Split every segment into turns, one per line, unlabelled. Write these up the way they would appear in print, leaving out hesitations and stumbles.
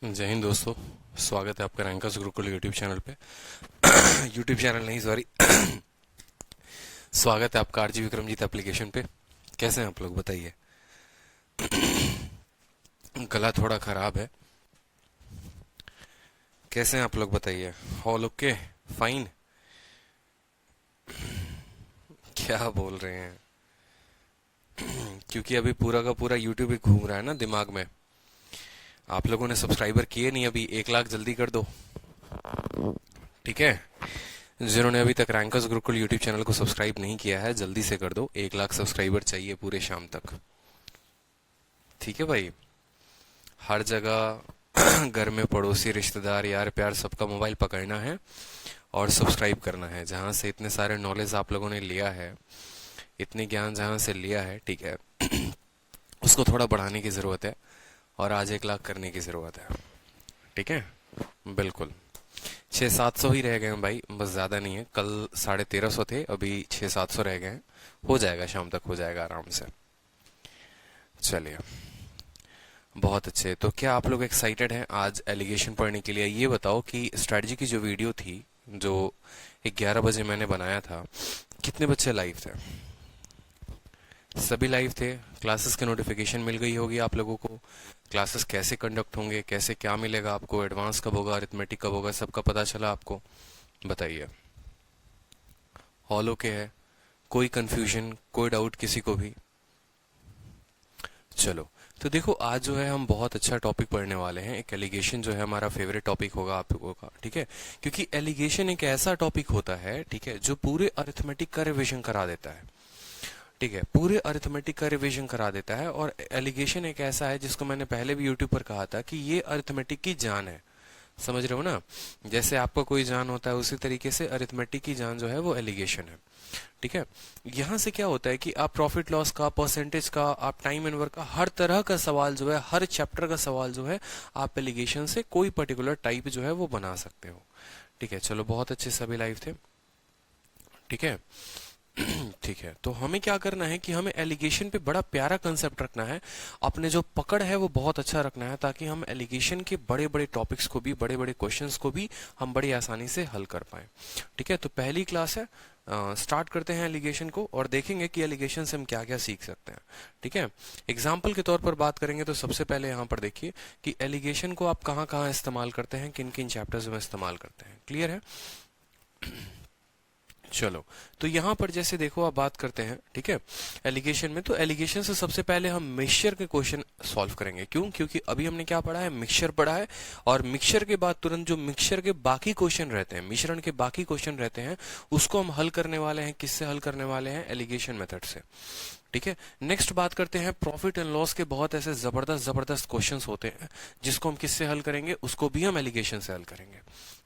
जय हिंद दोस्तों। स्वागत है आपका रैंकर्स गुरुकुल यूट्यूब चैनल पे। यूट्यूब चैनल नहीं, सॉरी। स्वागत है आपका आरजी विक्रमजीत एप्लीकेशन पे। कैसे हैं आप लोग, बताइए। गला थोड़ा खराब है। कैसे हैं आप लोग, बताइए। All okay, fine. क्या बोल रहे हैं? क्योंकि अभी पूरा का पूरा यूट्यूब ही घूम रहा है ना दिमाग में। आप लोगों ने सब्सक्राइबर किए नहीं अभी, 1 लाख जल्दी कर दो। ठीक है। जिन्होंने अभी तक रैंकर्स गुरुकुल यूट्यूब चैनल को सब्सक्राइब नहीं किया है, जल्दी से कर दो। 1 लाख सब्सक्राइबर चाहिए पूरे शाम तक। ठीक है भाई। हर जगह घर में पड़ोसी, रिश्तेदार, यार प्यार, सबका मोबाइल पकड़ना है और सब्सक्राइब करना है। जहां से इतने सारे नॉलेज आप लोगों ने लिया है, इतने ज्ञान जहां से लिया है, ठीक है, उसको थोड़ा बढ़ाने की जरूरत है। और आज 1 लाख करने की जरूरत है। ठीक है, बिल्कुल। 600-700 ही रह गए हैं भाई, बस ज्यादा नहीं है। कल 1350 थे, अभी 600-700 रह गए हैं। हो जाएगा, शाम तक हो जाएगा आराम से। चलिए, बहुत अच्छे। तो क्या आप लोग एक्साइटेड हैं आज एलिगेशन पढ़ने के लिए? ये बताओ कि स्ट्रेटजी की जो वीडियो थी, जो 11 बजे मैंने बनाया था, कितने बच्चे लाइव थे? सभी लाइव थे। क्लासेस की नोटिफिकेशन मिल गई होगी आप लोगों को। क्लासेस कैसे कंडक्ट होंगे, कैसे क्या मिलेगा आपको, एडवांस कब होगा, अरिथमेटिक कब होगा, सबका पता चला आपको? बताइए। ऑल ओके है? कोई कंफ्यूजन, कोई डाउट किसी को भी? चलो, तो देखो, आज जो है हम बहुत अच्छा टॉपिक पढ़ने वाले हैं। एक एलिगेशन जो है हमारा फेवरेट टॉपिक होगा आप लोगों का, ठीक है। क्योंकि एलिगेशन एक ऐसा टॉपिक होता है, ठीक है, जो पूरे अरिथमेटिक का रिवीजन करा देता है। ठीक है, पूरे अरिथमेटिक का रिवीजन करा देता है। और एलिगेशन एक ऐसा है जिसको मैंने पहले भी यूट्यूब पर कहा था कि ये अरिथमेटिक की जान है। समझ रहे हो ना? जैसे आपका कोई जान होता है, उसी तरीके से अरिथमेटिक की जान जो है वो एलिगेशन है। ठीक है। यहां से क्या होता है कि आप प्रॉफिट लॉस का, परसेंटेज का, आप टाइम एंड वर्क का, हर तरह का सवाल जो है, हर चैप्टर का सवाल जो है, आप एलिगेशन से कोई पर्टिकुलर टाइप जो है वो बना सकते हो। ठीक है, चलो, बहुत अच्छे, सभी लाइव थे। ठीक है। ठीक है, तो हमें क्या करना है कि हमें एलिगेशन पे बड़ा प्यारा कंसेप्ट रखना है। अपने जो पकड़ है वो बहुत अच्छा रखना है, ताकि हम एलिगेशन के बड़े बड़े टॉपिक्स को भी, बड़े बड़े क्वेश्चंस को भी हम बड़ी आसानी से हल कर पाए। ठीक है, तो पहली क्लास है। स्टार्ट करते हैं एलिगेशन को और देखेंगे कि एलिगेशन से हम क्या क्या सीख सकते हैं। ठीक है। एग्जाम्पल के तौर पर बात करेंगे तो सबसे पहले यहाँ पर देखिए कि एलिगेशन को आप कहाँ कहाँ इस्तेमाल करते हैं, किन किन चैप्टर्स में इस्तेमाल करते हैं। क्लियर है? चलो, तो यहां पर जैसे देखो, आप बात करते हैं, ठीक है, एलिगेशन में। तो एलिगेशन से सबसे पहले हम मिक्सचर के क्वेश्चन सॉल्व करेंगे। क्यों? क्योंकि अभी हमने क्या पढ़ा है, मिक्सचर पढ़ा है। और मिक्सचर के बाद तुरंत जो मिक्सचर के बाकी क्वेश्चन रहते हैं, मिश्रण के बाकी क्वेश्चन रहते हैं, उसको हम हल करने वाले हैं। किससे हल करने वाले हैं? एलिगेशन मेथड से। ठीक है। नेक्स्ट बात करते हैं प्रॉफिट एंड लॉस के। बहुत ऐसे जबरदस्त जबरदस्त क्वेश्चंस होते हैं, जिसको हम किससे हल करेंगे? उसको भी हम एलिगेशन से हल करेंगे।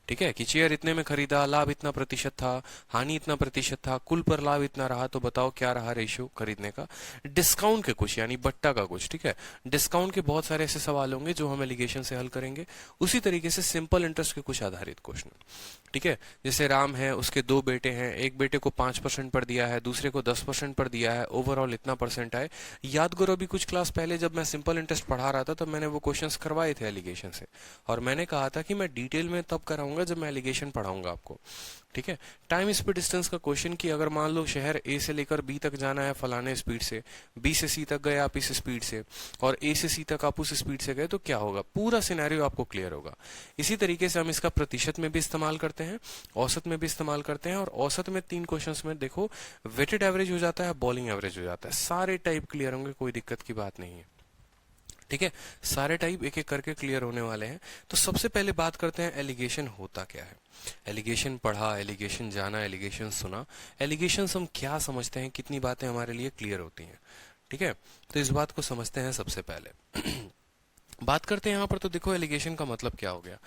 ठीक है, कि चेयर इतने में खरीदा, लाभ इतना प्रतिशत था, हानि इतना प्रतिशत था, कुल पर लाभ इतना रहा, तो बताओ क्या रहा रेशियो खरीदने का। डिस्काउंट के कुछ, यानी बट्टा का कुछ। ठीक है, डिस्काउंट के बहुत सारे ऐसे सवाल होंगे जो हम एलिगेशन से हल करेंगे। उसी तरीके से सिंपल इंटरेस्ट के कुछ आधारित क्वेश्चन। ठीक है, जैसे राम है, उसके 2 बेटे हैं, एक बेटे को 5% पर दिया है, दूसरे को 10% पर दिया है, ओवरऑल इतना परसेंट आए। याद करो, अभी कुछ क्लास पहले जब मैं सिंपल इंटरेस्ट पढ़ा रहा था, तब मैंने वो क्वेश्चंस करवाए थे एलिगेशन से। और मैंने कहा था कि मैं डिटेल में तब कराऊंगा जब मैं एलिगेशन पढ़ाऊंगा आपको। ठीक है। टाइम स्पीड डिस्टेंस का क्वेश्चन, कि अगर मान लो शहर ए से लेकर बी तक जाना है फलाने स्पीड से, बी से सी तक गए आप इस स्पीड से, और ए से सी तक आप उस स्पीड से गए, तो क्या होगा? पूरा सिनेरियो आपको क्लियर होगा। इसी तरीके से हम इसका प्रतिशत में भी इस्तेमाल करते हैं, औसत में भी इस्तेमाल करते हैं। और औसत में 3 क्वेश्चंस में देखो, वेटेड एवरेज हो जाता है, बॉलिंग एवरेज हो जाता है। सारे टाइप क्लियर होंगे, कोई दिक्कत की बात नहीं है। ठीक है, सारे टाइप एक एक करके क्लियर होने वाले हैं। तो सबसे पहले बात करते हैं एलिगेशन होता क्या है। एलिगेशन पढ़ा, एलिगेशन जाना, एलिगेशन सुना। एलिगेशन हम क्या समझते हैं, कितनी बातें हमारे लिए क्लियर होती हैं। ठीक है, तो इस बात को समझते हैं सबसे पहले। बात करते हैं यहाँ पर। तो देखो, एलिगेशन का मतलब क्या हो गया।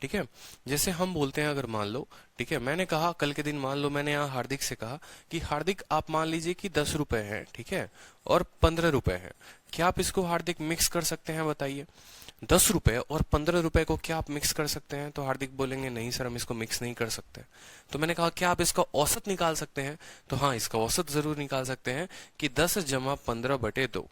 ठीक है, जैसे हम बोलते हैं, अगर मान लो, ठीक है, मैंने कहा कल के दिन, मान लो मैंने यहाँ हार्दिक से कहा कि हार्दिक, आप मान लीजिए कि 10 रुपए हैं, ठीक है, और 15 रुपए हैं। क्या आप इसको हार्दिक मिक्स कर सकते हैं? बताइए। 10 रुपए और 15 रुपए को क्या आप मिक्स कर सकते हैं? तो हार्दिक बोलेंगे नहीं सर, हम इसको मिक्स नहीं कर सकते। तो मैंने कहा क्या आप इसका औसत निकाल सकते हैं? तो हाँ, इसका औसत जरूर निकाल सकते हैं, कि 10 जमा 15/2।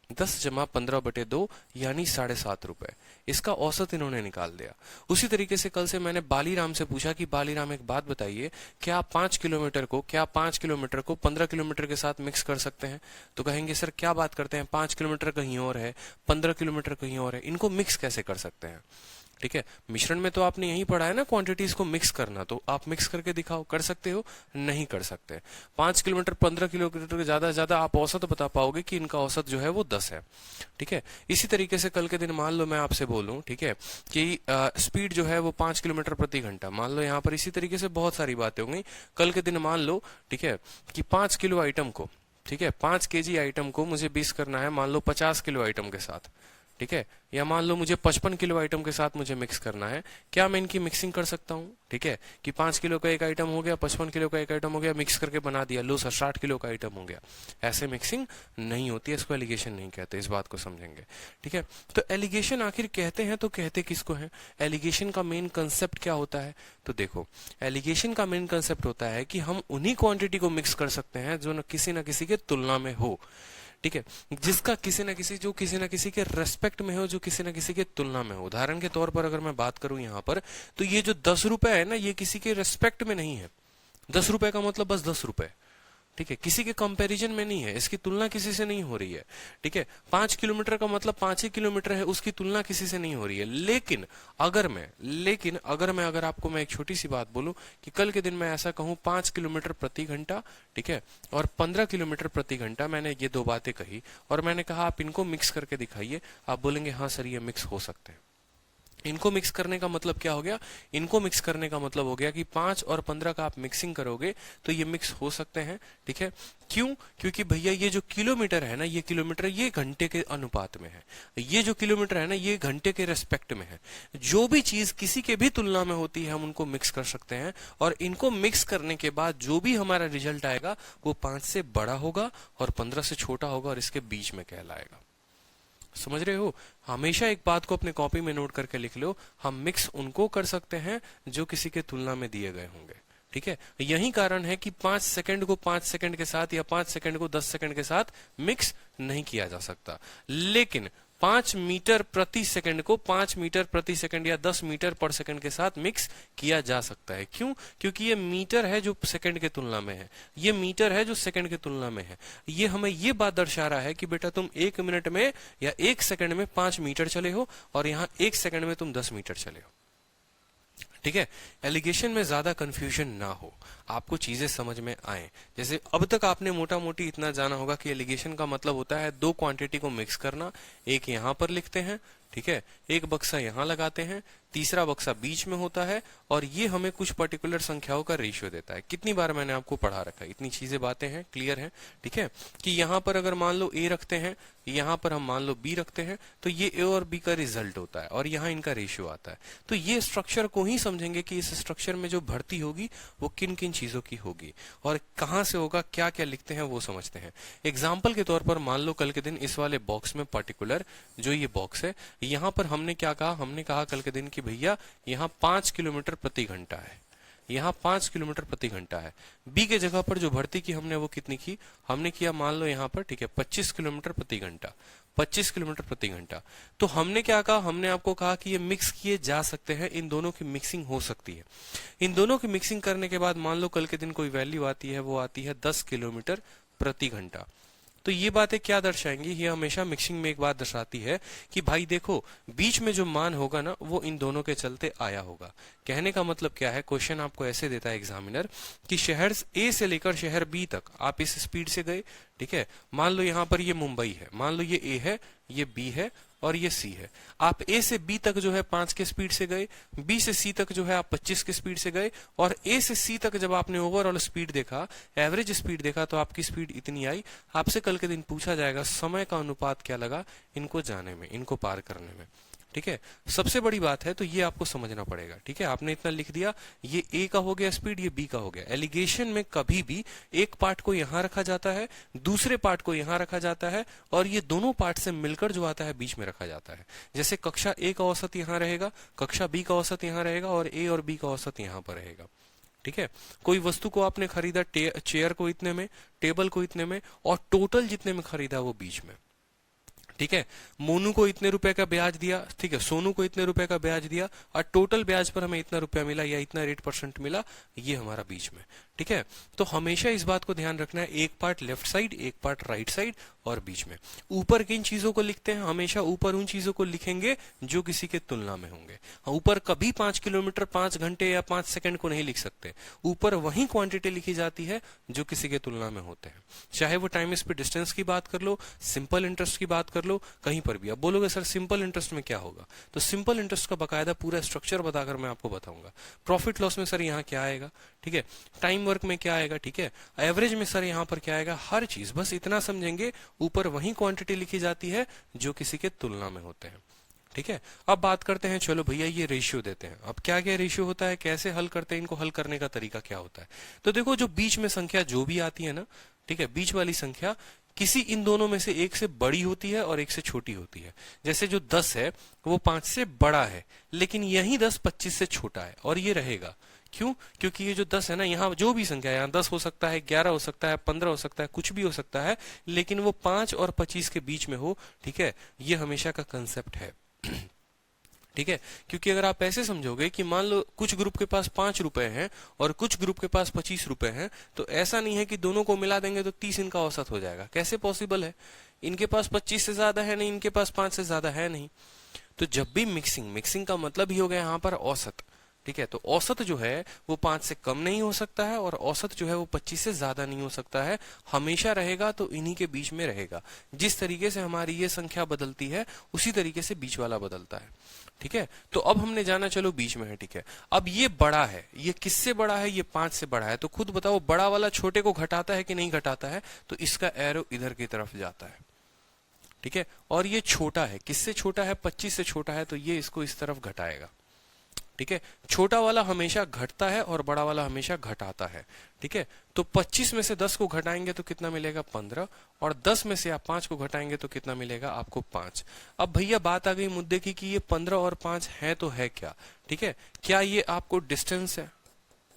10 जमा 15/2 यानी 7.5 रुपए। इसका औसत इन्होंने निकाल दिया। उसी तरीके से कल से मैंने बालीराम से पूछा कि बालीराम एक बात बताइए, क्या आप 5 किलोमीटर को 15 किलोमीटर के साथ मिक्स कर सकते हैं? तो कहेंगे सर क्या बात करते हैं, 5 किलोमीटर कहीं और है, 15 किलोमीटर कहीं और है, इनको मिक्स कैसे कर सकते हैं? ठीक है, मिश्रण में तो आपने यही पढ़ा है ना, क्वांटिटीज को मिक्स करना, तो आप मिक्स करके दिखाओ, कर सकते हो? नहीं कर सकते। 5 किलोमीटर 15 किलोमीटर के ज्यादा आप औसत बता पाओगे कि इनका औसत जो है वो 10 है। ठीक है, इसी तरीके से कल के दिन मान लो मैं आपसे बोलूं, ठीक है, कि स्पीड जो है वो 5 किलोमीटर प्रति घंटा, मान लो यहाँ पर इसी तरीके से बहुत सारी बातें होंगी। कल के दिन मान लो, ठीक है, कि 5 किलो आइटम को, ठीक है, 5 केजी आइटम को मुझे 20 करना है, मान लो 50 किलो आइटम के साथ, ठीक है, या मान लो मुझे 55 किलो आइटम के साथ मुझे मिक्स करना है। क्या मैं इनकी मिक्सिंग कर सकता हूँ? ठीक है, कि 5 किलो का एक आइटम हो गया, 55 किलो का एक आइटम हो गया, मिक्स करके बना दिया, लो सर 60 किलो का आइटम हो गया। ऐसे मिक्सिंग नहीं होती है, इसको एलिगेशन नहीं कहते, इस बात को समझेंगे। ठीक है, तो एलिगेशन आखिर कहते हैं तो कहते किसको है? एलिगेशन का मेन कंसेप्ट क्या होता है? तो देखो, एलिगेशन का मेन कंसेप्ट होता है कि हम उन्हीं क्वांटिटी को मिक्स कर सकते हैं जो न किसी के तुलना में हो। ठीक है, जिसका किसी न किसी के रेस्पेक्ट में हो, जो किसी न किसी के तुलना में हो। उदाहरण के तौर पर अगर मैं बात करूं यहाँ पर, तो ये जो 10 रुपए है ना, ये किसी के रेस्पेक्ट में नहीं है। 10 रुपए का मतलब बस 10 रुपए। ठीक है, किसी के कंपैरिजन में नहीं है, इसकी तुलना किसी से नहीं हो रही है। ठीक है, 5 किलोमीटर का मतलब 5 ही किलोमीटर है, उसकी तुलना किसी से नहीं हो रही है। लेकिन अगर आपको मैं एक छोटी सी बात बोलूं कि कल के दिन मैं ऐसा कहूं 5 किलोमीटर प्रति घंटा, ठीक है, और 15 किलोमीटर प्रति घंटा, मैंने ये दो बातें कही और मैंने कहा आप इनको मिक्स करके दिखाइए, आप बोलेंगे हाँ सर ये मिक्स हो सकते हैं। इनको मिक्स करने का मतलब क्या हो गया? इनको मिक्स करने का मतलब हो गया कि 5 और 15 का आप मिक्सिंग करोगे तो ये मिक्स हो सकते हैं। ठीक है, क्यों? क्योंकि भैया ये जो किलोमीटर है ना, ये किलोमीटर ये घंटे के अनुपात में है, ये जो किलोमीटर है ना ये घंटे के रेस्पेक्ट में है। जो भी चीज किसी के भी तुलना में होती है हम उनको मिक्स कर सकते हैं, और इनको मिक्स करने के बाद जो भी हमारा रिजल्ट आएगा वो 5 से बड़ा होगा और 15 से छोटा होगा और इसके बीच में कहलाएगा। समझ रहे हो? हमेशा एक बात को अपने कॉपी में नोट करके लिख लो, हम मिक्स उनको कर सकते हैं जो किसी के तुलना में दिए गए होंगे। ठीक है, यही कारण है कि 5 सेकंड को 5 सेकंड के साथ या 5 सेकंड को 10 सेकंड के साथ मिक्स नहीं किया जा सकता। लेकिन 5 मीटर प्रति सेकंड को 5 मीटर प्रति सेकंड या 10 मीटर पर सेकंड के साथ मिक्स किया जा सकता है। क्यों? क्योंकि ये मीटर है जो सेकंड के तुलना में है, ये मीटर है जो सेकंड के तुलना में है। ये हमें ये बात दर्शा रहा है कि बेटा तुम 1 मिनट में या 1 सेकंड में 5 मीटर चले हो और यहाँ 1 सेकंड में तुम 10 मीटर चले हो। ठीक है, एलिगेशन में ज्यादा कंफ्यूजन ना हो, आपको चीजें समझ में आए। जैसे अब तक आपने मोटा मोटी इतना जाना होगा कि एलिगेशन का मतलब होता है दो क्वांटिटी को मिक्स करना। एक यहां पर लिखते हैं, ठीक है, एक बक्सा यहां लगाते हैं, तीसरा बक्सा बीच में होता है, और ये हमें कुछ पर्टिकुलर संख्याओं का रेशियो देता है। कितनी बार मैंने आपको पढ़ा रखा है, इतनी चीजें बातें हैं, क्लियर है? ठीक है, कि यहाँ पर अगर मान लो ए रखते हैं, यहाँ पर हम मान लो बी रखते हैं, तो ये ए और बी का रिजल्ट होता है और यहाँ इनका रेशियो आता है। तो ये स्ट्रक्चर को ही समझेंगे कि इस स्ट्रक्चर में जो भर्ती होगी वो किन किन चीजों की होगी और कहाँ से होगा, क्या क्या लिखते हैं वो समझते हैं। एग्जाम्पल के तौर पर मान लो कल के दिन इस वाले बॉक्स में पर्टिकुलर जो ये बॉक्स है, यहाँ पर हमने क्या कहा? हमने कहा कल के दिन कि भैया यहाँ 5 किलोमीटर प्रति घंटा है, यहाँ 5 किलोमीटर प्रति घंटा है। बी के जगह पर जो भर्ती की हमने वो कितनी की? हमने किया मान लो यहाँ पर, ठीक है, 25 किलोमीटर प्रति घंटा, 25 किलोमीटर प्रति घंटा। तो हमने क्या कहा? हमने आपको कहा कि ये मिक्स किए जा सकते हैं, इन दोनों की मिक्सिंग हो सकती है। इन दोनों की मिक्सिंग करने के बाद मान लो कल के दिन कोई वैल्यू आती है, वो आती है 10 किलोमीटर प्रति घंटा। तो ये बातें क्या दर्शाएंगी? ये हमेशा मिक्सिंग में एक बात दर्शाती है कि भाई देखो बीच में जो मान होगा ना वो इन दोनों के चलते आया होगा। कहने का मतलब क्या है? क्वेश्चन आपको ऐसे देता है एग्जामिनर कि शहर ए से लेकर शहर बी तक आप इस स्पीड से गए, ठीक है, मान लो यहाँ पर ये मुंबई है, मान लो ये ए है, ये बी है और ये सी है। आप ए से बी तक जो है 5 के स्पीड से गए, बी से सी तक जो है आप 25 के स्पीड से गए, और ए से सी तक जब आपने ओवरऑल स्पीड देखा, एवरेज स्पीड देखा, तो आपकी स्पीड इतनी आई। आपसे कल के दिन पूछा जाएगा समय का अनुपात क्या लगा इनको जाने में, इनको पार करने में। ठीक है, सबसे बड़ी बात है तो ये आपको समझना पड़ेगा। ठीक है, आपने इतना लिख दिया, ये ए का हो गया स्पीड, ये बी का हो गया। एलिगेशन में कभी भी एक पार्ट को यहां रखा जाता है, दूसरे पार्ट को यहां रखा जाता है, और ये दोनों पार्ट से मिलकर जो आता है बीच में रखा जाता है। जैसे कक्षा ए का औसत यहां रहेगा, कक्षा बी का औसत यहां रहेगा, और ए और बी का औसत यहां पर रहेगा। ठीक है, कोई वस्तु को आपने खरीदा, चेयर को इतने में, टेबल को इतने में, और टोटल जितने में खरीदा वो बीच में। ठीक है। मोनू को इतने रुपए का ब्याज दिया, ठीक है, सोनू को इतने रुपए का ब्याज दिया और टोटल ब्याज पर हमें इतना रुपया मिला या इतना रेट परसेंट मिला, ये हमारा बीच में। ठीक है, तो हमेशा इस बात को ध्यान रखना है, एक पार्ट लेफ्ट साइड, एक पार्ट राइट साइड और बीच में। ऊपर किन चीजों को लिखते हैं, हमेशा ऊपर उन चीजों को लिखेंगे जो किसी के तुलना में होंगे। ऊपर कभी 5 किलोमीटर 5 घंटे या 5 सेकंड को नहीं लिख सकते, ऊपर वही क्वांटिटी लिखी जाती है जो किसी के तुलना में होते हैं। चाहे वो टाइम स्पीड डिस्टेंस की बात कर लो, सिंपल इंटरेस्ट की बात कर लो, कहीं पर भी। अब बोलोगे सर सिंपल इंटरेस्ट में क्या होगा, तो सिंपल इंटरेस्ट का बकायदा पूरा स्ट्रक्चर बताकर मैं आपको बताऊंगा। प्रॉफिट लॉस में सर यहाँ क्या आएगा, ठीक है, टाइम वर्क में क्या आएगा, ठीक है, एवरेज में सर यहाँ पर क्या आएगा, हर चीज बस इतना समझेंगे, ऊपर वही क्वांटिटी लिखी जाती है जो किसी के तुलना में होते हैं। ठीक है, अब बात करते हैं, चलो भैया ये रेशियो देते हैं। अब क्या क्या रेशियो होता है, कैसे हल करते हैं, इनको हल करने का तरीका क्या होता है। तो देखो, जो बीच में संख्या जो भी आती है ना, ठीक है, बीच वाली संख्या किसी इन दोनों में से एक से बड़ी होती है और एक से छोटी होती है। जैसे जो 10 है वो 5 से बड़ा है, लेकिन यही 10 25 से छोटा है और ये रहेगा। क्यों? क्योंकि ये जो 10 है ना, यहाँ जो भी संख्या है, यहाँ 10 हो सकता है, 11 हो सकता है, 15 हो सकता है, कुछ भी हो सकता है, लेकिन वो 5 और 25 के बीच में हो। ठीक है, ये हमेशा का कंसेप्ट है। ठीक है, क्योंकि अगर आप ऐसे समझोगे कि मान लो कुछ ग्रुप के पास 5 रुपए हैं और कुछ ग्रुप के पास 25 रुपए हैं, तो ऐसा नहीं है कि दोनों को मिला देंगे तो 30 इनका औसत हो जाएगा। कैसे पॉसिबल है, इनके पास 25 से ज्यादा है नहीं, इनके पास 5 से ज्यादा है नहीं। तो जब भी मिक्सिंग का मतलब ही हो गया यहाँ पर औसत। ठीक है, तो औसत जो है वो 5 से कम नहीं हो सकता है और औसत जो है वो 25 से ज्यादा नहीं हो सकता है, हमेशा रहेगा तो इन्हीं के बीच में रहेगा। जिस तरीके से हमारी ये संख्या बदलती है उसी तरीके से बीच वाला बदलता है। ठीक है, तो अब हमने जाना चलो बीच में है। ठीक है, अब ये बड़ा है, ये किससे बड़ा है, ये 5 से बड़ा है, तो खुद बताओ बड़ा वाला छोटे को घटाता है कि नहीं घटाता है, तो इसका एरो इधर की तरफ जाता है। ठीक है, और ये छोटा है, किससे छोटा है, 25 से छोटा है, तो ये इसको इस तरफ घटाएगा। ठीक है, छोटा वाला हमेशा घटता है और बड़ा वाला हमेशा घटाता है। ठीक है, तो 25 में से 10 को घटाएंगे तो कितना मिलेगा, 15, और 10 में से आप 5 को घटाएंगे तो कितना मिलेगा आपको, 5। अब भैया बात आ गई मुद्दे की कि ये 15 और 5 है तो है क्या। ठीक है, क्या ये आपको डिस्टेंस है,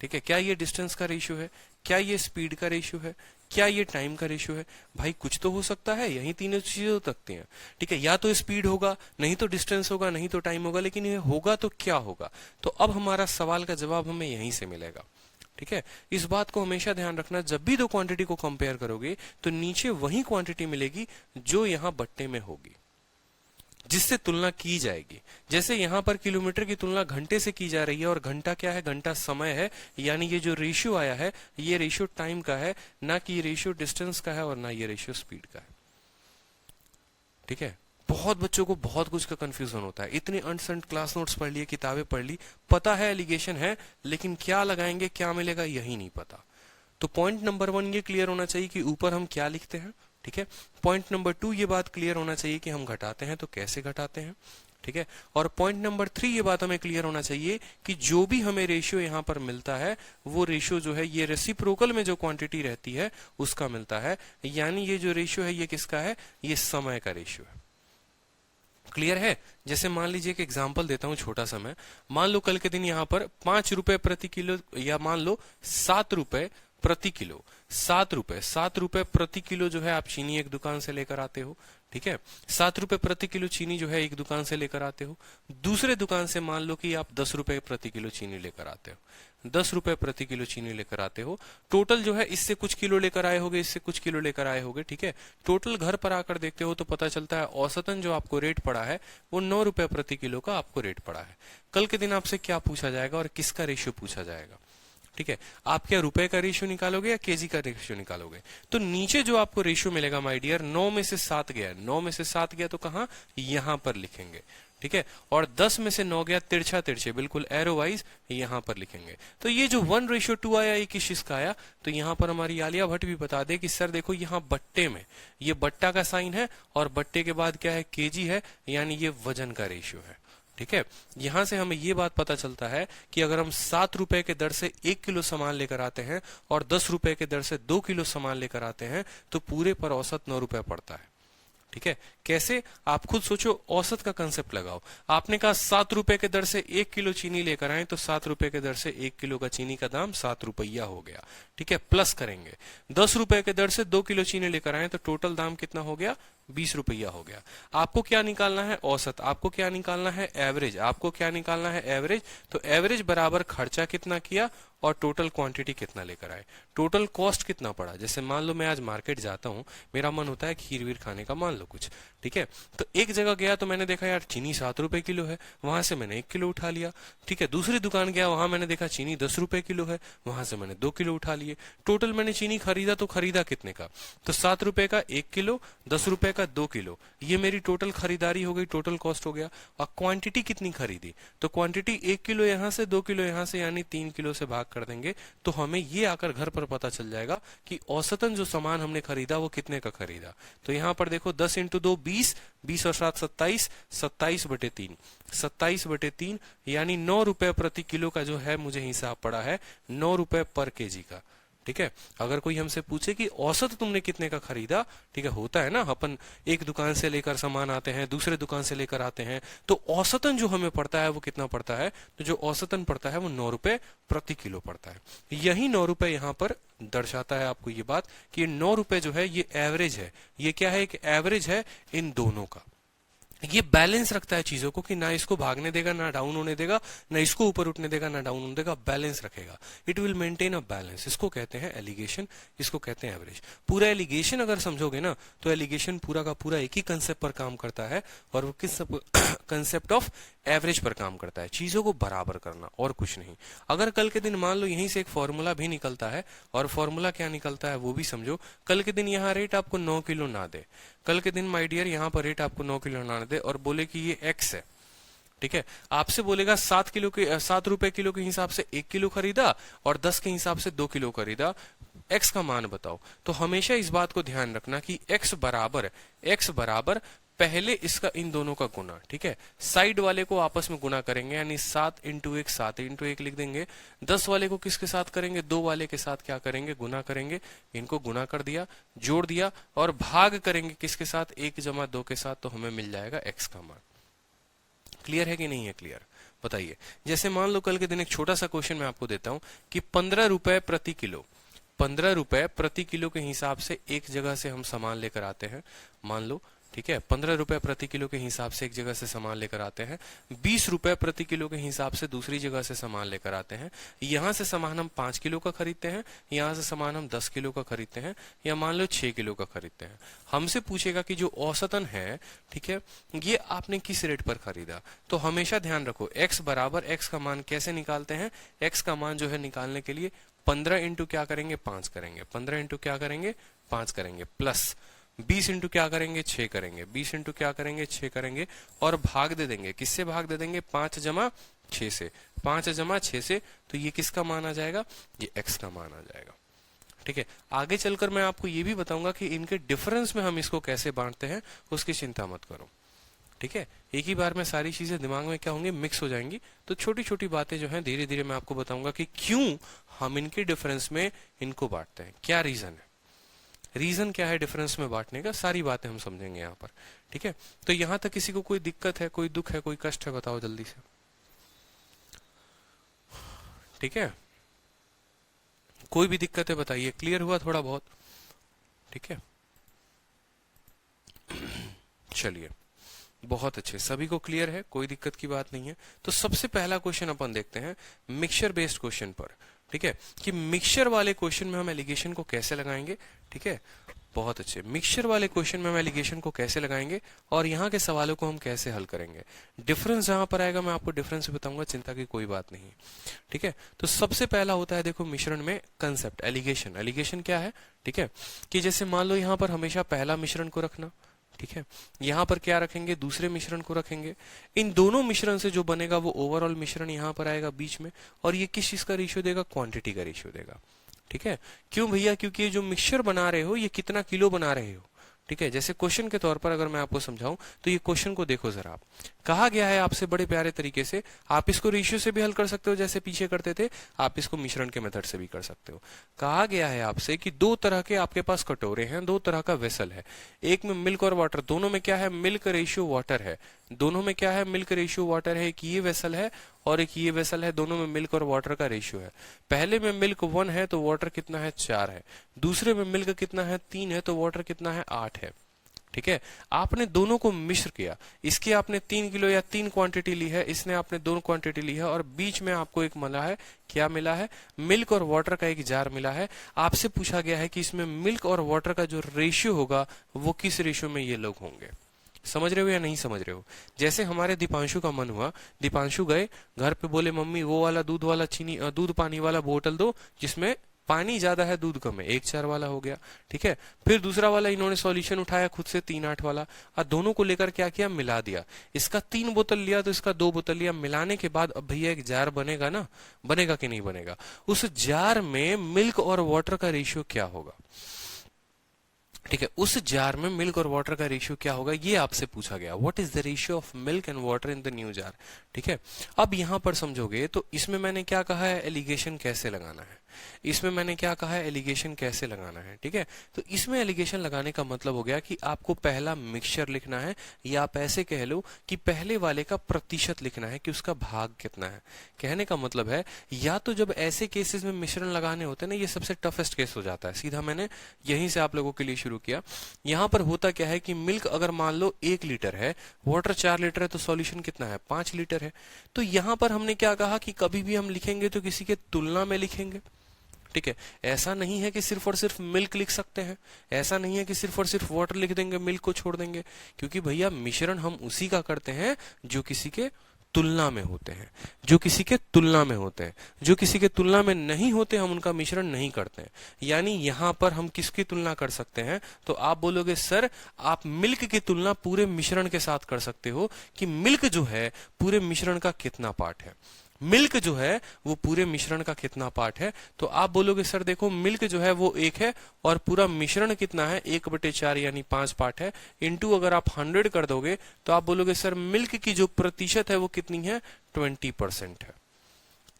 ठीक है, क्या ये डिस्टेंस का रेशियो है, क्या ये स्पीड का रेशियो है, क्या ये टाइम का रेशियो है। भाई कुछ तो हो सकता है, यही तीनों चीजें हो सकती हैं। ठीक है, या तो स्पीड होगा, नहीं तो डिस्टेंस होगा, नहीं तो टाइम होगा, लेकिन ये होगा तो क्या होगा। तो अब हमारा सवाल का जवाब हमें यहीं से मिलेगा। ठीक है, इस बात को हमेशा ध्यान रखना, जब भी दो क्वांटिटी को कंपेयर करोगे तो नीचे वही क्वांटिटी मिलेगी जो यहाँ बट्टे में होगी, जिससे तुलना की जाएगी। जैसे यहाँ पर किलोमीटर की तुलना घंटे से की जा रही है, और घंटा क्या है, घंटा समय है, यानी ये जो रेशियो आया है ये रेशियो टाइम का है, ना कि ये रेशियो डिस्टेंस का है और ना ये रेशियो स्पीड का है। ठीक है, बहुत बच्चों को बहुत कुछ का कंफ्यूजन होता है, इतने अनसंट क्लास नोट्स पढ़ लिए, किताबें पढ़ ली, पता है एलिगेशन है, लेकिन क्या लगाएंगे क्या मिलेगा यही नहीं पता। तो पॉइंट नंबर 1 ये क्लियर होना चाहिए कि ऊपर हम क्या लिखते हैं। ठीक है, पॉइंट नंबर 2 ये बात क्लियर होना चाहिए कि हम घटाते हैं तो कैसे घटाते हैं। ठीक है, और पॉइंट नंबर 3 ये बात हमें क्लियर होना चाहिए कि जो भी हमें रेशियो यहाँ पर मिलता है वो रेशियो जो है ये रेसिप्रोकल में जो क्वांटिटी रहती है उसका मिलता है, यानी ये जो रेशियो है ये किसका है, ये समय का रेशियो है। क्लियर है। जैसे मान लीजिए एक एग्जांपल देता हूं छोटा सा मैं, मान लो कल के दिन यहाँ पर 5 रुपए प्रति किलो, या मान लो 7 रुपए प्रति किलो, 7 रुपए प्रति किलो जो है आप चीनी एक दुकान से लेकर आते हो। ठीक है, 7 रुपए प्रति किलो चीनी जो है एक दुकान से लेकर आते हो, दूसरे दुकान से मान लो कि आप 10 रुपए प्रति किलो चीनी लेकर आते हो, 10 रुपए प्रति किलो चीनी लेकर आते हो। टोटल जो है इससे कुछ किलो लेकर आए होगे, इससे कुछ किलो लेकर आए होगे। ठीक है, टोटल घर पर आकर देखते हो तो पता चलता है औसतन जो आपको रेट पड़ा है वो 9 रुपए प्रति किलो का आपको रेट पड़ा है। कल के दिन आपसे क्या पूछा जाएगा और किसका रेशियो पूछा जाएगा। ठीक है, आप क्या रुपए का रेशियो निकालोगे या केजी का रेशियो निकालोगे। तो नीचे जो आपको रेशियो मिलेगा माय डियर, 9 में से 7 गया, 9 में से 7 गया तो कहां, यहां पर लिखेंगे। ठीक है, और 10 में से 9 गया तिरछा तिरछे बिल्कुल एरो वाइज यहां पर लिखेंगे। तो ये जो 1:2 आया ये किसका आया, तो यहां पर हमारी आलिया भट्ट भी बता दे कि सर देखो यहाँ बट्टे में ये बट्टा का साइन है और बट्टे के बाद क्या है, केजी है, यानी ये वजन का रेशियो है। ठीक है, यहां से हमें ये बात पता चलता है कि अगर हम 7 रुपए के दर से 1 किलो सामान लेकर आते हैं और 10 रुपए के दर से 2 किलो सामान लेकर आते हैं तो पूरे पर औसत 9 रुपए पड़ता है। ठीक है, कैसे, आप खुद सोचो, औसत का कंसेप्ट लगाओ। आपने कहा 7 रुपए के दर से 1 किलो चीनी लेकर आए तो 7 रुपए के दर से 1 किलो का चीनी का दाम 7 रुपया हो गया। ठीक है, प्लस करेंगे 10 रुपए के दर से 2 किलो चीनी लेकर आए तो टोटल दाम कितना हो गया, ₹20 हो गया। आपको क्या निकालना है? औसत। आपको क्या निकालना है? एवरेज। आपको क्या निकालना है? एवरेज। तो एवरेज बराबर खर्चा कितना किया और टोटल क्वांटिटी कितना लेकर आए, टोटल कॉस्ट कितना पड़ा। जैसे मान लो मैं आज मार्केट जाता हूँ, मेरा मन होता है खीर वीर खाने का, मान लो कुछ, ठीक है। तो एक जगह गया तो मैंने देखा यार चीनी ₹7 किलो है, वहां से मैंने 1 किलो उठा लिया, ठीक है। दूसरी दुकान गया, वहां मैंने देखा चीनी ₹10 किलो है, वहां से मैंने 2 किलो उठा लिए। टोटल मैंने चीनी खरीदा तो खरीदा कितने का? तो ₹7 का 1 किलो, ₹10 का 2 किलो, ये मेरी टोटल खरीदारी हो गई, टोटल कॉस्ट हो गया। और क्वांटिटी कितनी खरीदी? तो क्वांटिटी 1 किलो यहाँ से, 2 किलो यहाँ से, यानी 3 किलो से भाग कर देंगे तो हमें ये आकर घर पर पता चल जाएगा कि औसतन जो सामान हमने खरीदा वो कितने का खरीदा। तो यहाँ पर देखो 10 × 2 20, 20 और 7 27, 27/3, 27/3 यानी ₹9 प्रति किलो का जो है मुझे हिसाब पड़ा है, ₹9 पर केजी का, ठीक है। अगर कोई हमसे पूछे कि औसत तुमने कितने का खरीदा, ठीक है, होता है ना, अपन एक दुकान से लेकर सामान आते हैं, दूसरे दुकान से लेकर आते हैं, तो औसतन जो हमें पड़ता है वो कितना पड़ता है? तो जो औसतन पड़ता है वो ₹9 प्रति किलो पड़ता है। यही ₹9 यहाँ पर दर्शाता है आपको ये बात कि ₹9 जो है ये एवरेज है। ये क्या है? एक एवरेज है इन दोनों का। ये बैलेंस रखता है चीजों को कि ना इसको भागने देगा, ना डाउन होने देगा, ना इसको ऊपर उठने देगा, ना डाउन होने देगा, बैलेंस रखेगा। It will maintain a balance. इसको कहते हैं एलिगेशन, इसको कहते हैं एवरेज। पूरा एलिगेशन अगर समझोगे ना तो एलिगेशन पूरा का पूरा एक ही कंसेप्ट पर काम करता है, और वो किस कंसेप्ट ऑफ एवरेज पर काम करता है, चीजों को बराबर करना और कुछ नहीं। अगर कल के दिन मान लो यहीं से एक फॉर्मूला भी निकलता है, और फॉर्मूला क्या निकलता है वो भी समझो। कल के दिन यहाँ रेट आपको 9 किलो ना दे, कल के दिन माय डियर यहाँ पर रेट आपको 9 किलो ना दे और बोले कि ये एक्स है, ठीक है। आपसे बोलेगा 7 रुपए किलो के हिसाब से 1 किलो खरीदा और 10 के हिसाब से 2 किलो खरीदा, एक्स का मान बताओ। तो हमेशा इस बात को ध्यान रखना कि एक्स बराबर पहले इसका इन दोनों का गुना, ठीक है। साइड वाले को आपस में गुना करेंगे, यानी 7 × 1 7 × 1 लिख देंगे। 10 वाले को किसके साथ करेंगे? 2 वाले के साथ क्या करेंगे? गुना करेंगे। इनको गुना कर दिया, जोड़ दिया, और भाग करेंगे किसके साथ? 1 + 2 के साथ, तो हमें मिल जाएगा एक्स का मान। क्लियर है कि नहीं है? क्लियर, बताइए। जैसे मान लो कल के दिन एक छोटा सा क्वेश्चन मैं आपको देता हूं कि ₹15 प्रति किलो, ₹15 प्रति किलो के हिसाब से एक जगह से हम सामान लेकर आते हैं, मान लो, ठीक है। ₹15 प्रति किलो के हिसाब से एक जगह से सामान लेकर आते हैं, ₹20 प्रति किलो के हिसाब से दूसरी जगह से सामान लेकर आते हैं। यहाँ से सामान हम 5 किलो का खरीदते हैं, यहाँ से सामान हम 10 किलो का खरीदते हैं, या मान लो 6 किलो का खरीदते हैं। हमसे पूछेगा कि जो औसतन है, ठीक है, ये आपने किस रेट पर खरीदा। तो हमेशा ध्यान रखो एक्स बराबर, एक्स का मान कैसे निकालते हैं? एक्स का मान जो है निकालने के लिए 15 × क्या करेंगे? 5 करेंगे। 15 × क्या करेंगे? 5 करेंगे, प्लस 20 × क्या करेंगे? 6 करेंगे। 20 × क्या करेंगे? 6 करेंगे, और भाग दे देंगे। किससे भाग दे देंगे? 5 + 6 से। 5 + 6 से, तो ये किसका मान आ जाएगा? ये एक्स का मान आ जाएगा, ठीक है। आगे चलकर मैं आपको ये भी बताऊंगा कि इनके डिफरेंस में हम इसको कैसे बांटते हैं, उसकी चिंता मत करो, ठीक है। एक ही बार में सारी चीजें दिमाग में क्या होंगी? मिक्स हो जाएंगी। तो छोटी छोटी बातें जो हैं धीरे धीरे मैं आपको बताऊंगा कि क्यों हम इनके डिफरेंस में इनको बांटते हैं, क्या रीजन है, रीजन क्या है डिफरेंस में बांटने का, सारी बातें हम समझेंगे यहाँ पर, ठीक है। तो यहां तक किसी को कोई दिक्कत है, कोई दुख है, कोई कष्ट है? बताओ जल्दी से, ठीक है। कोई भी दिक्कत है बताइए। क्लियर हुआ थोड़ा बहुत? ठीक है, चलिए, बहुत अच्छे, सभी को क्लियर है, कोई दिक्कत की बात नहीं है। तो सबसे पहला क्वेश्चन अपन देखते हैं मिक्सचर बेस्ड क्वेश्चन पर, ठीक है, कि मिक्सचर वाले क्वेश्चन में हम एलिगेशन को कैसे लगाएंगे, ठीक है। बहुत अच्छे, मिक्सचर वाले क्वेश्चन में हम एलिगेशन को कैसे लगाएंगे और यहाँ के सवालों को हम कैसे हल करेंगे। डिफरेंस जहां पर आएगा मैं आपको डिफरेंस बताऊंगा, चिंता की कोई बात नहीं, ठीक है। तो सबसे पहला होता है देखो मिश्रण में कंसेप्ट एलिगेशन। एलिगेशन क्या है, ठीक है, कि जैसे मान लो यहाँ पर हमेशा पहला मिश्रण को रखना, ठीक है, यहाँ पर क्या रखेंगे? दूसरे मिश्रण को रखेंगे। इन दोनों मिश्रण से जो बनेगा वो ओवरऑल मिश्रण यहाँ पर आएगा बीच में, और ये किस चीज का रेशियो देगा? क्वांटिटी का रेशियो देगा, ठीक है। क्यों भैया? क्योंकि ये जो मिक्सचर बना रहे हो ये कितना किलो बना रहे हो, ठीक है। जैसे क्वेश्चन के तौर पर अगर मैं आपको समझाऊं तो ये क्वेश्चन को देखो जरा, कहा गया है आपसे बड़े प्यारे तरीके से, आप इसको रेशियो से भी हल कर सकते हो जैसे पीछे करते थे, आप इसको मिश्रण के मेथड से भी कर सकते हो। कहा गया है आपसे कि दो तरह के आपके पास कटोरे हैं, दो तरह का वेसल है, एक में मिल्क और वाटर, दोनों में क्या है? मिल्क रेशियो वाटर है, दोनों में क्या है? मिल्क रेशियो वाटर है। एक ये वेसल है और एक ये वेसल है, दोनों में मिल्क और वाटर का रेशियो है। पहले में मिल्क 1 है तो वाटर कितना है? 4 है। दूसरे में मिल्क कितना है? 3 है तो वाटर कितना है? 8 है, ठीक है। आपने दोनों को मिश्र किया, इसकी आपने 3 किलो या 3 क्वांटिटी ली है, इसने आपने 2 क्वांटिटी ली है, और बीच में आपको एक मिला है, क्या मिला है, मिल्क और वाटर का एक जार मिला है। आपसे पूछा गया है कि इसमें मिल्क और वाटर का जो रेशियो होगा वो किस रेशियो में ये लोग होंगे। समझ रहे हो या नहीं समझ रहे हो? जैसे हमारे दीपांशु का मन हुआ, दीपांशु गए घर पे, बोले मम्मी वो वाला दूध वाला चीनी दूध पानी वाला बोतल दो जिसमें पानी ज्यादा है दूध कम है, 1-4 वाला हो गया। ठीक है। फिर दूसरा वाला इन्होंने सॉल्यूशन उठाया खुद से 3-8 वाला, और दोनों को लेकर क्या किया, मिला दिया। इसका 3 बोतल लिया तो इसका 2 बोतल लिया, मिलाने के बाद अब भैया एक जार बनेगा ना, बनेगा कि नहीं बनेगा? उस जार में मिल्क और वाटर का रेशियो क्या होगा? ठीक है, उस जार में मिल्क और वाटर का रेशियो क्या होगा, ये आपसे पूछा गया। What is the ratio of milk and water in the new jar. ठीक है। अब यहां पर समझोगे तो इसमें मैंने क्या कहा है, एलिगेशन कैसे लगाना है। इसमें मैंने क्या कहा है, एलिगेशन कैसे लगाना है। ठीक है। तो इसमें एलिगेशन लगाने का मतलब हो गया कि आपको पहला मिक्सचर लिखना है, या आप ऐसे कह लो कि पहले वाले का प्रतिशत लिखना है कि उसका भाग कितना है। कहने का मतलब है, या तो जब ऐसे केसेस में मिश्रण लगाने होते हैं ना, ये सबसे टफेस्ट केस हो जाता है। सीधा मैंने यहीं से आप लोगों के लिए शुरू किया। यहां पर होता क्या है कि मिल्क अगर मान लो 1 लीटर है, वाटर 4 लीटर है, तो सॉल्यूशन कितना है, 5 लीटर है। तो यहां पर हमने क्या कहा कि कभी भी हम लिखेंगे तो किसी के तुलना में लिखेंगे। ठीक है। ऐसा नहीं है कि सिर्फ और सिर्फ मिल्क लिख सकते हैं, ऐसा नहीं है कि सिर्फ और सिर्फ वाटर लिख देंगे, मिल्क को छोड़ देंगे, क्योंकि भैया मिश्रण हम उसी का करते हैं जो किसी के तुलना में होते हैं, जो किसी के तुलना में होते हैं। जो किसी के तुलना में नहीं होते हम उनका मिश्रण नहीं करते हैं। यानी यहां पर हम किसकी तुलना कर सकते हैं, तो आप बोलोगे सर आप मिल्क की तुलना पूरे मिश्रण के साथ कर सकते हो कि मिल्क जो है पूरे मिश्रण का कितना पार्ट है, मिल्क जो है वो पूरे मिश्रण का कितना पार्ट है। तो आप बोलोगे सर देखो मिल्क जो है वो 1 है और पूरा मिश्रण कितना है, 1/4 यानी 5 पार्ट है, इंटू अगर आप 100 कर दोगे तो आप बोलोगे सर मिल्क की जो प्रतिशत है वो कितनी है, 20% है।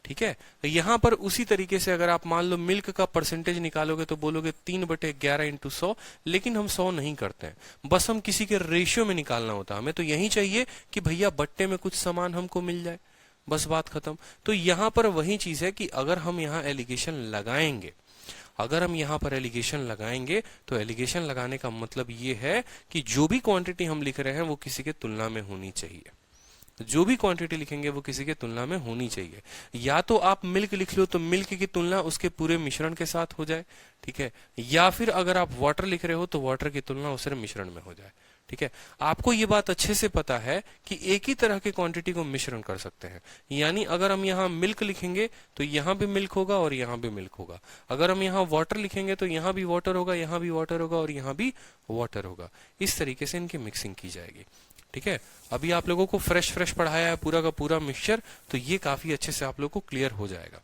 ठीक है। तो यहां पर उसी तरीके से अगर आप मान लो मिल्क का परसेंटेज निकालोगे तो बोलोगे 3/11 इंटू 100, लेकिन हम 100 नहीं करते हैं, बस हम किसी के रेशियो में निकालना होता है। हमें तो यही चाहिए कि भैया बट्टे में कुछ सामान हमको मिल जाए, बस बात खत्म। तो यहां पर वही चीज है कि अगर हम यहां एलिगेशन लगाएंगे, अगर हम यहां पर एलिगेशन लगाएंगे तो एलिगेशन लगाने का मतलब ये है कि जो भी क्वांटिटी हम लिख रहे हैं वो किसी के तुलना में होनी चाहिए। जो भी क्वांटिटी लिखेंगे वो किसी के तुलना में होनी चाहिए। या तो आप मिल्क लिख लो तो मिल्क की तुलना उसके पूरे मिश्रण के साथ हो जाए। ठीक है। या फिर अगर आप वाटर लिख रहे हो तो वाटर की तुलना उस मिश्रण में हो जाए। ठीक है। आपको ये बात अच्छे से पता है कि एक ही तरह की क्वांटिटी को मिश्रण कर सकते हैं। यानी अगर हम यहाँ मिल्क लिखेंगे तो यहाँ भी मिल्क होगा और यहाँ भी मिल्क होगा। अगर हम यहाँ वाटर लिखेंगे तो यहाँ भी वाटर होगा, यहाँ भी वाटर होगा और यहाँ भी वाटर होगा। इस तरीके से इनकी मिक्सिंग की जाएगी। ठीक है। अभी आप लोगों को फ्रेश पढ़ाया है पूरा का पूरा मिक्सचर, तो ये काफी अच्छे से आप लोगों को क्लियर हो जाएगा।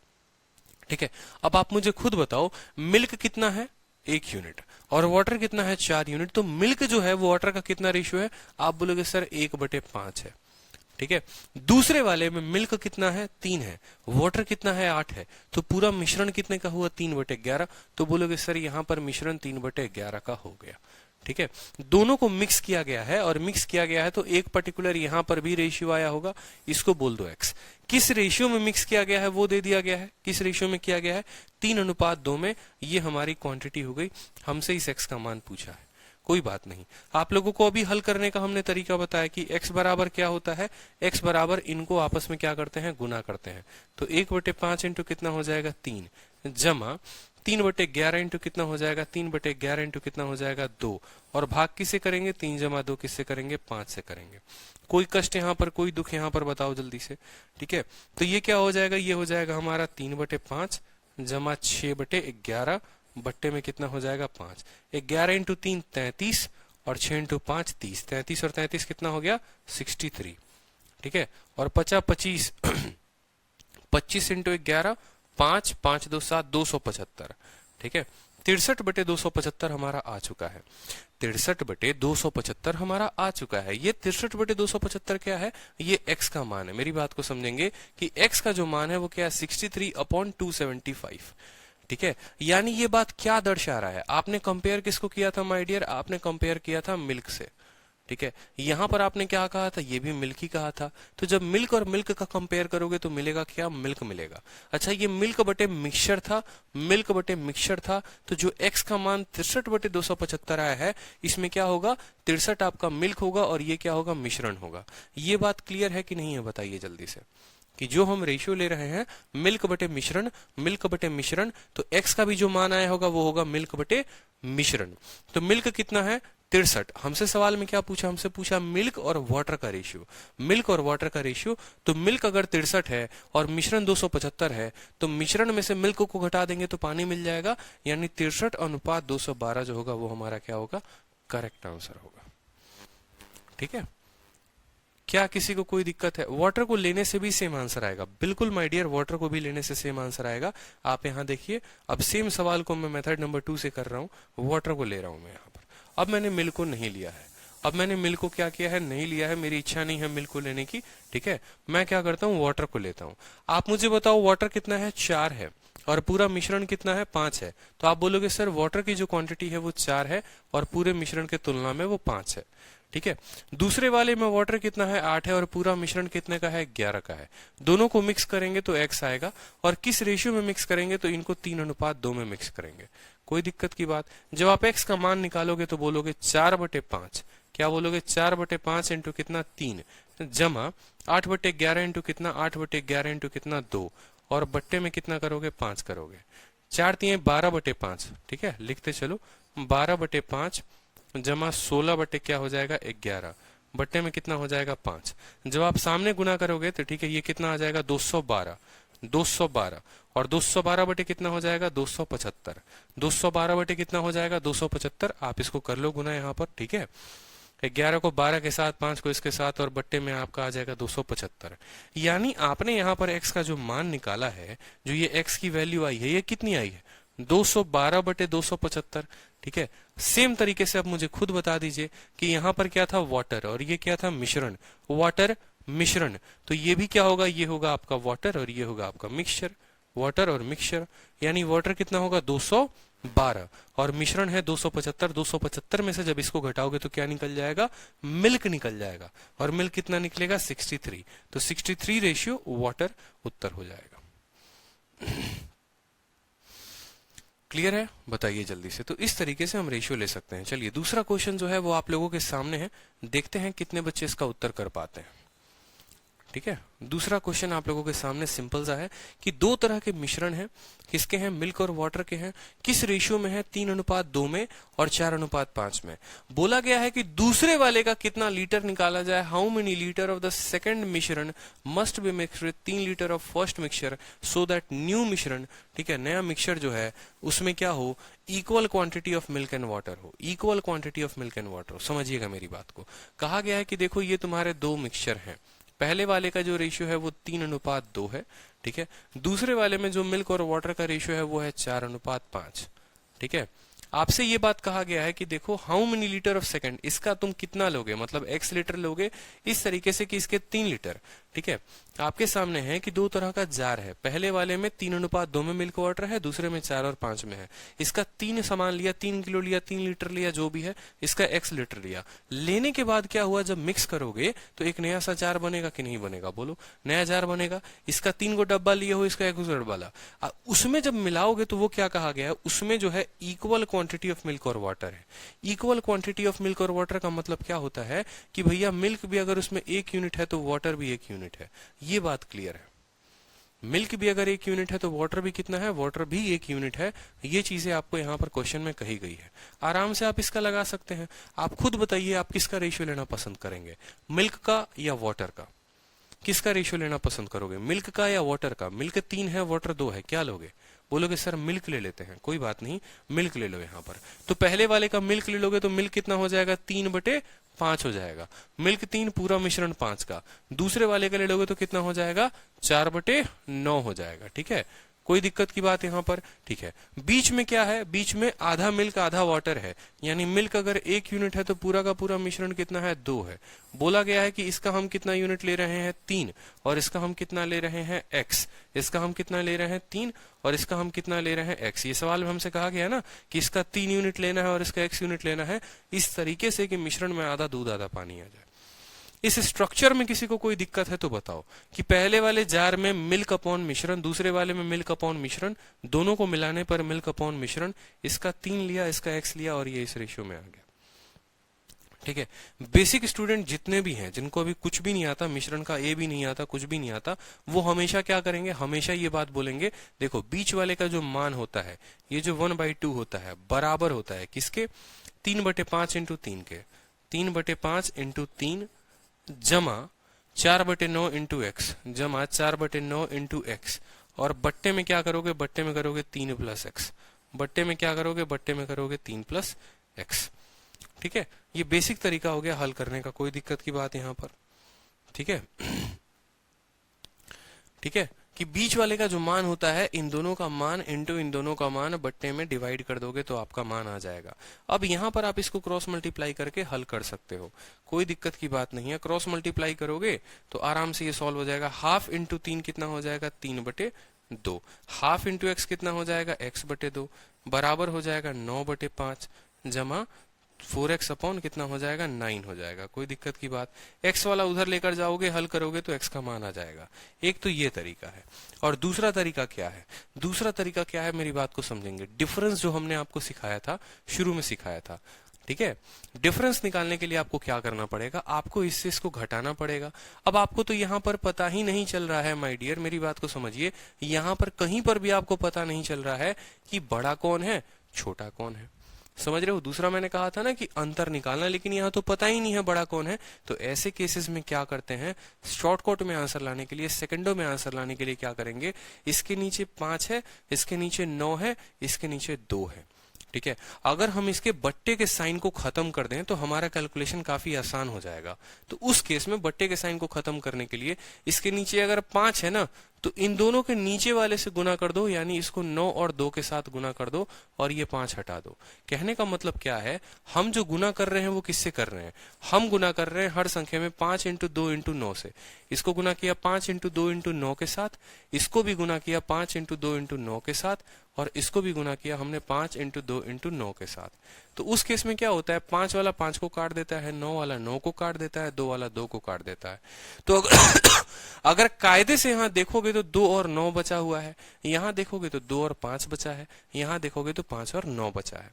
ठीक है। अब आप मुझे खुद बताओ मिल्क कितना है, 1 यूनिट, और वाटर कितना है, 4 यूनिट। तो मिल्क जो है वो वाटर का कितना रेशियो है, आप बोलोगे सर 1/5 है। ठीक है। दूसरे वाले में मिल्क कितना है, 3 है, वाटर कितना है, 8 है। तो पूरा मिश्रण कितने का हुआ, 3/11। तो बोलोगे सर यहाँ पर मिश्रण 3/11 का हो गया। ठीक है। दोनों को मिक्स किया गया है, और मिक्स किया गया है तो एक पर्टिकुलर यहां पर भी रेशियो आया होगा, इसको बोल दो x। किस रेशियो में मिक्स किया गया है वो दे दिया गया है, किस रेशियो में किया गया है, 3:2 में। ये हमारी क्वांटिटी हो गई। हमसे इस x का मान पूछा है, कोई बात नहीं। आप लोगों को अभी हल करने का हमने तरीका बताया कि x बराबर क्या होता है, x बराबर इनको आपस में क्या करते हैं, गुना करते हैं। तो 1/5 इंटू कितना हो जाएगा, 3, जमा 3/11 इंटू कितना हो जाएगा, 3/11 इंटू कितना हो जाएगा, 2, और भाग किससे करेंगे, 3 जमा 2 किससे करेंगे, 5 से करेंगे। कोई कष्ट यहाँ पर, कोई दुख यहाँ पर बताओ जल्दी से। ठीक है। तो ये क्या हो जाएगा, ये हो जाएगा हमारा 3/5 जमा 6/11, बट्टे में कितना हो जाएगा, 5। 11 इंटू 3 33, और 6 इंटू 5 30। 33 और 33 कितना हो गया, 63। ठीक है। और 25 25 इंटू 11, 5, 5 2 7, 275। ठीक है। 63/275 हमारा आ चुका है। 63/275 हमारा आ चुका है। ये 63/275 क्या है, ये x का मान है। मेरी बात को समझेंगे कि x का जो मान है वो क्या है, 63/275। ठीक है। यानी ये बात क्या दर्शा रहा है, आपने कंपेयर किसको किया था माय डियर, आपने कंपेयर किया था मिल्क से। ठीक है। यहाँ पर आपने क्या कहा था, ये भी मिल्क ही कहा था। तो जब मिल्क और मिल्क का कंपेयर करोगे तो मिलेगा क्या, मिल्क मिलेगा। अच्छा, ये मिल्क बटे मिक्सचर था, मिल्क बटे मिक्सचर था, तो जो x का मान 63 बटे 275 आया है, इसमें क्या होगा, 63 आपका मिल्क होगा और ये क्या होगा, मिश्रण होगा। ये बात क्लियर है कि नहीं है, बताइए जल्दी से, कि जो हम रेशियो ले रहे हैं मिल्क बटे मिश्रण, मिल्क बटे मिश्रण, तो x का भी जो मान आया होगा वो होगा मिल्क बटे मिश्रण। तो मिल्क कितना है, 63। हमसे सवाल में क्या पूछा, हमसे पूछा मिल्क और वाटर का रेशियो, मिल्क और वाटर का रेशियो। तो मिल्क अगर 63 है और मिश्रण 275 है, तो मिश्रण में से मिल्क को घटा देंगे तो पानी मिल जाएगा, यानी 63 अनुपात 212 जो होगा वो हमारा क्या होगा, करेक्ट आंसर होगा। ठीक है, क्या किसी को कोई दिक्कत है? वाटर को लेने से भी सेम आंसर आएगा, बिल्कुल माय डियर, वाटर को भी लेने से सेम आंसर आएगा। आप यहाँ देखिए, अब सेम सवाल को मैं मेथड नंबर 2 से कर रहा हूँ, वाटर को ले रहा हूँ मैं यहाँ पर। अब मैंने मिल्क को नहीं लिया है, अब मैंने मिल्क को क्या किया है, नहीं लिया है, मेरी इच्छा नहीं है मिल्क को लेने की। ठीक है, मैं क्या करता हूँ, वाटर को लेता हूँ। आप मुझे बताओ वाटर कितना है, 4 है, और पूरा मिश्रण कितना है, 5 है। तो आप बोलोगे सर वाटर की जो क्वांटिटी है वो 4 है और पूरे मिश्रण के तुलना में वो 5 है। ठीक है, दूसरे वाले में वाटर कितना है, 8 है, और पूरा मिश्रण कितने का है, 11 का है। दोनों को मिक्स करेंगे तो x आएगा, और किस रेशियो में मिक्स करेंगे, तो इनको 3 अनुपात 2 में मिक्स करेंगे। कोई दिक्कत की बात? जब आप x का मान निकालोगे तो बोलोगे 4/5, क्या बोलोगे, 4/5 इंटू कितना, 3, जमा 8/11 इंटू कितना, 8/11 इंटू कितना, 2, और बट्टे में कितना करोगे, 5 करोगे। 4 3 12/5। ठीक है, लिखते चलो, 12/5 जमा 16 बटे क्या हो जाएगा, 11, बट्टे में कितना हो जाएगा, 5। जब आप सामने गुना करोगे तो ठीक है, ये कितना आ जाएगा, 212, 212, और 212 बटे कितना हो जाएगा, 275, 212 बटे कितना हो जाएगा, 275। आप इसको कर लो गुना यहाँ पर। ठीक है, 11 को 12 के साथ, 5 को इसके साथ, और बट्टे में आपका आ जाएगा 275। यानी आपने यहाँ पर x का जो मान निकाला है, जो ये x की वैल्यू आई है, ये कितनी आई है, 212/275। ठीक है, सेम तरीके से अब मुझे खुद बता दीजिए कि यहाँ पर क्या था, वाटर, और ये क्या था, मिश्रण, वाटर मिश्रण। तो ये भी क्या होगा, ये होगा आपका वाटर और ये होगा आपका मिक्सचर, वाटर और मिक्सचर। यानी वाटर कितना होगा, 212, और मिश्रण है 275। 275 में से जब इसको घटाओगे तो क्या निकल जाएगा, मिल्क निकल जाएगा, और मिल्क कितना निकलेगा, 63। तो 63 रेशियो वाटर उत्तर हो जाएगा। क्लियर है, बताइए जल्दी से। तो इस तरीके से हम रेशियो ले सकते हैं। चलिए दूसरा क्वेश्चन जो है वो आप लोगों के सामने है, देखते हैं कितने बच्चे इसका उत्तर कर पाते हैं। ठीक है, दूसरा क्वेश्चन आप लोगों के सामने सिंपल सा है कि दो तरह के मिश्रण हैं, किसके हैं, मिल्क और वाटर के हैं, किस रेशियो में है, 3:2 में और 4:5 में। बोला गया है कि दूसरे वाले का कितना लीटर निकाला जाए, how many litres of the second मिश्रण must be mixed with 3 litres of first mixture so that new मिश्रण, ठीक है, नया मिक्सचर जो है उसमें क्या हो, equal quantity of milk and water हो, equal quantity of milk and water हो। समझिएगा मेरी बात को। कहा गया है कि देखो ये तुम्हारे दो मिक्सचर हैं, पहले वाले का जो रेशियो है वो 3:2 है। ठीक है, दूसरे वाले में जो मिल्क और वाटर का रेशियो है वो है 4:5। ठीक है, आपसे ये बात कहा गया है कि देखो how many litres of second, इसका तुम कितना लोगे, मतलब x लीटर लोगे, इस तरीके से कि इसके 3 लीटर। ठीक है, आपके सामने है कि दो तरह का जार है, पहले वाले में 3:2 में मिल्क वाटर है, दूसरे में 4 और 5 में है। इसका 3 सामान लिया, 3 किलो लिया, 3 लीटर लिया, जो भी है, इसका x लीटर लिया। लेने के बाद क्या हुआ, जब मिक्स करोगे तो एक नया सा जार बनेगा कि नहीं बनेगा, बोलो, नया जार बनेगा। इसका 3 को डब्बा लिए हो, इसका 1 डब्बा ला, उसमें जब मिलाओगे तो वो क्या कहा गया है, उसमें जो है इक्वल क्वांटिटी ऑफ मिल्क और वाटर है। इक्वल क्वांटिटी ऑफ मिल्क और वाटर का मतलब क्या होता है कि भैया मिल्क भी अगर उसमें 1 यूनिट है तो वाटर भी 1 यूनिट है। ये बात क्लियर है, मिल्क भी अगर 1 यूनिट है तो वाटर भी कितना है, वाटर भी 1 यूनिट है। ये चीजें आपको यहाँ पर क्वेश्चन में कही गई है, आराम से आप इसका लगा सकते हैं। आप खुद बताइए आप किसका रेशियो लेना पसंद करेंगे, मिल्क का या वाटर का, किसका रेशियो लेना पसंद करोगे, मिल्क का या वाटर का? मिल्क 3 है, वाटर 2 है, क्या लोगे? बोलोगे सर मिल्क ले लेते हैं, कोई बात नहीं, मिल्क ले लो यहाँ पर। तो पहले वाले का मिल्क ले लोगे तो मिल्क कितना हो जाएगा, 3/5 हो जाएगा, मिल्क 3 पूरा मिश्रण 5 का। दूसरे वाले का ले लोगे तो कितना हो जाएगा, 4/9 हो जाएगा। ठीक है, कोई दिक्कत की बात यहाँ पर, ठीक है। बीच में क्या है, बीच में आधा मिल्क आधा वाटर है, यानी मिल्क अगर 1 यूनिट है तो पूरा का पूरा मिश्रण कितना है, 2 है। बोला गया है कि इसका हम कितना यूनिट ले रहे हैं, 3, और इसका हम कितना ले रहे हैं, x। इसका हम कितना ले रहे हैं, 3, और इसका हम कितना ले रहे हैं, x। ये सवाल में हमसे कहा गया ना कि इसका 3 यूनिट लेना है और इसका x यूनिट लेना है, इस तरीके से कि मिश्रण में आधा दूध आधा पानी आ जाए। इस स्ट्रक्चर में किसी को कोई दिक्कत है तो बताओ कि पहले वाले जार में मिल्क अपॉन मिश्रण, दूसरे वाले में मिल्क अपॉन मिश्रण, दोनों को मिलाने पर मिल्क अपॉन मिश्रण, इसका 3 लिया, इसका x लिया, और ये इस रेशियो में आ गया, ठीक है। बेसिक स्टूडेंट जितने भी हैं, जिनको अभी कुछ भी नहीं आता, मिश्रण का ए भी नहीं आता, कुछ भी नहीं आता, वो हमेशा क्या करेंगे, हमेशा ये बात बोलेंगे, देखो बीच वाले का जो मान होता है, ये जो 1/2 होता है, बराबर होता है किसके, 3/5 इंटू 3 के, 3/5 इंटू 3 जमा 4/9 इंटू एक्स, जमा 4/9 इंटू एक्स, और बट्टे में क्या करोगे, बट्टे में करोगे 3 प्लस एक्स, बट्टे में क्या करोगे, बट्टे में करोगे 3 प्लस एक्स, ठीक है। ये बेसिक तरीका हो गया हल करने का, कोई दिक्कत की बात यहाँ पर, ठीक है। ठीक है कि बीच वाले का जो मान होता है, इन दोनों का मान इंटू इन दोनों का मान बट्टे में डिवाइड कर दोगे तो आपका मान आ जाएगा। अब यहाँ पर आप इसको क्रॉस मल्टीप्लाई करके हल कर सकते हो, कोई दिक्कत की बात नहीं है। क्रॉस मल्टीप्लाई करोगे तो आराम से ये सॉल्व हो जाएगा। हाफ इंटू 3 कितना हो जाएगा, 3/2। हाफ इंटू एक्स कितना हो जाएगा, x/2, बराबर हो जाएगा 9/5, जमा 4x अपॉन कितना हो जाएगा, 9 हो जाएगा। कोई दिक्कत की बात, x वाला उधर लेकर जाओगे, हल करोगे तो x का मान आ जाएगा। एक तो ये तरीका है, और दूसरा तरीका क्या है, दूसरा तरीका क्या है, मेरी बात को समझेंगे। डिफरेंस जो हमने आपको सिखाया था, शुरू में सिखाया था, ठीक है। डिफरेंस निकालने के लिए आपको क्या करना पड़ेगा, आपको इससे इसको घटाना पड़ेगा। अब आपको तो यहाँ पर पता ही नहीं चल रहा है माय डियर, मेरी बात को समझिए, यहाँ पर कहीं पर भी आपको पता नहीं चल रहा है कि बड़ा कौन है, छोटा कौन है। समझ रहे हो, दूसरा मैंने कहा था ना कि अंतर निकालना, लेकिन यहाँ तो पता ही नहीं है बड़ा कौन है। तो ऐसे केसेस में क्या करते हैं, शॉर्टकट में आंसर लाने के लिए, सेकंडों में आंसर लाने के लिए क्या करेंगे, इसके नीचे 5 है, इसके नीचे 9 है, इसके नीचे 2 है, ठीक है। अगर हम इसके बट्टे के साइन को खत्म कर दें तो हमारा कैलकुलेशन काफी आसान हो जाएगा। तो उस केस में बट्टे के साइन को खत्म करने के लिए इसके नीचे अगर 5 है ना, तो इन दोनों के नीचे वाले से गुना कर दो, यानी इसको 9 और 2 के साथ गुना कर दो और ये 5 हटा दो। कहने का मतलब क्या है, हम जो गुना कर रहे हैं वो किससे कर रहे हैं, हम गुना कर रहे हैं हर संख्या में 5 इंटू 2 इंटू 9 से। इसको गुना किया 5 इंटू 2 इंटू 9 के साथ, इसको भी गुना किया 5 इंटू 2 इंटू 9 के साथ, और इसको भी गुना किया हमने 5 इंटू 2 इंटू 9 के साथ। तो उस केस में क्या होता है, 5 वाला 5 को काट देता है, 9 वाला 9 को काट देता है, 2 वाला 2 को काट देता है। तो अगर कायदे से यहाँ देखोगे तो 2 और 9 बचा हुआ है, यहाँ देखोगे तो 2 और 5 बचा है, यहाँ देखोगे तो 5 और 9 बचा है,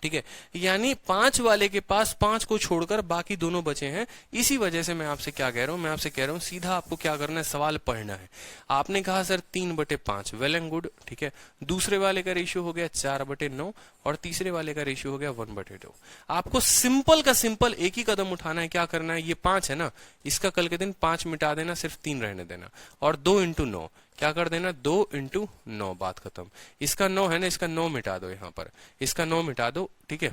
ठीक है। यानी 5 वाले के पास 5 को छोड़कर बाकी दोनों बचे हैं। इसी वजह से मैं आपसे क्या कह रहा हूं, मैं आपसे कह रहा हूं सीधा आपको क्या करना है, सवाल पढ़ना है। आपने कहा सर 3/5, वेल एंड गुड, ठीक है। दूसरे वाले का रेशियो हो गया 4/9 और तीसरे वाले का रेशियो हो गया 1/2। आपको सिंपल का सिंपल एक ही कदम उठाना है, क्या करना है, ये 5 है ना, इसका कल के दिन 5 मिटा देना, सिर्फ 3 रहने देना, और 2 इंटू 9 क्या कर देना, 2 इंटू 9, बात खत्म। इसका 9 है ना, इसका 9 मिटा दो, यहाँ पर इसका 9 मिटा दो, ठीक है।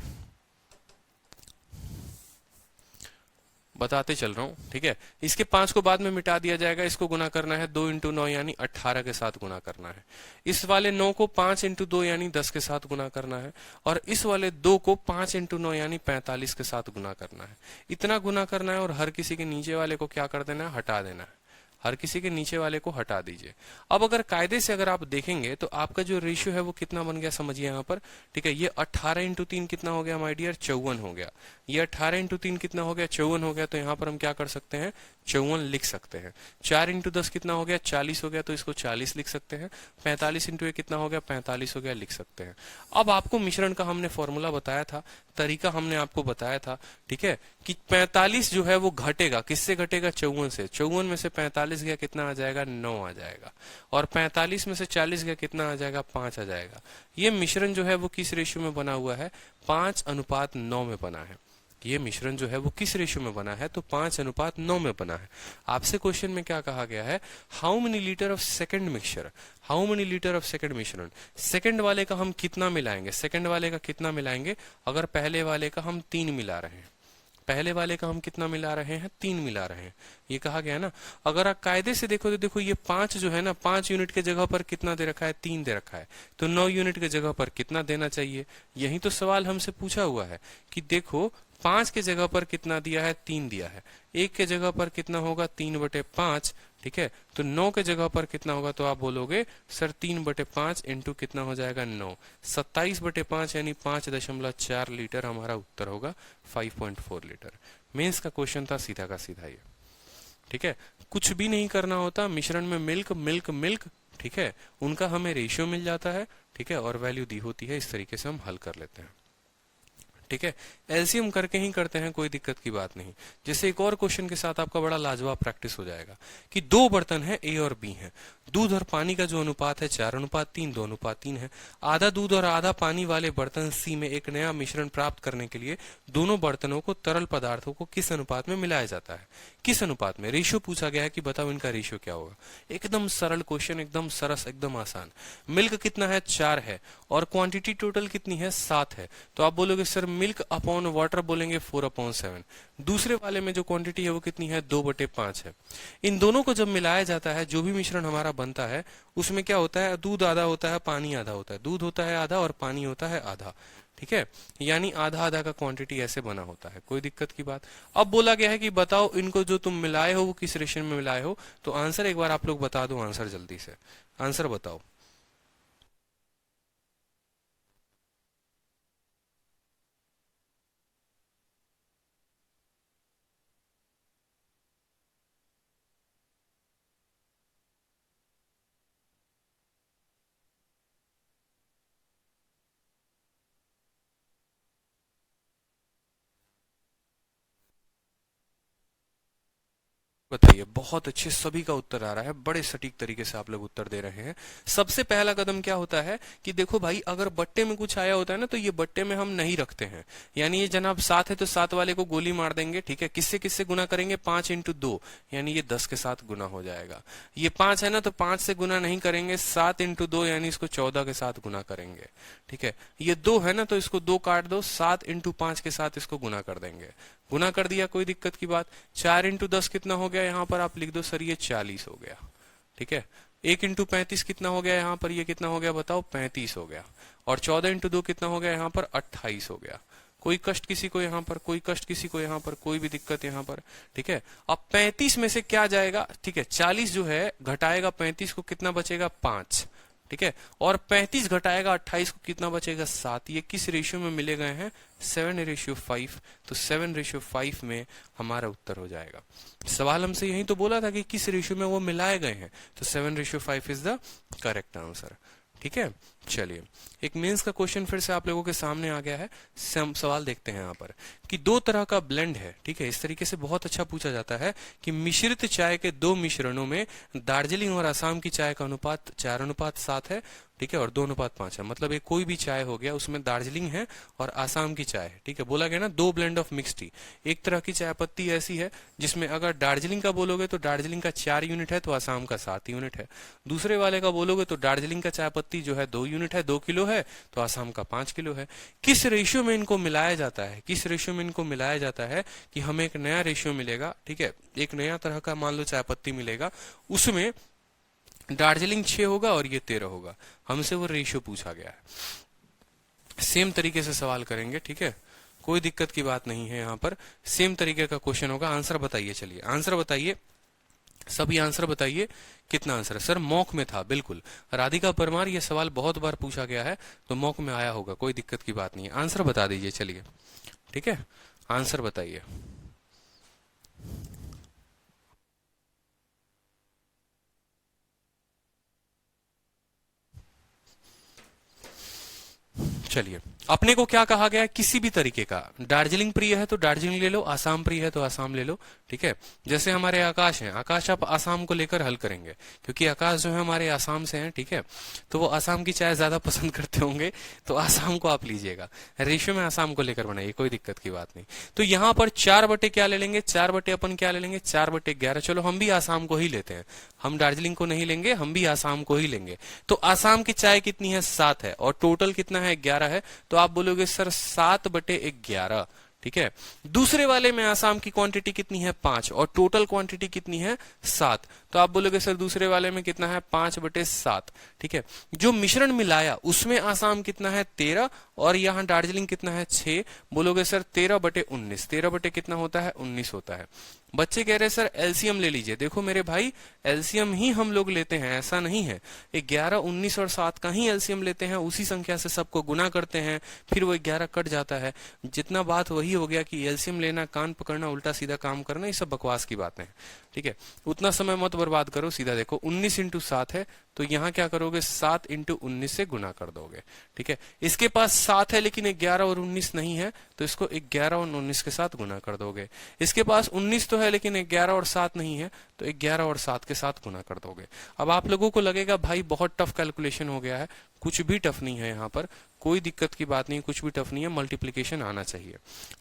बताते चल रहा हूं, ठीक है। इसके 5 को बाद में मिटा दिया जाएगा, इसको गुना करना है 2 इंटू 9 यानी 18 के साथ गुना करना है। इस वाले 9 को 5 इंटू 2 यानी 10 के साथ गुना करना है, और इस वाले 2 को 5 इंटू 9 यानी 45 के साथ गुना करना है। इतना गुना करना है, और हर किसी के नीचे वाले को क्या कर देना है, हटा देना है। हर किसी के नीचे वाले को हटा दीजिए। अब अगर कायदे से अगर आप देखेंगे तो आपका जो रेशियो है वो कितना बन गया, समझिए यहाँ पर, ठीक है। ये 18 इंटू 3 कितना हो गया माय डियर, 54 हो गया। ये 18 इंटू 3 कितना हो गया, 54 हो गया। तो यहाँ पर हम क्या कर सकते हैं, 54 लिख सकते हैं। 4 इंटू 10 कितना हो गया, 40 हो गया, तो इसको 40 लिख सकते हैं। 45 इंटू 1 कितना हो गया, 45 हो गया, लिख सकते हैं। अब आपको मिश्रण का हमने फॉर्मूला बताया था, तरीका हमने आपको बताया था, ठीक है, कि 45 जो है वो घटेगा, किससे घटेगा, 54 से। 54 में से 45 गया, कितना आ जाएगा, 9 आ जाएगा, और 45 में से 40 गया, कितना आ जाएगा, 5 आ जाएगा। ये मिश्रण जो है वो किस रेशियो में बना हुआ है, 5:9 में बना है। ये मिश्रण जो है वो किस रेशियो में बना है, तो 5:9 में बना है। आपसे क्वेश्चन में क्या कहा गया है, how many litres of second mixture, how many litres of second मिश्रण। सेकंड वाले का हम कितना मिलाएंगे, सेकंड वाले का कितना मिलाएंगे, अगर पहले वाले का हम 3 मिला रहे हैं, पहले वाले का हम कितना मिला रहे हैं, 3 मिला रहे हैं, ये कहा गया है ना। अगर आप कायदे से देखो तो देखो ये 5 जो है ना, 5 यूनिट के जगह पर कितना दे रखा है, 3 दे रखा है, तो 9 यूनिट के जगह पर कितना देना चाहिए, यही तो सवाल हमसे पूछा हुआ है कि देखो 5 के जगह पर कितना दिया है, 3 दिया है, 1 के जगह पर कितना होगा, 3/5, ठीक है, तो 9 के जगह पर कितना होगा, तो आप बोलोगे सर 3/5 इंटू कितना हो जाएगा 9, 27/5 यानी 5.4 लीटर हमारा उत्तर होगा, 5.4 लीटर। मेंस का क्वेश्चन था सीधा का सीधा ये, ठीक है, कुछ भी नहीं करना होता, मिश्रण में मिल्क मिल्क मिल्क, ठीक है, उनका हमें रेशियो मिल जाता है, ठीक है, और वैल्यू दी होती है, इस तरीके से हम हल कर लेते हैं, ठीक है। एलसीएम करके ही करते हैं, कोई दिक्कत की बात नहीं। जैसे एक और क्वेश्चन के साथ आपका बड़ा लाजवाब प्रैक्टिस हो जाएगा कि 2 बर्तन है ए और बी है, दूध और पानी का जो अनुपात है 4:3, 2:3 है। आधा दूध और आधा पानी वाले बर्तन सी में एक नया मिश्रण प्राप्त करने के लिए दोनों बर्तनों को तरल पदार्थों को किस अनुपात में मिलाया जाता है, किस अनुपात में, रेशियो पूछा गया है कि बताओ इनका रेशियो क्या होगा। एकदम सरल क्वेश्चन, एकदम सरस, एकदम आसान। मिल्क कितना है, 4 है, और क्वांटिटी टोटल कितनी है, 7 है, तो आप बोलोगे सर मिल्क अपॉन वाटर बोलेंगे 4/7। दूसरे वाले में जो क्वांटिटी है वो कितनी है, 2/5 है। इन दोनों को जब मिलाया जाता है, जो भी मिश्रण हमारा बनता है उसमें क्या होता है, दूध आधा होता है, पानी आधा होता है, दूध होता है आधा और पानी होता है आधा, ठीक है, यानी आधा आधा का क्वांटिटी ऐसे बना होता है, कोई दिक्कत की बात। अब बोला गया है कि बताओ इनको जो तुम मिलाए हो वो किस रेशियो में मिलाए हो, तो आंसर एक बार आप लोग बता दो, आंसर जल्दी से, आंसर बताओ। बताइए, बहुत अच्छे, सभी का उत्तर आ रहा है, बड़े सटीक तरीके से आप लोग उत्तर दे रहे हैं। सबसे पहला कदम क्या होता है कि देखो भाई, अगर बट्टे में कुछ आया होता है ना, तो ये बट्टे में हम नहीं रखते हैं, यानी ये जनाब 7 है तो 7 वाले को गोली मार देंगे, ठीक है, किससे किससे गुना करेंगे, 5x2, यानी ये 10 के साथ गुना हो जाएगा। ये 5 है ना, तो 5 से गुना नहीं करेंगे, 7x2 यानी इसको 14 के साथ गुना करेंगे, ठीक है। ये 2 है ना, तो इसको 2 काट दो, 7x5 के साथ इसको गुना कर देंगे, गुना कर दिया, कोई दिक्कत की बात। 4x10 कितना हो गया, यहाँ पर आप लिख दो सर ये 40 हो गया, ठीक है। 1x35 कितना हो गया, यहाँ पर ये कितना हो गया बताओ, 35 हो गया। और 14x2 कितना हो गया, यहाँ पर 28 हो गया। कोई कष्ट किसी को यहाँ पर, कोई कष्ट किसी को यहाँ पर, कोई भी दिक्कत यहाँ पर, ठीक है। अब 35 में से क्या जाएगा, ठीक है, 40 जो है घटाएगा 35 को, कितना बचेगा, 5, ठीक है, और 35 घटाएगा 28 को, कितना बचेगा, 7। ये किस रेशियो में मिले गए हैं, 7:5, तो 7:5 में हमारा उत्तर हो जाएगा। सवाल हमसे यही तो बोला था कि किस रेशियो में वो मिलाए गए हैं, तो 7:5 इज द करेक्ट आंसर, ठीक है। चलिए, एक मेंस का क्वेश्चन फिर से आप लोगों के सामने आ गया है। सवाल देखते हैं यहाँ पर कि 2 तरह का ब्लेंड है, ठीक है, इस तरीके से बहुत अच्छा पूछा जाता है कि मिश्रित चाय के 2 मिश्रणों में दार्जिलिंग और असम की चाय का अनुपात 4:7 है, ठीक है, और 2:5 है, मतलब एक कोई भी चाय हो गया, उसमें दार्जिलिंग है और आसाम की चाय है, ठीक है। बोला गया ना 2 ब्लेंड ऑफ मिक्स टी। एक तरह की चाय पत्ती ऐसी है जिसमें अगर दार्जिलिंग का बोलोगे तो दार्जिलिंग का 4 यूनिट है, तो आसाम का 7 यूनिट है। दूसरे वाले का बोलोगे तो दार्जिलिंग का चाय पत्ती जो है 2 यूनिट है, 2 किलो है, तो आसाम का 5 किलो है। किस रेशियो में इनको मिलाया जाता है, किस रेशियो में इनको मिलाया जाता है कि हमें एक नया रेशियो मिलेगा, ठीक है, एक नया तरह का मान लो चाय पत्ती मिलेगा, उसमें दार्जिलिंग 6 होगा और ये 13 होगा, हमसे वो रेशियो पूछा गया है। सेम तरीके से सवाल करेंगे, ठीक है, कोई दिक्कत की बात नहीं है, यहाँ पर सेम तरीके का क्वेश्चन होगा। आंसर बताइए, चलिए आंसर बताइए, सभी आंसर बताइए, कितना आंसर है। सर मॉक में था, बिल्कुल राधिका परमार, ये सवाल बहुत बार पूछा गया है, तो मॉक में आया होगा, कोई दिक्कत की बात नहीं है। आंसर बता दीजिए, चलिए, ठीक है, आंसर बताइए। चलिए, अपने को क्या कहा गया है, किसी भी तरीके का, दार्जिलिंग प्रिय है तो दार्जिलिंग ले लो, आसाम प्रिय है तो आसाम ले लो, ठीक है। जैसे हमारे आकाश हैं, आकाश आप आसाम को लेकर हल करेंगे, क्योंकि आकाश जो है हमारे आसाम से हैं, ठीक है, तो वो आसाम की चाय ज्यादा पसंद करते होंगे, तो आसाम को आप लीजिएगा, रेशियो में आसाम को लेकर बनाइए, कोई दिक्कत की बात नहीं। तो यहाँ पर 4 बटे क्या ले लेंगे, 4 बटे अपन क्या ले लेंगे, 4/11। चलो हम भी आसाम को ही लेते हैं, हम दार्जिलिंग को नहीं लेंगे, हम भी आसाम को ही लेंगे। तो आसाम की चाय कितनी है, 7 है, और टोटल कितना है, 11 है, तो आप बोलोगे सर 7/11, ठीक है। दूसरे वाले में आसाम की क्वांटिटी कितनी है 5 और टोटल क्वांटिटी कितनी है 7। तो आप बोलोगे सर दूसरे वाले में कितना है 5/7। ठीक है। जो मिश्रण मिलाया उसमें आसाम कितना है 13 और यहाँ दार्जिलिंग कितना है 6। बोलोगे सर 13/19। 13 बटे कितना होता है 19 होता है। बच्चे कह रहे हैं सर एलसीएम ले लीजिए। देखो मेरे भाई एलसीएम ही हम लोग लेते हैं, ऐसा नहीं है। 11, 19 और 7 का ही एलसीएम लेते हैं, उसी संख्या से सबको गुना करते हैं, फिर वो 11 कट जाता है। जितना बात वही हो गया कि एलसीएम लेना, कान पकड़ना, उल्टा सीधा काम करना, ये सब बकवास की बातें हैं। ठीक है। उतना समय मत बर्बाद करो, सीधा देखो 19 इंटू 7 है तो यहाँ क्या करोगे 7 इंटू 19 से गुना कर दोगे। ठीक है। इसके पास 7 है लेकिन 11 और 19 नहीं है तो इसको 11 और 19 के साथ गुना कर दोगे। इसके पास 19 तो है लेकिन 11 और 7 नहीं है तो 11 और 7 के साथ गुना कर दोगे। अब आप लोगों को लगेगा भाई बहुत टफ कैलकुलेशन हो गया है। कुछ भी टफ नहीं है, यहाँ पर कोई दिक्कत की बात नहीं, कुछ भी टफ नहीं है। मल्टीप्लिकेशन आना चाहिए।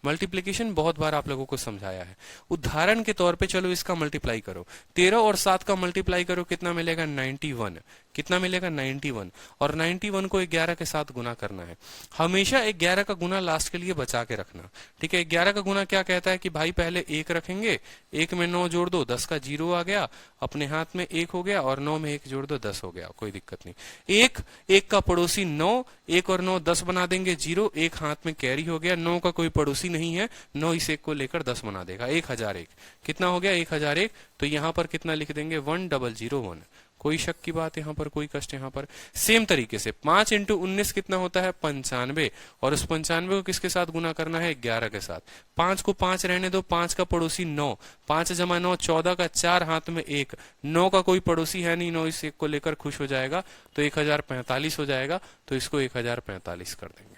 मल्टीप्लिकेशन बहुत बार आप लोगों को समझाया है। उदाहरण के तौर पे चलो इसका मल्टीप्लाई करो, 13 और 7 का मल्टीप्लाई करो, कितना मिलेगा 91। कितना मिलेगा 91 और 91 को 11 के साथ गुना करना है। हमेशा 11 का गुना लास्ट के लिए बचा के रखना। ठीक है। 11 का गुना क्या कहता है कि भाई पहले 1 रखेंगे, 1 में 9 जोड़ दो, 10 का 0 आ गया, अपने हाथ में 1 हो गया और 9 में 1 जोड़ दो, 10 हो गया, कोई दिक्कत नहीं। 1 का पड़ोसी 9, 1 और 9 10 बना देंगे 0, 1 हाथ में कैरी हो गया। 9 का कोई पड़ोसी नहीं है, 9 इस 1 को लेकर 10 बना देगा, 1001। कितना हो गया 1001। तो यहाँ पर कितना लिख देंगे 1001। कोई शक की बात यहाँ पर, कोई कष्ट यहाँ पर। सेम तरीके से 5 इंटू 19 कितना होता है 95 और उस 95 को किसके साथ गुना करना है 11 के साथ। 5 को 5 रहने दो, 5 का पड़ोसी 9, 5 जमा 9 14 का 4 हाथ में 1, 9 का कोई पड़ोसी है नहीं, 9 इस 1 को लेकर खुश हो जाएगा तो 1045 हो जाएगा। तो इसको 1045 कर देंगे।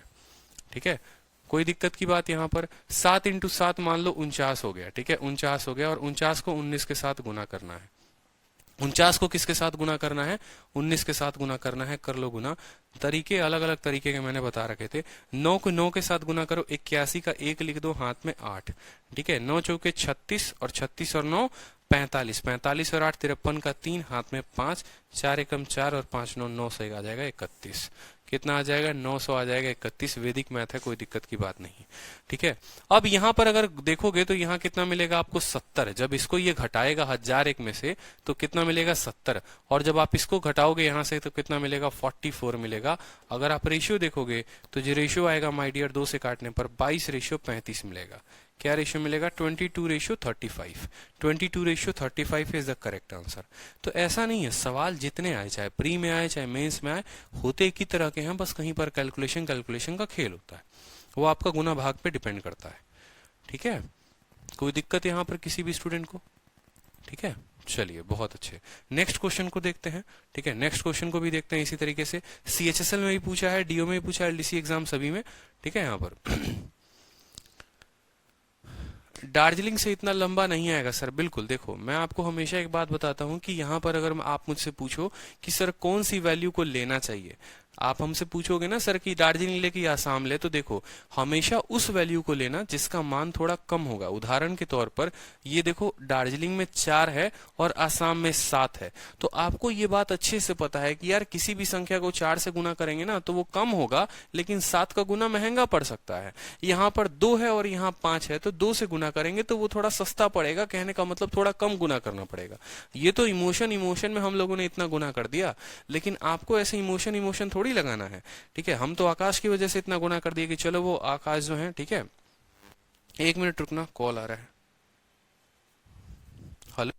ठीक है। कोई दिक्कत की बात यहाँ पर। 7 इंटू 7 मान लो 49 हो गया। ठीक है। 49 हो गया और 49 को 19 के साथ गुना करना है। 49 को किसके साथ गुना करना है 19 के साथ गुना करना है। कर लो गुना। तरीके अलग अलग तरीके के मैंने बता रखे थे। 9 को 9 के साथ गुना करो, 81 का 1 लिख दो, हाथ में 8। ठीक है। 9 चौके 36 और 36 और 9 45, 45 और 8 53 का 3, हाथ में 5, 4 एकम 4 और 5 9 9 से आ जाएगा 31। कितना आ जाएगा 900 आ जाएगा 31। वैदिक मैथ है, कोई दिक्कत की बात नहीं। ठीक है। अब यहाँ पर अगर देखोगे तो यहाँ कितना मिलेगा आपको 70। जब इसको ये घटाएगा 1001 में से तो कितना मिलेगा 70 और जब आप इसको घटाओगे यहाँ से तो कितना मिलेगा 44 मिलेगा। अगर आप रेशियो देखोगे तो जो रेशियो आएगा माय डियर 2 से काटने पर 22:35 मिलेगा। क्या रेशियो मिलेगा 22:35। 22:35 इज द करेक्ट आंसर। तो ऐसा नहीं है, सवाल जितने आए चाहे प्री में आए चाहे मेंस में आए होते एक ही तरह के हैं, बस कहीं पर कैलकुलेशन का खेल होता है। वो आपका गुना भाग पे डिपेंड करता है। ठीक है। कोई दिक्कत यहाँ पर किसी भी स्टूडेंट को? ठीक है। चलिए बहुत अच्छे। नेक्स्ट क्वेश्चन को देखते हैं। ठीक है। नेक्स्ट क्वेश्चन को भी देखते हैं इसी तरीके से। CHSL में भी पूछा है, DO में भी पूछा है, LDC एग्जाम सभी में। ठीक है। यहाँ पर दार्जिलिंग से इतना लंबा नहीं आएगा सर। बिल्कुल। देखो मैं आपको हमेशा एक बात बताता हूं कि यहाँ पर अगर आप मुझसे पूछो कि सर कौन सी वैल्यू को लेना चाहिए, आप हमसे पूछोगे ना सर कि दार्जिलिंग ले कि आसाम ले, तो देखो हमेशा उस वैल्यू को लेना जिसका मान थोड़ा कम होगा। उदाहरण के तौर पर ये देखो दार्जिलिंग में 4 है और आसाम में 7 है, तो आपको ये बात अच्छे से पता है कि यार किसी भी संख्या को 4 से गुना करेंगे ना तो वो कम होगा, लेकिन 7 का गुना महंगा पड़ सकता है। यहाँ पर 2 है और यहाँ 5 है तो 2 से गुना करेंगे तो वो थोड़ा सस्ता पड़ेगा। कहने का मतलब थोड़ा कम गुना करना पड़ेगा। ये तो इमोशन में हम लोगों ने इतना गुना कर दिया, लेकिन आपको ऐसे इमोशन थोड़ी लगाना है। ठीक है। हम तो आकाश की वजह से इतना गुना कर दिया कि चलो वो आकाश जो है। ठीक है। 1 मिनट रुकना, कॉल आ रहा है। हेलो।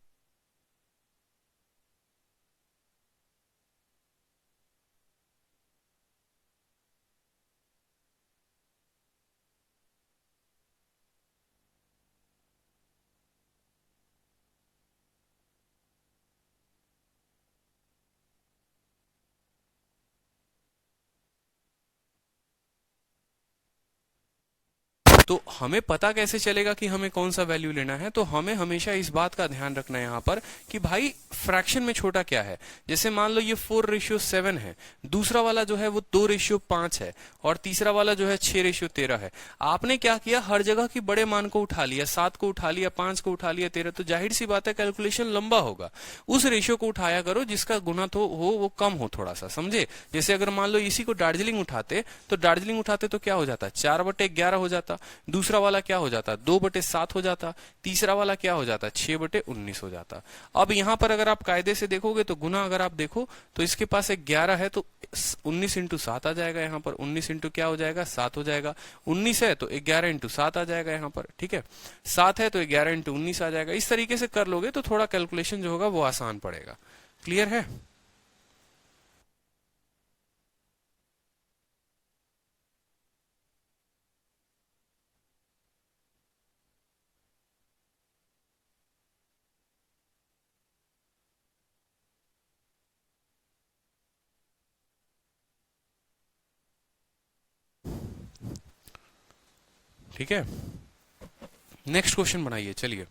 तो हमें पता कैसे चलेगा कि हमें कौन सा वैल्यू लेना है? तो हमें हमेशा इस बात का ध्यान रखना है यहाँ पर कि भाई फ्रैक्शन में छोटा क्या है। जैसे मान लो ये 4:7 है, दूसरा वाला जो है वो 2:5 है और तीसरा वाला जो है 6:13 है। आपने क्या किया, हर जगह की बड़े मान को उठा लिया, 7 को उठा लिया, 5 को उठा लिया, 13, तो जाहिर सी बात है कैलकुलेशन लंबा होगा। उस रेशियो को उठाया करो जिसका गुना तो हो वो कम हो थोड़ा सा, समझे। जैसे अगर मान लो इसी को दार्जिलिंग उठाते तो क्या हो जाता, 4/11 हो जाता। दूसरा वाला क्या हो जाता, 2/7 हो जाता, तीसरा वाला क्या हो जाता, 6/19 हो जाता। अब यहाँ पर अगर आप कायदे से देखोगे तो गुना अगर आप देखो तो इसके पास एक 11 है तो 19 इंटू 7 आ जाएगा, यहाँ पर 19 इंटू क्या हो जाएगा, 7 हो जाएगा। 19 है तो 11 इंटू 7 आ जाएगा यहाँ पर, ठीक है। 7 है तो 11 इंटू 19 आ जाएगा। इस तरीके से कर लोगे तो थोड़ा कैलकुलेशन जो होगा वो आसान पड़ेगा। क्लियर है? ठीक है, नेक्स्ट क्वेश्चन बनाइए। चलिए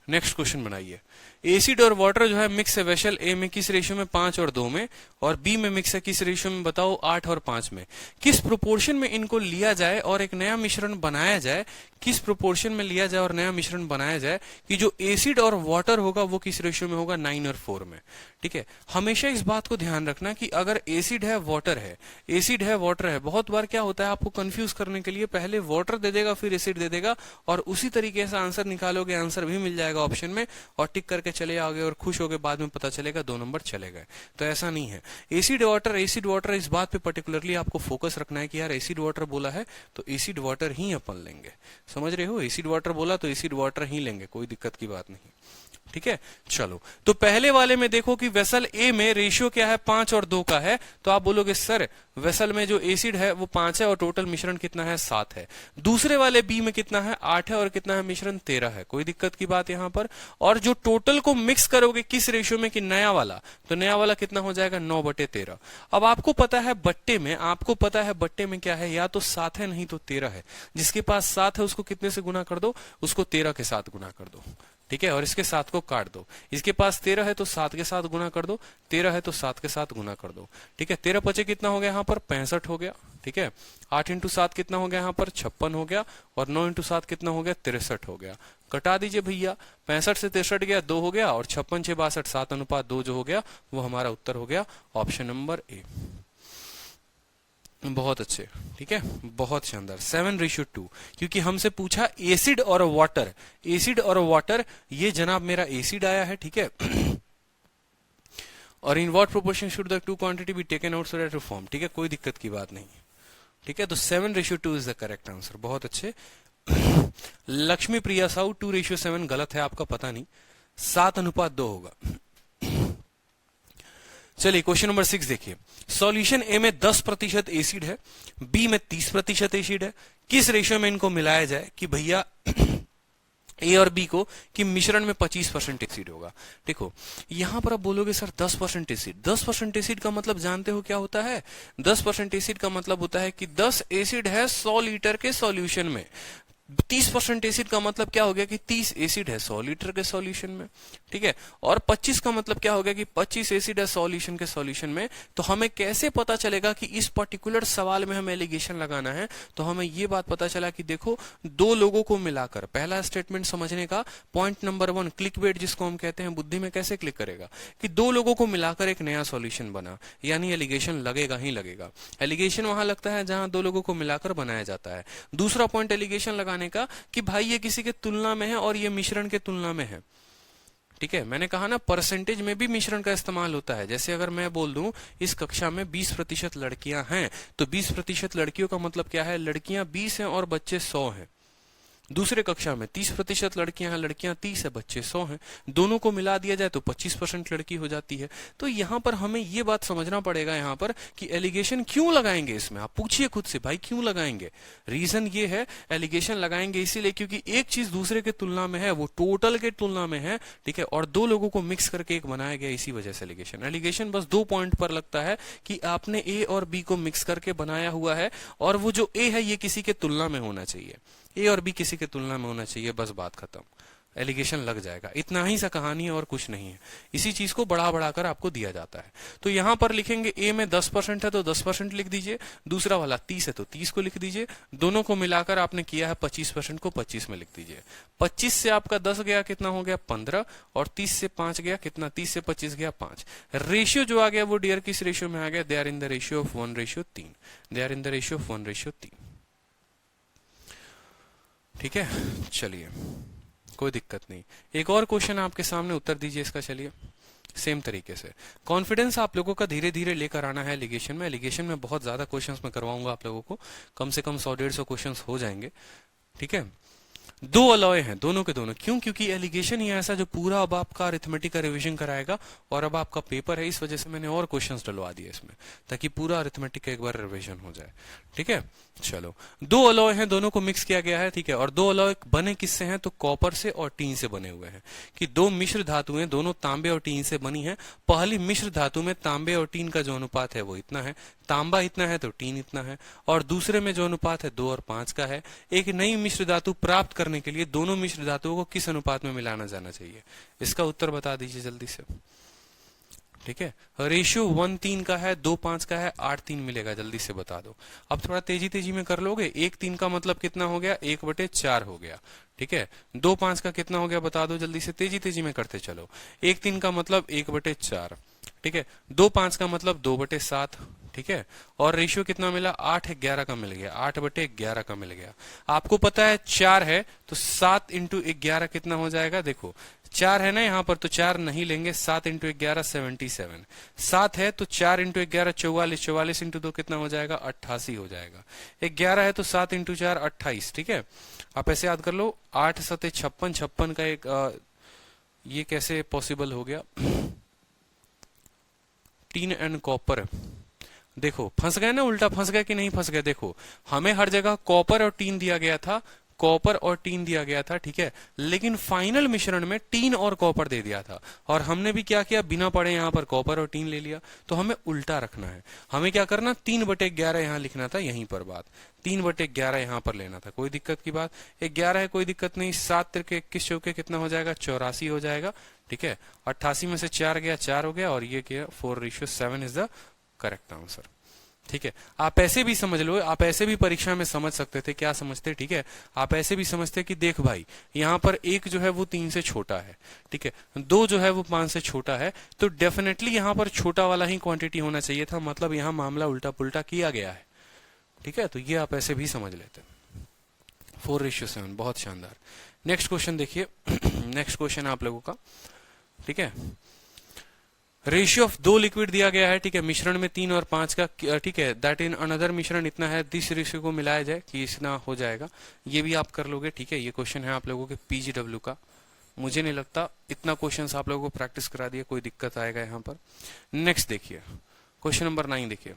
नेक्स्ट क्वेश्चन बनाइए। एसिड और वाटर जो है मिक्स है वेसल ए में किस रेशियो में, 5 और 2 में, और बी में मिक्स है किस रेशियो में बताओ, 8 और 5 में। किस प्रोपोर्शन में इनको लिया जाए और एक नया मिश्रण बनाया जाए, किस प्रोपोर्शन में लिया जाए और नया मिश्रण बनाया जाए कि जो एसिड और वाटर होगा वो किस रेशियो में होगा, 9 और 4 में। ठीक है, हमेशा इस बात को ध्यान रखना कि अगर एसिड है वाटर है, एसिड है वाटर है, बहुत बार क्या होता है आपको कंफ्यूज करने के लिए पहले वाटर दे देगा फिर एसिड दे देगा और उसी तरीके से आंसर निकालोगे, आंसर भी मिल जाएगा ऑप्शन में और टिक करके चले आओगे और खुश होगे, बाद में पता चलेगा 2 नंबर चले गए। तो ऐसा नहीं है। एसिड वाटर इस बात पे पर्टिकुलरली आपको फोकस रखना है कि यार एसिड वाटर बोला है तो एसिड वाटर ही अपन लेंगे। समझ रहे हो, एसिड वाटर बोला तो एसिड वाटर ही लेंगे, कोई दिक्कत की बात नहीं। ठीक है, चलो तो पहले वाले में देखो कि वेसल ए में रेशियो क्या है, 5 और 2 का है। तो आप बोलोगे सर वेसल में जो एसिड है वो 5 है और टोटल मिश्रण कितना है, 7 है। दूसरे वाले बी में कितना है, 8 है और कितना है मिश्रण, 13 है। कोई दिक्कत की बात यहां पर। और जो टोटल को मिक्स करोगे किस रेशियो में कि नया वाला, तो नया वाला कितना हो जाएगा, 9/13। अब आपको पता है बट्टे में, आपको पता है बट्टे में क्या है, या तो 7 है नहीं तो 13 है। जिसके पास 7 है उसको कितने से गुना कर दो, उसको 13 के साथ गुना कर दो। ठीक है, और इसके 7 को काट दो। इसके पास 13 है तो 7 के साथ गुना कर दो, 13 है तो 7 के साथ गुना कर दो। ठीक है, 13 पचे कितना हो गया यहाँ पर, 65 हो गया। ठीक है, 8 इंटू 7 कितना हो गया यहाँ पर, 56 हो गया। और 9 इंटू 7 कितना हो गया, 63 हो गया। कटा दीजिए भैया, 65 से 63 गया, 2 हो गया, और 56 6 62 7:2 जो हो गया वो हमारा उत्तर हो गया ऑप्शन नंबर ए। बहुत अच्छे, ठीक है, बहुत शानदार। 7:2, क्योंकि हमसे पूछा एसिड और वाटर, एसिड और वाटर, ये जनाब मेरा एसिड आया है। ठीक है, और in what proportion should the two quantity be taken out so that to form. ठीक है, कोई दिक्कत की बात नहीं। ठीक है, तो 7:2 इज द करेक्ट आंसर। बहुत अच्छे। लक्ष्मी प्रिया साहू 2:7 गलत है, आपका पता नहीं, 7:2 होगा। चलिए क्वेश्चन नंबर 6 देखिए। सॉल्यूशन ए में 10% एसिड है, बी में 30% एसिड है। किस रेशियो में इनको मिलाया जाए कि भैया ए और बी को कि मिश्रण में 25% एसिड होगा। देखो यहां पर आप बोलोगे सर 10% एसिड, 10% एसिड का मतलब जानते हो क्या होता है, 10% एसिड का मतलब होता है कि 10 एसिड है 100 लीटर के सॉल्यूशन में। 30% एसिड का मतलब क्या हो गया कि 30 एसिड है 100 लीटर के सॉल्यूशन में। ठीक है, और 25 का मतलब क्या हो गया कि 25 एसिड है सॉल्यूशन के सॉल्यूशन में। तो हमें कैसे पता चलेगा कि इस पर्टिकुलर सवाल में हमें एलिगेशन लगाना है, तो हमें यह बात पता चला कि देखो दो लोगों को मिलाकर, पहला स्टेटमेंट समझने का पॉइंट नंबर 1, क्लिक बेट जिसको हम कहते हैं, बुद्धि में कैसे क्लिक करेगा कि दो लोगों को मिलाकर एक नया सॉल्यूशन बना, यानी एलिगेशन लगेगा ही लगेगा। एलिगेशन वहां लगता है जहां दो लोगों को मिलाकर बनाया जाता है। दूसरा पॉइंट एलिगेशन लगाने का कि भाई ये किसी के तुलना में है और ये मिश्रण के तुलना में है। ठीक है, मैंने कहा ना परसेंटेज में भी मिश्रण का इस्तेमाल होता है। जैसे अगर मैं बोल दूं इस कक्षा में 20% लड़कियां हैं, तो 20% लड़कियों का मतलब क्या है, लड़कियां 20 हैं और बच्चे 100 हैं। दूसरे कक्षा में 30% लड़कियां हैं, लड़कियां 30 है, बच्चे 100 हैं। दोनों को मिला दिया जाए तो 25% लड़की हो जाती है। तो यहां पर हमें ये बात समझना पड़ेगा यहां पर कि एलिगेशन क्यों लगाएंगे इसमें। आप पूछिए खुद से भाई क्यों लगाएंगे। रीजन ये है, एलिगेशन लगाएंगे इसीलिए क्योंकि एक चीज दूसरे के तुलना में है, वो टोटल के तुलना में है। ठीक है, और दो लोगों को मिक्स करके एक बनाया गया, इसी वजह से एलिगेशन। एलिगेशन बस 2 पॉइंट पर लगता है कि आपने ए और बी को मिक्स करके बनाया हुआ है और वो जो ए है ये किसी के तुलना में होना चाहिए, ए और बी किसी के तुलना में होना चाहिए, बस बात खत्म। एलिगेशन लग जाएगा, इतना ही सा कहानी है और कुछ नहीं है। इसी चीज को बढ़ा बढ़ाकर आपको दिया जाता है। तो यहां पर लिखेंगे ए में 10% है तो 10% लिख दीजिए, दूसरा वाला 30 है तो 30 को लिख दीजिए, दोनों को मिलाकर आपने किया है 25% को 25 में लिख दीजिए। 25 से आपका 10 गया कितना हो गया 15, और 30 से 5 गया कितना, 30 से 25 गया 5। रेशियो जो आ गया वो डियर किस रेशियो में आ गया, they are in the ratio of 1:3, they are in the ratio of 1:3। ठीक है, चलिए कोई दिक्कत नहीं। एक और क्वेश्चन आपके सामने, उत्तर दीजिए इसका। चलिए सेम तरीके से कॉन्फिडेंस आप लोगों का धीरे धीरे लेकर आना है एलिगेशन में। एलिगेशन में बहुत ज्यादा क्वेश्चंस मैं करवाऊंगा आप लोगों को, कम से कम 100-150 क्वेश्चंस हो जाएंगे। ठीक है, दो अलॉय हैं दोनों के दोनों। क्यों? क्योंकि एलिगेशन ही ऐसा जो पूरा अब आपका अरिथमेटिक का रिवीजन कराएगा, और अब आपका पेपर है, इस वजह से मैंने और क्वेश्चंस डलवा दिए इसमें, ताकि पूरा अरिथमेटिक का एक बार रिवीजन हो जाए। ठीक है, चलो दो अलॉय हैं, दोनों को मिक्स किया गया है। ठीक है, और दो अलॉय बने किससे हैं? तो कॉपर से और टीन से बने हुए हैं। कि दो मिश्र धातुएं दोनों तांबे और टीन से बनी है। पहली मिश्र धातु में तांबे और टीन का जो अनुपात है वो इतना है, तांबा इतना है तो टीन इतना है। और दूसरे में जो अनुपात है 2 और 5 का है। एक नई मिश्र धातु प्राप्त करने के लिए दोनों मिश्र धातुओं को किस अनुपात में मिलाना जाना चाहिए? इसका उत्तर बता दीजिए जल्दी से। ठीक है, रेशियो 1:3 का है, 2:5 का है, 8:3 मिलेगा, जल्दी से बता दो। अब थोड़ा तेजी तेजी में कर लोगे। 1:3 का मतलब कितना हो गया? 1/4 हो गया। ठीक है, 2:5 का कितना हो गया बता दो जल्दी से, तेजी तेजी में करते चलो। 1:3 का मतलब 1/4। ठीक है, 2:5 का मतलब 2/7। ठीक है, और रेशियो कितना मिला? 8:11 का मिल गया, 8/11 का मिल गया। आपको पता है 4 है तो 7 × 11 कितना हो जाएगा? देखो 4 है ना यहाँ पर, तो 4 नहीं लेंगे। 7 × 11 77। 7 है तो 4 × 11 44, 44 × 2 कितना हो जाएगा? 88 हो जाएगा। 11 है तो 7 × 4 28। ठीक है, आप ऐसे याद कर लो। 8 7 56, 56 का एक ये कैसे पॉसिबल हो गया? टीन एंड कॉपर, देखो फंस गए ना, उल्टा फंस गए कि नहीं फंस गए? देखो हमें हर जगह कॉपर और टीन दिया गया था, कॉपर और टीन दिया गया था। ठीक है, लेकिन फाइनल मिश्रण में टीन और कॉपर दे दिया था, और हमने भी क्या किया? बिना पढ़े यहाँ पर कॉपर और टीन ले लिया। तो हमें उल्टा रखना है। हमें क्या करना? 3/11 यहाँ लिखना था, यहीं पर बात 3/11 यहाँ पर लेना था। कोई दिक्कत की बात? 11 है, कोई दिक्कत नहीं। 7 तिरके 21 चौके कितना हो जाएगा? 84 हो जाएगा। ठीक है, 88 में से 4 गया, 4 हो गया, और ये क्या? 4:7 इज द करेक्ट आंसर। ठीक है, आप ऐसे भी समझ लो, आप ऐसे भी परीक्षा में समझ सकते थे। क्या समझते? ठीक है, आप ऐसे भी समझते कि देख भाई, यहाँ पर 1 जो है वो 3 से छोटा है। ठीक है, 2 जो है वो 5 से छोटा है, तो डेफिनेटली यहाँ पर छोटा वाला ही क्वांटिटी होना चाहिए था। मतलब यहाँ मामला उल्टा पुल्टा किया गया है। ठीक है, तो ये आप ऐसे भी समझ लेते। 4:7, बहुत शानदार। नेक्स्ट क्वेश्चन देखिए। नेक्स्ट क्वेश्चन आप लोगों का, ठीक है, रेशियो ऑफ 2 लिक्विड दिया गया है। ठीक है, मिश्रण में 3 और 5 का। ठीक है, दैट इन अनदर मिश्रण इतना है, दिस रेशियो को मिलाया जाए कि इतना हो जाएगा। ये भी आप कर लोगे। ठीक है, ये क्वेश्चन है आप लोगों के PGW का। मुझे नहीं लगता इतना क्वेश्चन आप लोगों को प्रैक्टिस करा दिया कोई दिक्कत आएगा यहाँ पर। नेक्स्ट देखिए, क्वेश्चन नंबर 9 देखिए।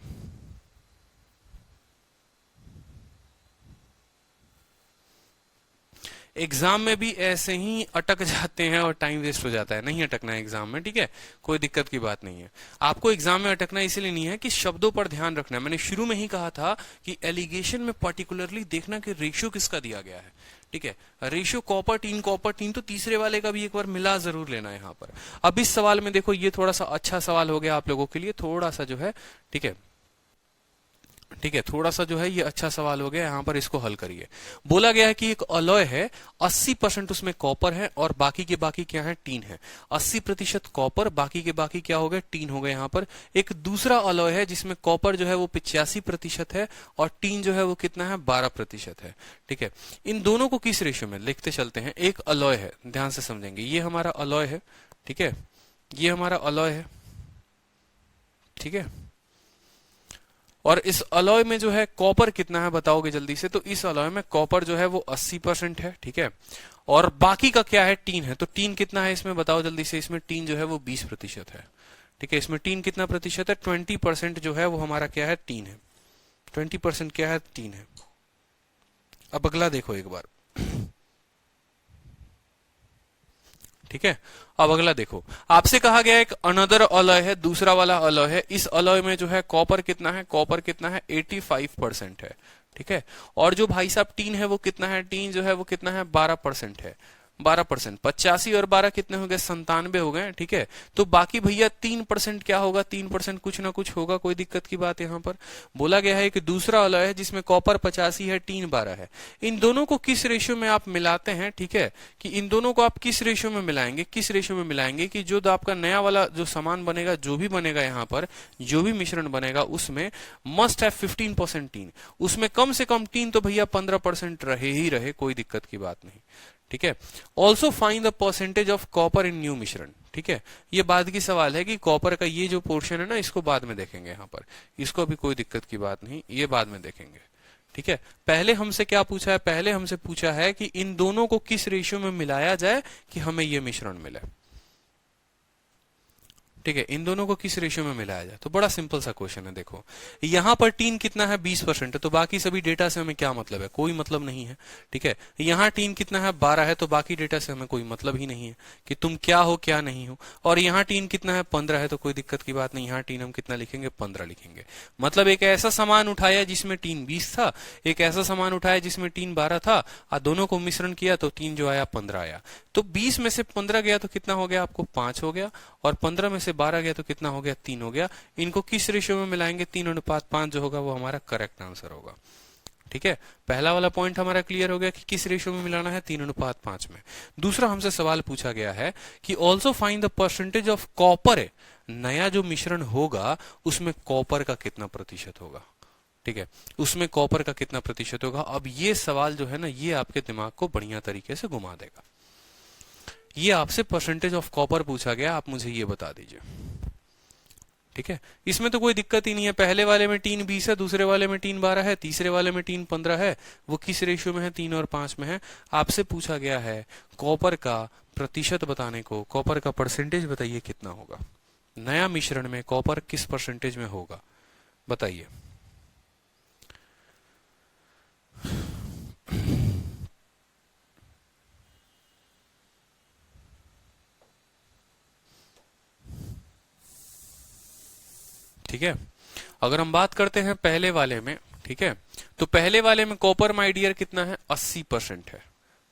एग्जाम में भी ऐसे ही अटक जाते हैं और टाइम वेस्ट हो जाता है। नहीं अटकना है एग्जाम में। ठीक है, कोई दिक्कत की बात नहीं है। आपको एग्जाम में अटकना इसलिए नहीं है कि शब्दों पर ध्यान रखना है। मैंने शुरू में ही कहा था कि एलिगेशन में पर्टिकुलरली देखना कि रेशियो किसका दिया गया है। ठीक है, रेशियो कॉपर टीन, तो तीसरे वाले का भी एक बार मिला जरूर लेना है यहाँ पर। अब इस सवाल में देखो, ये थोड़ा सा अच्छा सवाल हो गया आप लोगों के लिए, थोड़ा सा जो है। ठीक है, ठीक है, थोड़ा सा जो है ये अच्छा सवाल हो गया। यहाँ पर इसको हल करिए। बोला गया है कि एक अलॉय है, 80% उसमें कॉपर है और बाकी के बाकी क्या है? टीन है। 80% कॉपर, बाकी के बाकी क्या हो गए? टीन हो गए। यहाँ पर एक दूसरा अलॉय है जिसमें कॉपर जो है वो 85% है और टीन जो है वो कितना है? 12% है। ठीक है, इन दोनों को किस रेशियो में लिखते चलते हैं? एक अलॉय है, ध्यान से समझेंगे, ये हमारा अलॉय है। ठीक है, ये हमारा अलॉय है। ठीक है, और इस अलॉय में जो है कॉपर कितना है बताओगे जल्दी से? तो इस अलॉय में कॉपर जो है वो 80% है। ठीक है, और बाकी का क्या है? टीन है। तो टीन कितना है इसमें बताओ जल्दी से? इसमें टीन जो है वो 20% है। ठीक है, इसमें टीन कितना प्रतिशत है? 20% जो है वो हमारा क्या है? टीन है। 20% क्या है? टीन है। अब अगला देखो एक बार। ठीक है, अब अगला देखो, आपसे कहा गया एक अनदर अलॉय है, दूसरा वाला अलॉय है। इस अलॉय में जो है कॉपर कितना है? कॉपर कितना है? 85% है। ठीक है, और जो भाई साहब टीन है वो कितना है? टीन जो है वो कितना है? 12% है। 12%। 85 और 12 कितने हो गए? 97 हो गए, ठीक है। तो बाकी भैया 3% क्या होगा? 3% कुछ ना कुछ होगा, कोई दिक्कत की बात यहाँ पर। बोला गया है कि दूसरा वाला है जिसमें कॉपर 85 है, टीन 12 है, इन दोनों को किस रेशियो में आप मिलाते हैं, ठीक है, कि इन दोनों को आप किस रेशियो में मिलाएंगे, किस रेशियो में मिलाएंगे कि जो आपका नया वाला जो सामान बनेगा, जो भी बनेगा यहाँ पर, जो भी मिश्रण बनेगा उसमें मस्ट है 15% टीन, उसमें कम से कम टीन तो भैया 15% रहे ही रहे, कोई दिक्कत की बात नहीं, ठीक है। Also find the percentage of copper in new मिश्रण, ठीक है। ये बाद की सवाल है कि कॉपर का ये जो पोर्शन है ना, इसको बाद में देखेंगे यहाँ पर, इसको अभी कोई दिक्कत की बात नहीं, ये बाद में देखेंगे, ठीक है। पहले हमसे क्या पूछा है? पहले हमसे पूछा है कि इन दोनों को किस रेशियो में मिलाया जाए कि हमें ये मिश्रण मिले, ठीक है। इन दोनों को किस रेशियो में मिलाया जाए, तो बड़ा सिंपल सा क्वेश्चन है। देखो यहां पर टीन कितना है? 20% है, तो बाकी सभी डेटा से हमें क्या मतलब है? कोई मतलब नहीं है, ठीक है। यहां टीन कितना है? 12 है, तो बाकी डेटा से हमें कोई मतलब ही नहीं है कि तुम क्या हो क्या नहीं हो। और यहाँ टीन कितना है? 15 है, तो कोई दिक्कत की बात नहीं, यहाँ टीन हम कितना लिखेंगे? 15 लिखेंगे। मतलब एक ऐसा सामान उठाया जिसमें टीन 20 था, एक ऐसा सामान उठाया जिसमें टीन 12 था, और दोनों को मिश्रण किया तो टीन जो आया 15 आया। तो 20 में से 15 गया तो कितना हो गया? आपको 5 हो गया, और 15 में से 12 गया तो कितना हो गया? 3 हो गया। इनको किस रेशियो में मिलाएंगे? 3:5 जो होगा वो हमारा करेक्ट आंसर होगा, ठीक है। पहला वाला पॉइंट हमारा क्लियर हो गया कि किस रेशियो में मिलाना है? 3:5 में। दूसरा हमसे सवाल पूछा गया है कि also find the percentage of copper है, नया जो मिश्रण होगा उसमें कॉपर का कितना प्रतिशत होगा, ठीक है, उसमें कॉपर का कितना प्रतिशत होगा। अब ये सवाल जो है ना, ये आपके दिमाग को बढ़िया तरीके से घुमा देगा। ये आपसे परसेंटेज ऑफ कॉपर पूछा गया, आप मुझे ये बता दीजिए, ठीक है। इसमें तो कोई दिक्कत ही नहीं है, पहले वाले में टीन 20 है, दूसरे वाले में टीन 12 है, तीसरे वाले में टीन 15 है, वो किस रेशियो में है? 3 और 5 में है। आपसे पूछा गया है कॉपर का प्रतिशत बताने को, कॉपर का परसेंटेज बताइए कितना होगा, नया मिश्रण में कॉपर किस परसेंटेज में होगा, बताइए। ठीक है, अगर हम बात करते हैं पहले वाले में, ठीक है, तो पहले वाले में कॉपर माय डियर कितना है? 80% है।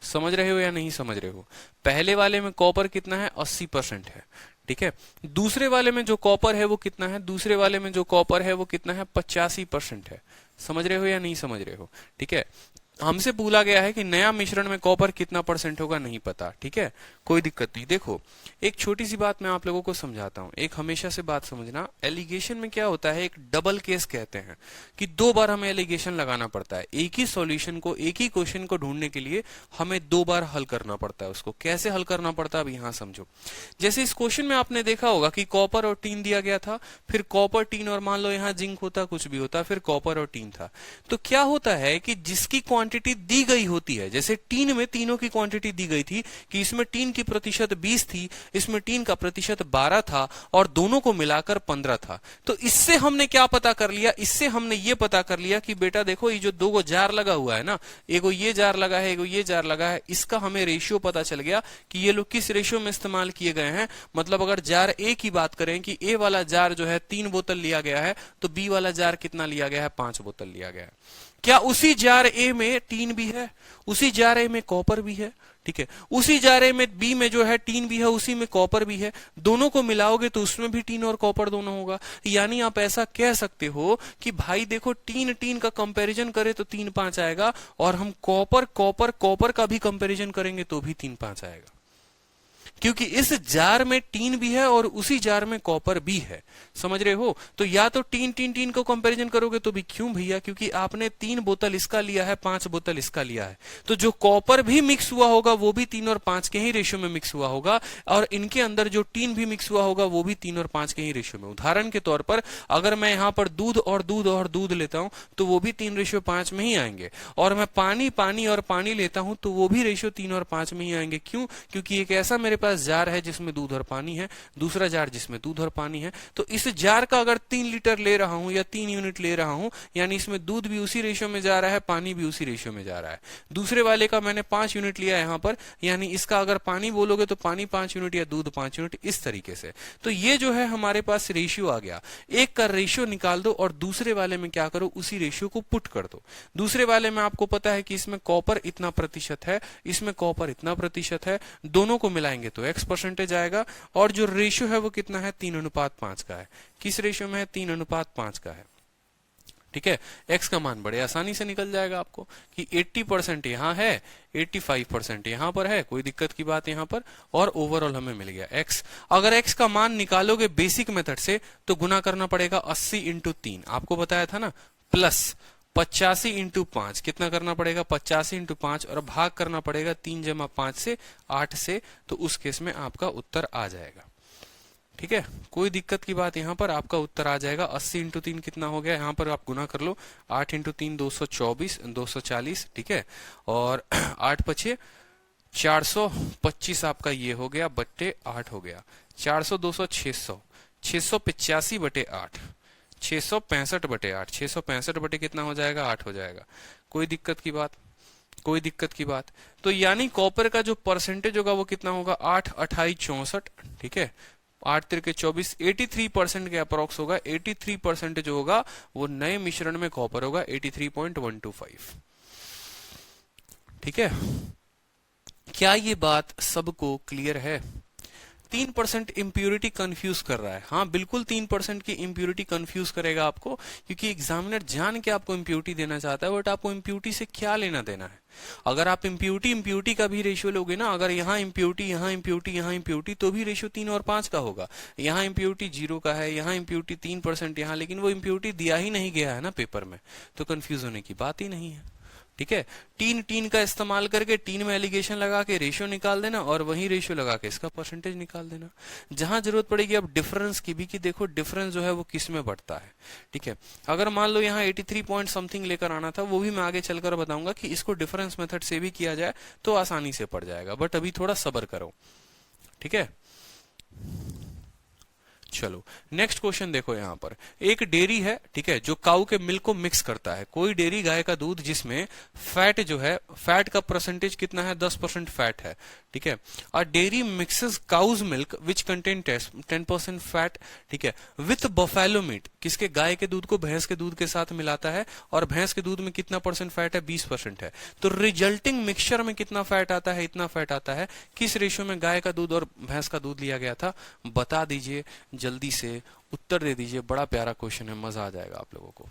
समझ रहे हो या नहीं समझ रहे हो? पहले वाले में कॉपर कितना है? 80% है, ठीक है। दूसरे वाले में जो कॉपर है वो कितना है? दूसरे वाले में जो कॉपर है वो कितना है? 85% है। समझ रहे हो या नहीं समझ रहे हो? ठीक है, हमसे बोला गया है कि नया मिश्रण में कॉपर कितना परसेंट होगा, नहीं पता, ठीक है, कोई दिक्कत नहीं। देखो एक छोटी सी बात मैं आप लोगों को समझाता हूं, एक हमेशा से बात समझना, एलिगेशन में क्या होता है, एक डबल केस कहते हैं कि 2 बार हमें एलिगेशन लगाना पड़ता है। एक ही सॉल्यूशन को, एक ही क्वेश्चन को ढूंढने के लिए हमें 2 बार हल करना पड़ता है। उसको कैसे हल करना पड़ता है अब यहां समझो। जैसे इस क्वेश्चन में आपने देखा होगा कि कॉपर और टीन दिया गया था, फिर कॉपर टीन और मान लो यहाँ जिंक होता, कुछ भी होता, फिर कॉपर और टीन था। तो क्या होता है कि जिसकी क्वांटिटी दी गई होती है, जैसे टीन में तीनों की क्वांटिटी दी गई थी कि इसमें टीन की प्रतिशत 20 थी, इसमें टीन का प्रतिशत 12 था, और दोनों को मिलाकर 15 था। तो इससे हमने क्या पता कर लिया? इससे हमने ये पता कर लिया कि बेटा देखो ये जो 2 जार लगा हुआ है ना, एगो ये जार लगा है, एगो ये जार लगा है, इसका हमें रेशियो पता चल गया कि ये लोग किस रेशियो में इस्तेमाल किए गए हैं। मतलब अगर जार ए की बात करें कि ए वाला जार जो है 3 बोतल लिया गया है, तो बी वाला जार कितना लिया गया है? 5 बोतल लिया गया है। क्या उसी जार ए में टीन भी है, उसी जार ए में कॉपर भी है, ठीक है, उसी जार ए में बी में जो है टीन भी है, उसी में कॉपर भी है, दोनों को मिलाओगे तो उसमें भी टीन और कॉपर दोनों होगा। यानी आप ऐसा कह सकते हो कि भाई देखो टीन टीन का कंपैरिजन करे तो 3 5 आएगा, और हम कॉपर कॉपर कॉपर का भी कंपैरिजन करेंगे तो भी 3 5 आएगा, क्योंकि इस जार में टीन भी है और उसी जार में कॉपर भी है। समझ रहे हो? तो या तो टीन टीन टीन को कंपैरिजन करोगे तो भी, क्यों भैया? क्योंकि आपने 3 बोतल इसका लिया है, 5 बोतल इसका लिया है, तो जो कॉपर भी मिक्स हुआ होगा वो भी 3 और 5 के ही रेशियो में मिक्स हुआ होगा, और इनके अंदर जो टीन भी मिक्स हुआ होगा वो भी 3 और 5 के ही रेशियो में। उदाहरण के तौर पर अगर मैं यहाँ पर दूध और दूध और दूध लेता हूं तो वो भी 3:5 में ही आएंगे, और मैं पानी पानी और पानी लेता हूं तो वो भी रेशियो 3 और 5 में ही आएंगे। क्यों? क्योंकि एक ऐसा मेरे पास जार है जिसमें दूध और पानी है, दूसरा जार जिसमें दूध और पानी है, तो इस जार का अगर 3 लीटर ले रहा हूं या 3 यूनिट ले रहा हूं, यानी इसमें दूध भी उसी रेशियो में जा रहा है, पानी भी उसी रेशियो में जा रहा है। दूसरे वाले का मैंने 5 यूनिट लिया यहां पर, यानी इसका अगर पानी बोलोगे तो पानी 5 यूनिट या दूध 5 यूनिट, इस तरीके से। तो ये जो है हमारे पास रेशियो आ गया। एक का रेशियो निकाल दो और दूसरे वाले में क्या करो, उसी रेशियो को पुट कर दो। दूसरे वाले में आपको पता है कि इसमें कॉपर इतना प्रतिशत है, इसमें कॉपर इतना प्रतिशत है, दोनों को मिलाएंगे तो x परसेंटेज आएगा, और जो रेशियो है वो कितना है, 3:5 का है। किस रेशियो में है, 3:5 का है। ठीक है, x का मान बड़े आसानी से निकल जाएगा आपको कि 80% यहां है, 85% यहां पर है, कोई दिक्कत की बात यहां पर, और ओवरऑल हमें मिल गया x। अगर x का मान निकालोगे बेसिक मेथड से तो गुना करना पड़ेगा 80 × 3, आपको बताया था ना, प्लस 85 × 5, कितना करना पड़ेगा, 85 × 5, और भाग करना पड़ेगा 3 × 5 से, 8 से, तो उस केस में आपका उत्तर आ जाएगा। ठीक है, कोई दिक्कत की बात यहाँ पर, आपका उत्तर आ जाएगा। 80 × 3 कितना हो गया, यहाँ पर आप गुना कर लो, 8 × 3 224, 240, ठीक है, और 8 × 5 425 आपका ये हो गया, बट्टे 8 हो गया, 400 200 600, 685/8, 665/8, 665 बटे कितना हो जाएगा, 8 हो जाएगा। कोई दिक्कत की बात, कोई दिक्कत की बात। तो यानी कॉपर का जो परसेंटेज होगा वो कितना होगा, 8 28 64, ठीक है, 8 3 24, 83% के अप्रोक्स होगा। 83% जो होगा वो नए मिश्रण में कॉपर होगा, 83.125। ठीक है, क्या ये बात सबको क्लियर है? 3% इम्प्यूरिटी कंफ्यूज कर रहा है, हाँ बिल्कुल 3% की इम्प्यूरिटी कंफ्यूज करेगा आपको, क्योंकि एग्जामिनर जान के आपको इम्प्यूरिटी देना चाहता है, बट आपको इम्प्यूरिटी से क्या लेना देना है। अगर आप इम्प्यूरिटी का भी रेशियो लोगे ना, अगर यहाँ इम्प्यूरिटी, यहाँ इम्प्यूरिटी, यहाँ इम्प्यूरिटी, तो भी रेशियो 3 और 5 का होगा। यहाँ इम्प्यूरिटी 0 का है, यहाँ इम्प्यूरिटी 3% यहाँ, लेकिन वो इम्प्यूरिटी दिया ही नहीं गया है ना पेपर में, तो कंफ्यूज होने की बात ही नहीं है। ठीक है, टीन का इस्तेमाल करके टीन में एलिगेशन लगा के रेशियो निकाल देना, और वही रेशियो लगा के इसका परसेंटेज निकाल देना। जहां जरूरत पड़ेगी अब डिफरेंस की भी, कि देखो डिफरेंस जो है वो किस में बढ़ता है। ठीक है, अगर मान लो यहाँ 83 पॉइंट समथिंग लेकर आना था, वो भी मैं आगे चलकर बताऊंगा कि इसको डिफरेंस मेथड से भी किया जाए तो आसानी से पड़ जाएगा, बट अभी थोड़ा सब्र करो। ठीक है, चलो नेक्स्ट क्वेश्चन देखो। यहाँ पर एक डेयरी है, ठीक है, जो काऊ के मिल्क को मिक्स करता है। कोई डेयरी गाय का दूध जिसमें फैट जो है, फैट का परसेंटेज कितना है, 10% फैट है। ठीक है, और dairy mixes cow's milk which contain 10% fat, ठीक है, विथ बफेलो मीट, किसके, गाय के दूध को भैंस के दूध के साथ मिलाता है, और भैंस के दूध में कितना परसेंट फैट है, 20% है। तो रिजल्टिंग मिक्सचर में कितना फैट आता है, इतना फैट आता है। किस रेशियो में गाय का दूध और भैंस का दूध लिया गया था, बता दीजिए, जल्दी से उत्तर दे दीजिए। बड़ा प्यारा क्वेश्चन है, मजा आ जाएगा आप लोगों को।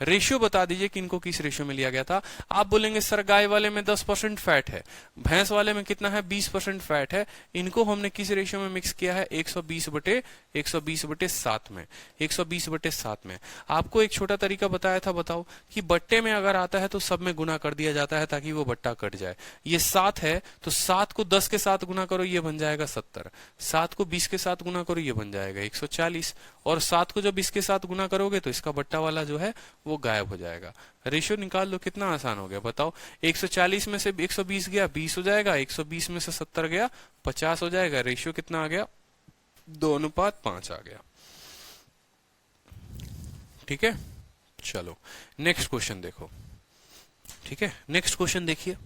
रेशियो बता दीजिए कि इनको किस रेशियो में लिया गया था। आप बोलेंगे सर गाय वाले में 10% फैट है, भैंस वाले में कितना है, 20% फैट है, इनको हमने किस रेशियो में मिक्स किया है, 120/7 में, 120/7 में। आपको एक छोटा तरीका बताया था, बताओ, कि बट्टे में अगर आता है तो सब में गुना कर दिया जाता है ताकि वो बट्टा कट जाए। ये 7 है तो 7 को 10 के साथ गुना करो, ये बन जाएगा 70, 7 को 20 के साथ गुना करो, ये बन जाएगा 140, और 7 को जब इसके साथ गुना करोगे तो इसका बट्टा वाला जो है वो गायब हो जाएगा। रेशियो निकाल लो, कितना आसान हो गया बताओ। 140 में से 120 गया, 20 हो जाएगा, 120 में से 70 गया, 50 हो जाएगा। रेशियो कितना आ गया, 2:5 आ गया। ठीक है, चलो नेक्स्ट क्वेश्चन देखो। ठीक है, नेक्स्ट क्वेश्चन देखिए।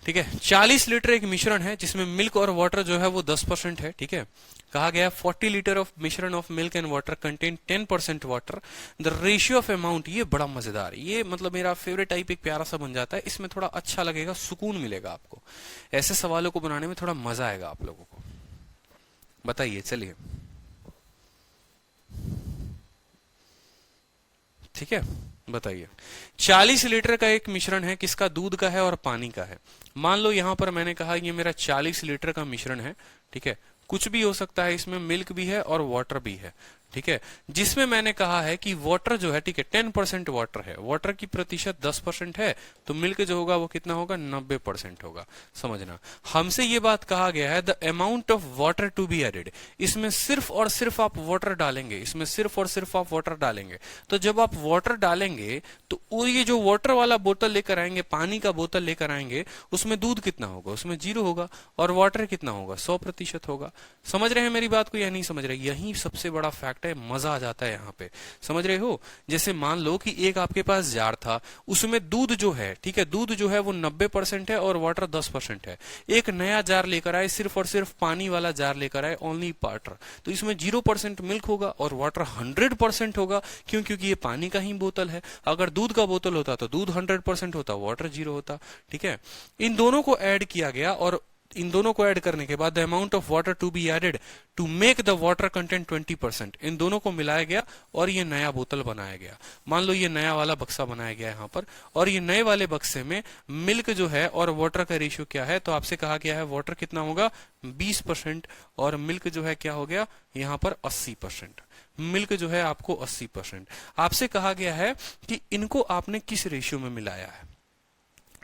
ठीक है, 40 लीटर एक मिश्रण है जिसमें मिल्क और वाटर जो है वो 10% है। ठीक है, कहा गया 40 लीटर ऑफ मिश्रण of milk and water contain 10% water, the ratio of amount. ये बड़ा मजेदार, ये मतलब मेरा फेवरेट टाइप एक प्यारा सा बन जाता है, इसमें थोड़ा अच्छा लगेगा, सुकून मिलेगा आपको। ऐसे सवालों को बनाने में थोड़ा मजा आएगा आप लोगों को। बताइए, चलिए। ठीक है, बताइए। 40 लीटर का एक मिश्रण है, किसका, दूध का है और पानी का है। मान लो यहां पर मैंने कहा ये मेरा 40 लीटर का मिश्रण है। ठीक है, कुछ भी हो सकता है, इसमें मिल्क भी है और वाटर भी है। ठीक है, जिसमें मैंने कहा है कि वाटर जो है, ठीक है, 10% वाटर है, वाटर की प्रतिशत 10% है, तो मिल्क जो होगा वो कितना होगा, 90% होगा। समझना, हमसे ये बात कहा गया है the amount of water to be added, इसमें सिर्फ और सिर्फ आप वाटर डालेंगे, इसमें सिर्फ और सिर्फ आप वाटर डालेंगे। तो जब आप वाटर डालेंगे तो ये जो वाटर वाला बोतल लेकर आएंगे, पानी का बोतल लेकर आएंगे, उसमें दूध कितना होगा, उसमें 0 होगा, और वाटर कितना होगा, 100% होगा। समझ रहे हैं मेरी बात को या नहीं समझ रहे? यही सबसे बड़ा फैक्ट है, मजा आ जाता है यहाँ पे, समझ रहे हो? जैसे मान लो कि एक आपके पास जार था, उसमें दूध जो है, ठीक है, दूध जो है वो 90% है और वाटर 10% है। एक नया जार लेकर आए, सिर्फ और सिर्फ पानी वाला जार लेकर आए, ओनली वाटर, तो इसमें 0% मिल्क होगा और वाटर 100% होगा। क्यों? क्योंकि ये पानी का ही बोतल है। अगर दूध का बोतल होता तो दूध 100% होता, वाटर 0 होता। ठीक है, इन दोनों को ऐड किया गया, और इन दोनों को ऐड करने के बाद the amount of water to be added to make the water content 20%, इन दोनों को मिलाया गया और ये नया बोतल बनाया गया। मान लो ये नया वाला बक्सा बनाया गया यहाँ पर, और ये नए वाले बक्से में मिल्क जो है और वाटर का रेशियो क्या है, तो आपसे कहा गया है वाटर कितना होगा, 20%, और मिल्क जो है क्या हो गया यहाँ पर 80%। मिल्क जो है आपको 80%। आपसे कहा गया है कि इनको आपने किस रेशियो में मिलाया है।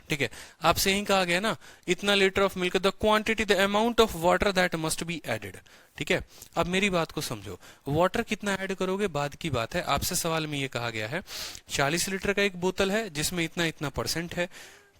ठीक है, आपसे यही कहा गया ना, इतना litre of milk, the quantity, the amount of water that must be added. ठीक है, अब मेरी बात को समझो, वाटर कितना ऐड करोगे बाद की बात है। आपसे सवाल में ये कहा गया है 40 लीटर का एक बोतल है जिसमें इतना इतना परसेंट है।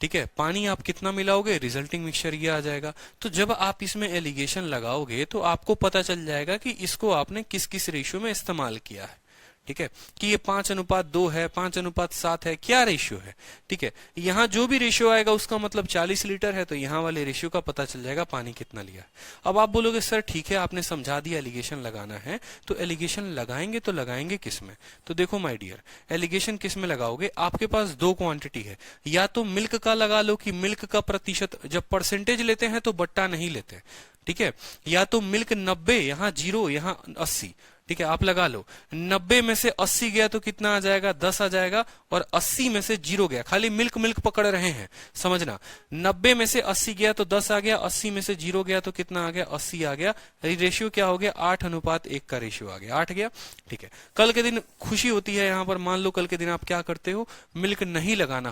ठीक है, पानी आप कितना मिलाओगे, रिजल्टिंग मिक्सचर ये आ जाएगा। तो जब आप इसमें एलिगेशन लगाओगे तो आपको पता चल जाएगा कि इसको आपने किस किस रेशियो में इस्तेमाल किया है। ठीक है, कि ये 5:2 है, 5:7 है, क्या रेशियो है। ठीक है, यहाँ जो भी रेशियो आएगा उसका मतलब 40 लीटर है, तो यहाँ वाले रेशियो का पता चल जाएगा पानी कितना लिया। अब आप बोलोगे सर ठीक है, आपने समझा दिया एलिगेशन लगाना है, तो एलिगेशन लगाएंगे तो लगाएंगे किस में? तो देखो माय डियर, एलिगेशन किस में लगाओगे, आपके पास दो क्वांटिटी है, या तो मिल्क का लगा लो कि मिल्क का प्रतिशत, जब परसेंटेज लेते हैं तो बट्टा नहीं लेते। ठीक है, या तो मिल्क 90, यहाँ 0, यहाँ 80। ठीक है, आप लगा लो, 90 में से 80 गया तो कितना आ जाएगा, 10 आ जाएगा, और 80 में से 0 गया, खाली मिल्क मिल्क पकड़ रहे हैं, समझना। 90 में से 80 गया तो 10 आ गया, 80 में से 0 गया तो कितना आ गया, 80 आ गया। रेशियो क्या हो गया, 8:1 का रेशियो आ गया, 8 गया। ठीक है, कल के दिन खुशी होती है यहाँ पर, मान लो कल के दिन आप क्या करते हो, मिल्क नहीं लगाना,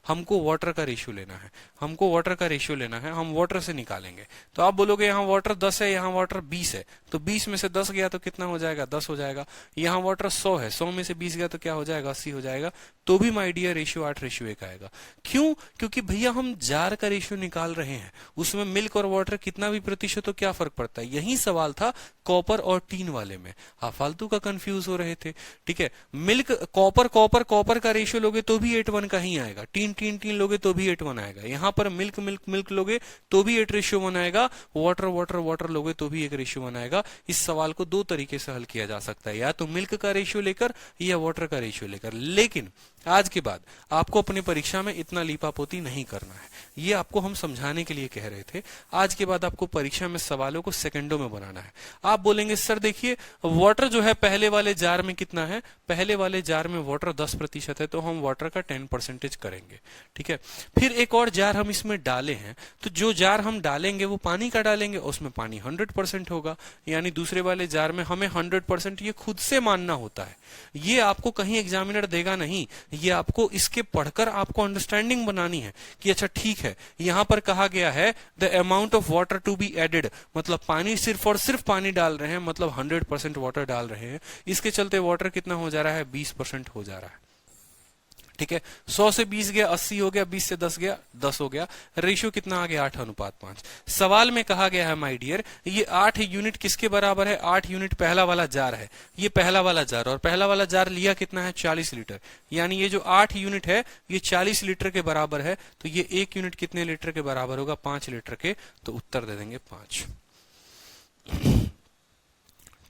हमको वाटर का रेशियो लेना है, हमको वाटर का रेशियो लेना है, हम वाटर से निकालेंगे। तो आप बोलोगे यहाँ वाटर 10 है, यहाँ वाटर 20 है, तो 20 में से 10 गया तो कितना हो जाएगा, 10 हो जाएगा। यहाँ वाटर 100 है, 100 में से 20 गया तो क्या हो जाएगा, 80 हो जाएगा। तो भी माय डियर रेशियो 8:1 आएगा। क्यों? क्योंकि भैया हम जार का रेशियो निकाल रहे हैं, उसमें मिल्क और वाटर कितना भी प्रतिशत तो क्या फर्क पड़ता है। यही सवाल था कॉपर और टीन वाले में, आप फालतू का कंफ्यूज हो रहे थे। ठीक है, मिल्क कॉपर कॉपर कॉपर का रेशियो लोगे तो भी 8:1 का ही आएगा, टीन टीन टीन लोगे तो भी 8:1 आएगा। यहाँ पर मिल्क मिल्क मिल्क लोगे तो भी 8:1 आएगा, वाटर वाटर वाटर लोगे तो भी 1:1 आएगा। इस सवाल को दो तरीके से हल किया जा सकता है, या तो मिल्क का रेशियो लेकर या वाटर का रेशियो लेकर। लेकिन आज के बाद आपको अपनी परीक्षा में इतना लीपापोती नहीं करना है, ये आपको हम समझाने के लिए कह रहे थे। आज के बाद आपको परीक्षा में सवालों को सेकंडों में बनाना है। आप बोलेंगे सर देखिए वाटर जो है पहले वाले जार में कितना है, पहले वाले जार में वाटर 10% है, तो हम वाटर का 10% करेंगे। ठीक है, फिर एक और जार हम इसमें डाले हैं, तो जो जार हम डालेंगे वो पानी का डालेंगे, उसमें पानी 100% होगा। यानी दूसरे वाले जार में हमें 100% ये खुद से मानना होता है, ये आपको कहीं एग्जामिनर देगा नहीं, ये आपको इसके पढ़कर आपको अंडरस्टैंडिंग बनानी है कि अच्छा ठीक है, यहां पर कहा गया है the amount of water to be added, मतलब पानी सिर्फ और सिर्फ पानी डाल रहे हैं, मतलब 100% वाटर डाल रहे हैं। इसके चलते वाटर कितना हो जा रहा है, 20% हो जा रहा है। ठीक है, 100 से 20 गया 80 हो गया, 20 से 10 गया 10 हो गया। रेशियो कितना आ गया, 8:5। सवाल में कहा गया है माय डियर, ये 8 यूनिट किसके बराबर है, 8 यूनिट पहला वाला जार है, ये पहला वाला जार, और पहला वाला जार लिया कितना है, 40 लीटर। यानी ये जो 8 यूनिट है ये 40 लीटर के बराबर है, तो ये 1 यूनिट कितने लीटर के बराबर होगा, 5 लीटर के। तो उत्तर दे देंगे 5।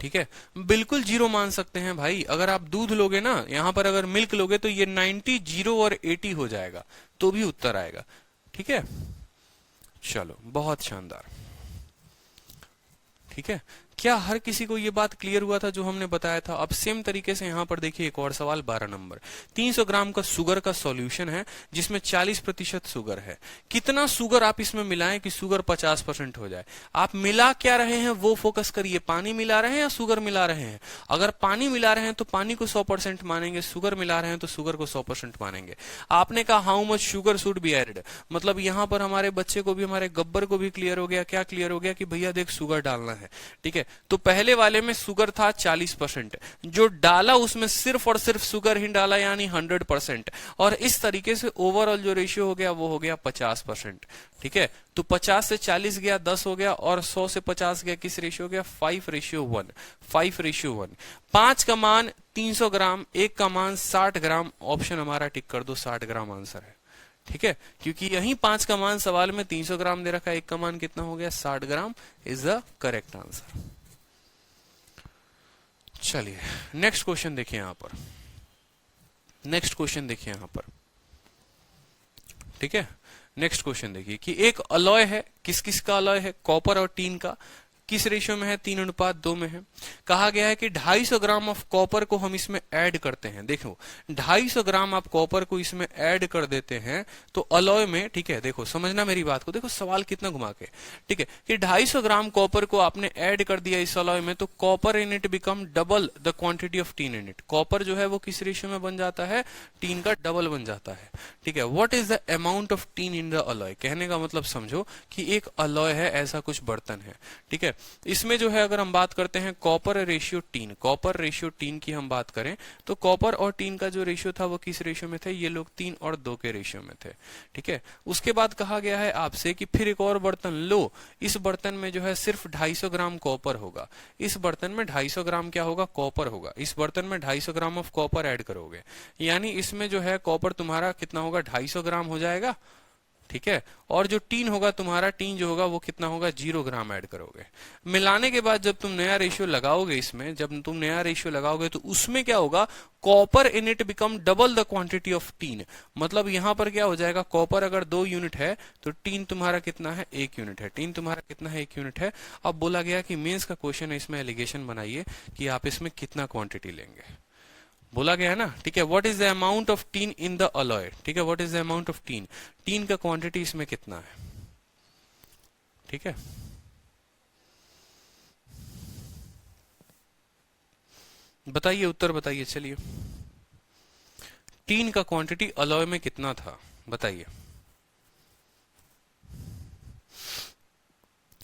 ठीक है, बिल्कुल 0 मान सकते हैं भाई। अगर आप दूध लोगे ना, यहां पर अगर मिल्क लोगे तो ये 90, 0 और 80 हो जाएगा, तो भी उत्तर आएगा। ठीक है, चलो बहुत शानदार। ठीक है, क्या हर किसी को ये बात क्लियर हुआ था जो हमने बताया था? अब सेम तरीके से यहाँ पर देखिए एक और सवाल 12 नंबर। 300 ग्राम का शुगर का सॉल्यूशन है जिसमें 40% शुगर है। कितना शुगर आप इसमें मिलाएं कि शुगर 50% हो जाए? आप मिला क्या रहे हैं वो फोकस करिए। पानी मिला रहे हैं या शुगर मिला रहे हैं? अगर पानी मिला रहे हैं तो पानी को 100% मानेंगे, शुगर मिला रहे हैं तो शुगर को 100% मानेंगे। आपने कहा how much sugar should be added, मतलब यहाँ पर हमारे बच्चे को भी, हमारे गब्बर को भी क्लियर हो गया। क्या क्लियर हो गया? कि भैया देख शुगर डालना है, ठीक है। तो पहले वाले में शुगर था 40%, जो डाला उसमें सिर्फ और सिर्फ शुगर ही डाला, यानी 100%। और इस तरीके से ओवरऑल जो रेशियो हो गया वो हो गया 50%, ठीक है। तो 50 से 40 गया 10 हो गया, और 100 से 50 गया किस रेशियो हो गया? 5:1। 5:1। 5 का मान 300 ग्राम, 1 का मान 60 ग्राम। ऑप्शन हमारा टिक कर दो, 60 ग्राम आंसर है, ठीक है। क्योंकि यही 5 का मान सवाल में 300 ग्राम दे रखा है, 1 का मान कितना हो गया? 60 gram is the correct answer. चलिए नेक्स्ट क्वेश्चन देखिए यहां पर। नेक्स्ट क्वेश्चन देखिए यहां पर, ठीक है। नेक्स्ट क्वेश्चन देखिए कि एक अलॉय है, किस किस का अलॉय है? कॉपर और टीन का। किस रेशियो में है? 3:2 में है। कहा गया है कि 250 ग्राम ऑफ कॉपर को हम इसमें ऐड करते हैं। देखो 250 ग्राम आप कॉपर को इसमें ऐड कर देते हैं तो अलॉय में, ठीक है, देखो समझना मेरी बात को, देखो सवाल कितना घुमा के, ठीक है, कि 250 ग्राम कॉपर को आपने ऐड कर दिया इस अलॉय में, तो copper in it become double the quantity of tin in it. Copper जो है वो किस रेशियो में बन जाता है? टीन का डबल बन जाता है, ठीक है। What is the amount of tin in the alloy? कहने का मतलब समझो कि एक अलॉय है, ऐसा कुछ बर्तन है, ठीक है। इसमें जो है अगर हम बात करते हैं copper ratio tin, copper ratio tin की हम बात करें तो कॉपर और टीन का जो रेशियो था वो किस रेशियो में थे? ये लोग 3 और 2 के रेशियो में थे, ठीक है। उसके बाद कहा गया है आपसे कि फिर एक और बर्तन लो, इस बर्तन में जो है सिर्फ 250 ग्राम कॉपर होगा। इस बर्तन में 250 ग्राम क्या होगा? कॉपर होगा। इस बर्तन में 250 ग्राम ऑफ कॉपर ऐड करोगे, यानी इसमें जो है कॉपर तुम्हारा कितना होगा? 250 ग्राम हो जाएगा, ठीक है। और जो टीन होगा तुम्हारा, टीन जो होगा वो कितना होगा? 0 ग्राम ऐड करोगे। मिलाने के बाद जब तुम नया रेशियो लगाओगे, इसमें जब तुम नया रेशियो लगाओगे तो उसमें क्या होगा? Copper in it become double the quantity of tin. मतलब यहां पर क्या हो जाएगा? कॉपर अगर 2 यूनिट है तो टीन तुम्हारा कितना है? 1 यूनिट है। टीन तुम्हारा कितना है? 1 यूनिट है। अब बोला गया कि मेंस का क्वेश्चन है, इसमें एलिगेशन बनाइए कि आप इसमें कितना क्वांटिटी लेंगे। बोला गया है ना, ठीक है। What is the amount of tin in the alloy, ठीक है। What is the amount of tin? Tin का क्वांटिटी इसमें कितना है, ठीक है। बताइए, उत्तर बताइए। चलिए, टीन का क्वांटिटी अलॉय में कितना था? बताइए।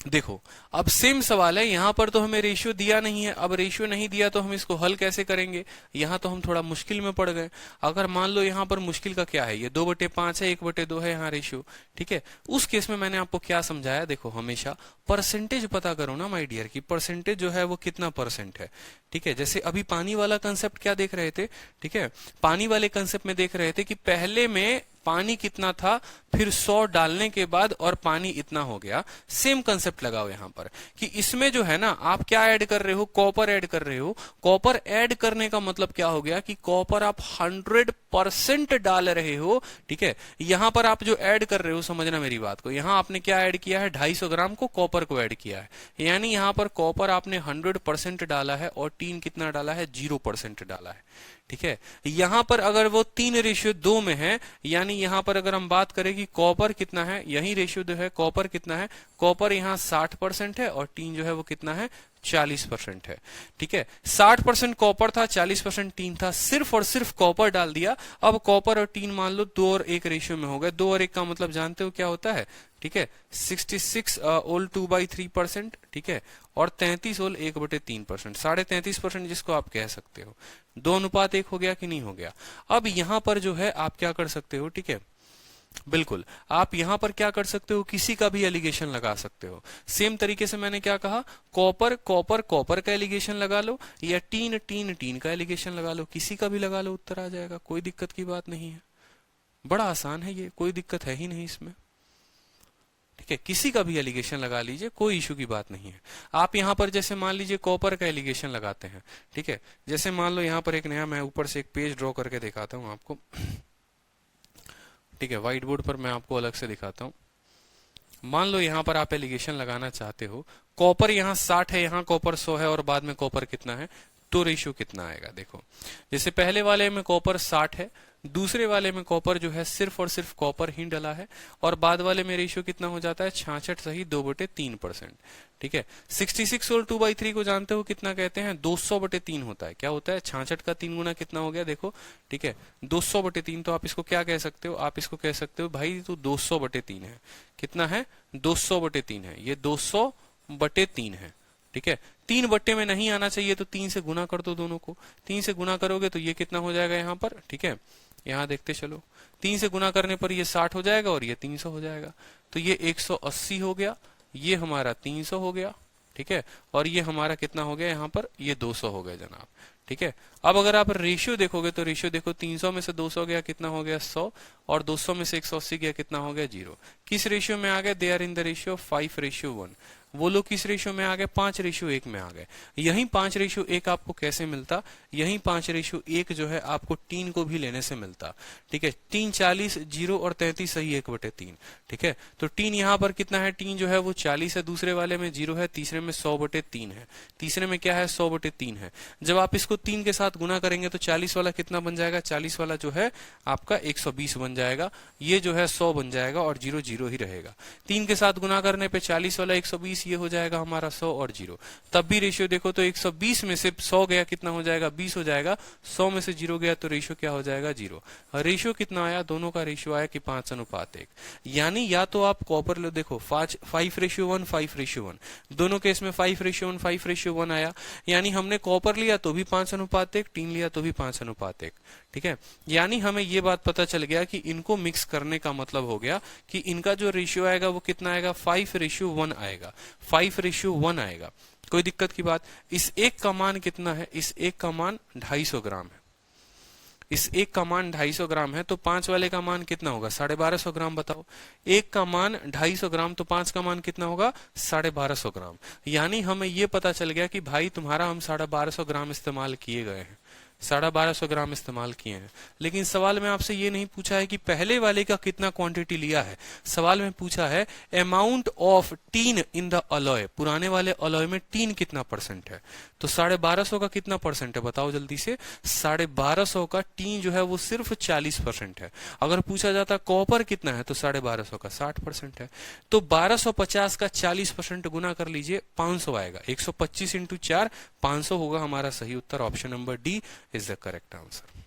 देखो अब सेम सवाल है, यहां पर तो हमें रेशियो दिया नहीं है। अब रेशियो नहीं दिया तो हम इसको हल कैसे करेंगे? यहां तो हम थोड़ा मुश्किल में पड़ गए। अगर मान लो यहां पर मुश्किल का क्या है, ये 2/5 है, 1/2 है यहाँ रेशियो, ठीक है। उस केस में मैंने आपको क्या समझाया? देखो हमेशा परसेंटेज पता करो ना माय डियर, की परसेंटेज जो है वो कितना परसेंट है, ठीक है। जैसे अभी पानी वाला कंसेप्ट क्या देख रहे थे, ठीक है। पानी वाले कंसेप्ट में देख रहे थे कि पहले में पानी कितना था, फिर 100 डालने के बाद और पानी इतना हो गया। सेम कंसेप्ट लगाओ यहां पर कि इसमें जो है ना, आप क्या ऐड कर रहे हो? कॉपर ऐड कर रहे हो। कॉपर ऐड करने का मतलब क्या हो गया कि कॉपर आप 100% डाल रहे हो, ठीक है। यहां पर आप जो ऐड कर रहे हो, समझना मेरी बात को, यहां आपने क्या ऐड किया है? 250 ग्राम को कॉपर को ऐड किया है, यानी यहां पर कॉपर आपने 100% डाला है और टीन कितना डाला है? 0% डाला है, ठीक है। यहां पर अगर वो 3:2 में है, यानी यहां पर अगर हम बात करें कि कॉपर कितना है, यही रेशियो जो है, कॉपर कितना है? कॉपर यहां 60% है और टीन जो है वो कितना है? 40% है, ठीक है। 60% कॉपर था, 40% टीन था, सिर्फ और सिर्फ कॉपर डाल दिया। अब कॉपर और टीन मान लो 2 और 1 रेशियो में हो गए। 2 और 1 का मतलब जानते हो क्या होता है, ठीक है। 66 ओल 2/3%, ठीक है। और 33 ओल 1/3%, 33.5% जिसको आप कह सकते हो। 2:1 हो गया कि नहीं हो गया? अब यहां पर जो है आप क्या कर सकते हो, ठीक है, बिल्कुल आप यहां पर क्या कर सकते हो? किसी का भी एलिगेशन लगा सकते हो। सेम तरीके से मैंने क्या कहा? कॉपर कॉपर कॉपर का एलिगेशन लगा लो, या टीन टीन टीन का एलिगेशन लगा लो, किसी का भी लगा लो, उत्तर आ जाएगा। कोई दिक्कत की बात नहीं है, बड़ा आसान है ये, कोई दिक्कत है ही नहीं इसमें, ठीक है। किसी का भी एलिगेशन लगा लीजिए, कोई इशू की बात नहीं है। आप यहां पर जैसे मान लीजिए कॉपर का एलिगेशन लगाते हैं, ठीक है। जैसे मान लो यहां पर एक नया, मैं ऊपर से एक पेज ड्रॉ करके दिखाता हूं आपको, ठीक है। व्हाइट बोर्ड पर मैं आपको अलग से दिखाता हूं। मान लो यहाँ पर आप एलिगेशन लगाना चाहते हो, कॉपर यहाँ 60 है, यहाँ कॉपर 100 है और बाद में कॉपर कितना है, तो रेशियो कितना आएगा देखो। जैसे पहले वाले में कॉपर 60 है, दूसरे वाले में कॉपर जो है सिर्फ और सिर्फ कॉपर ही डला है, और बाद वाले में रेशियो कितना हो जाता है 66 सही 2/3%। ठीक है, 66 और 2/3 को जानते हो कितना कहते हैं, 200/3 होता है। क्या होता है, 66 का 3 गुना कितना हो गया देखो। ठीक है, 200/3, तो आप इसको क्या कह सकते हो, आप इसको कह सकते हो भाई तो 200/3 है। कितना है, 200/3 है, ये 200/3 है। ठीक है, 3 बट्टे में नहीं आना चाहिए तो 3 से गुना कर दो दोनों को, 3 से गुना करोगे तो ये कितना हो जाएगा यहाँ पर। ठीक है, यहाँ देखते चलो, 3 से गुना करने पर ये 60 हो जाएगा और ये 300 हो जाएगा, तो ये 180 हो गया, ये हमारा 300 हो गया। ठीक है, और ये हमारा कितना हो गया यहाँ पर, ये 200 हो गया जनाब। ठीक है, अब अगर आप रेशियो देखोगे तो रेशियो देखो, 300 में से 200 गया कितना हो गया 100, और 200 में से 180 गया कितना हो गया 0। किस रेशियो में आ गए, they are in the ratio 5:1। वो लोग किस रेशियो में आ गए, 5:1 में आ गए। यही 5:1 आपको कैसे मिलता, यही 5:1 जो है आपको टीन को भी लेने से मिलता। ठीक है, टीन 40, 0 और 33 सही 1/3। ठीक है, तो टीन यहाँ पर कितना है, टीन जो है वो 40 है, दूसरे वाले में 0 है, तीसरे में 100/3 है, तीसरे में क्या है 100/3 है। जब आप इसको 3 के साथ गुना करेंगे तो 40 वाला कितना बन जाएगा, 40 वाला जो है आपका 120 बन जाएगा, ये जो है 100 बन जाएगा और 0 0 ही रहेगा। 3 के साथ गुना करने पे 40 वाला 120, ये हो जाएगा हमारा 100 और 0। तब भी रेशियो देखो तो 120 में से 100 गया कितना हो जाएगा 20 हो जाएगा, 100 में से 0 गया तो रेशियो क्या हो जाएगा 0। रेशियो कितना आया, दोनों का रेशियो आया कि 5:1। यानी या तो आप कॉपर लो, देखो 5:1 5:1, दोनों केस में 5:1 5:1 आया, यानी हमने कॉपर लिया तो भी 5:1, टीन लिया तो भी 5:1। ठीक है, यानी हमें ये बात पता चल गया कि इनको मिक्स करने का मतलब हो गया कि इनका जो रेशियो आएगा वो कितना आएगा, 5:1 आएगा, 5:1 आएगा। कोई दिक्कत की बात। इस एक का मान कितना है, इस एक का मान 250 ग्राम है, इस एक का मान 250 ग्राम है, तो 5 वाले का मान कितना होगा 1250 ग्राम। बताओ, एक का मान 250 ग्राम तो 5 का मान कितना होगा 1250 ग्राम। यानी हमें यह पता चल गया कि भाई तुम्हारा हम 1250 ग्राम इस्तेमाल किए गए हैं, 1250 ग्राम इस्तेमाल किए हैं। लेकिन सवाल में आपसे ये नहीं पूछा है कि पहले वाले का कितना क्वांटिटी लिया है, सवाल में पूछा है amount of tin in the alloy, पुराने वाले अलॉय में टीन कितना परसेंट है। तो 1250 का कितना परसेंट है बताओ जल्दी से, 1250 का टीन जो है वो सिर्फ 40% है। अगर पूछा जाता कॉपर कितना है तो 1250 का 60% है। तो 1250 का 40% गुना कर लीजिए, 500 आएगा, 125 × 4 500 होगा हमारा सही उत्तर। Option number D is the correct answer.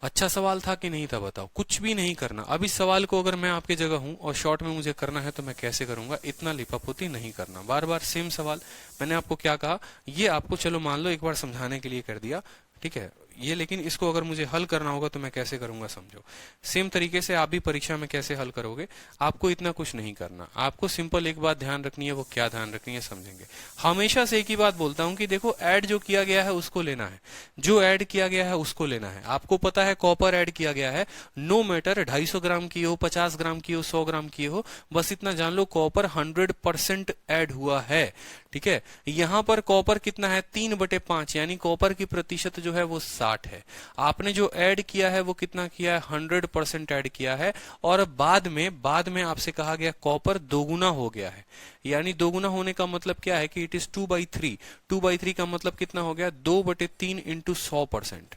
अच्छा सवाल था कि नहीं था बताओ, कुछ भी नहीं करना। अब इस सवाल को अगर मैं आपकी जगह हूं और शॉर्ट में मुझे करना है तो मैं कैसे करूंगा, इतना लिपापोती नहीं करना, बार बार सेम सवाल। मैंने आपको क्या कहा, ये आपको चलो मान लो एक बार समझाने के लिए कर दिया, ठीक है ये, लेकिन इसको अगर मुझे हल करना होगा तो मैं कैसे करूंगा समझो। सेम तरीके से आप भी परीक्षा में कैसे हल करोगे, आपको इतना कुछ नहीं करना, आपको सिंपल एक बात ध्यान रखनी है। वो क्या ध्यान रखनी है समझेंगे। हमेशा से एक ही बात बोलता हूं कि देखो ऐड जो किया गया है उसको लेना है, जो ऐड किया गया है उसको लेना है। आपको पता है कॉपर ऐड किया गया है, नो मैटर 250 ग्राम की हो, 50 ग्राम की हो, 100 ग्राम की हो, बस इतना जान लो कॉपर 100% ऐड हुआ है। ठीक है, यहां पर कॉपर कितना है 3/5, यानी कॉपर की प्रतिशत जो है वो 60 है। आपने जो ऐड किया है वो कितना किया है 100% ऐड किया है, और बाद में आपसे कहा गया कॉपर दोगुना हो गया है। यानी दोगुना होने का मतलब क्या है कि इट इज 2/3, 2/3 का मतलब कितना हो गया 2/3 × 100%।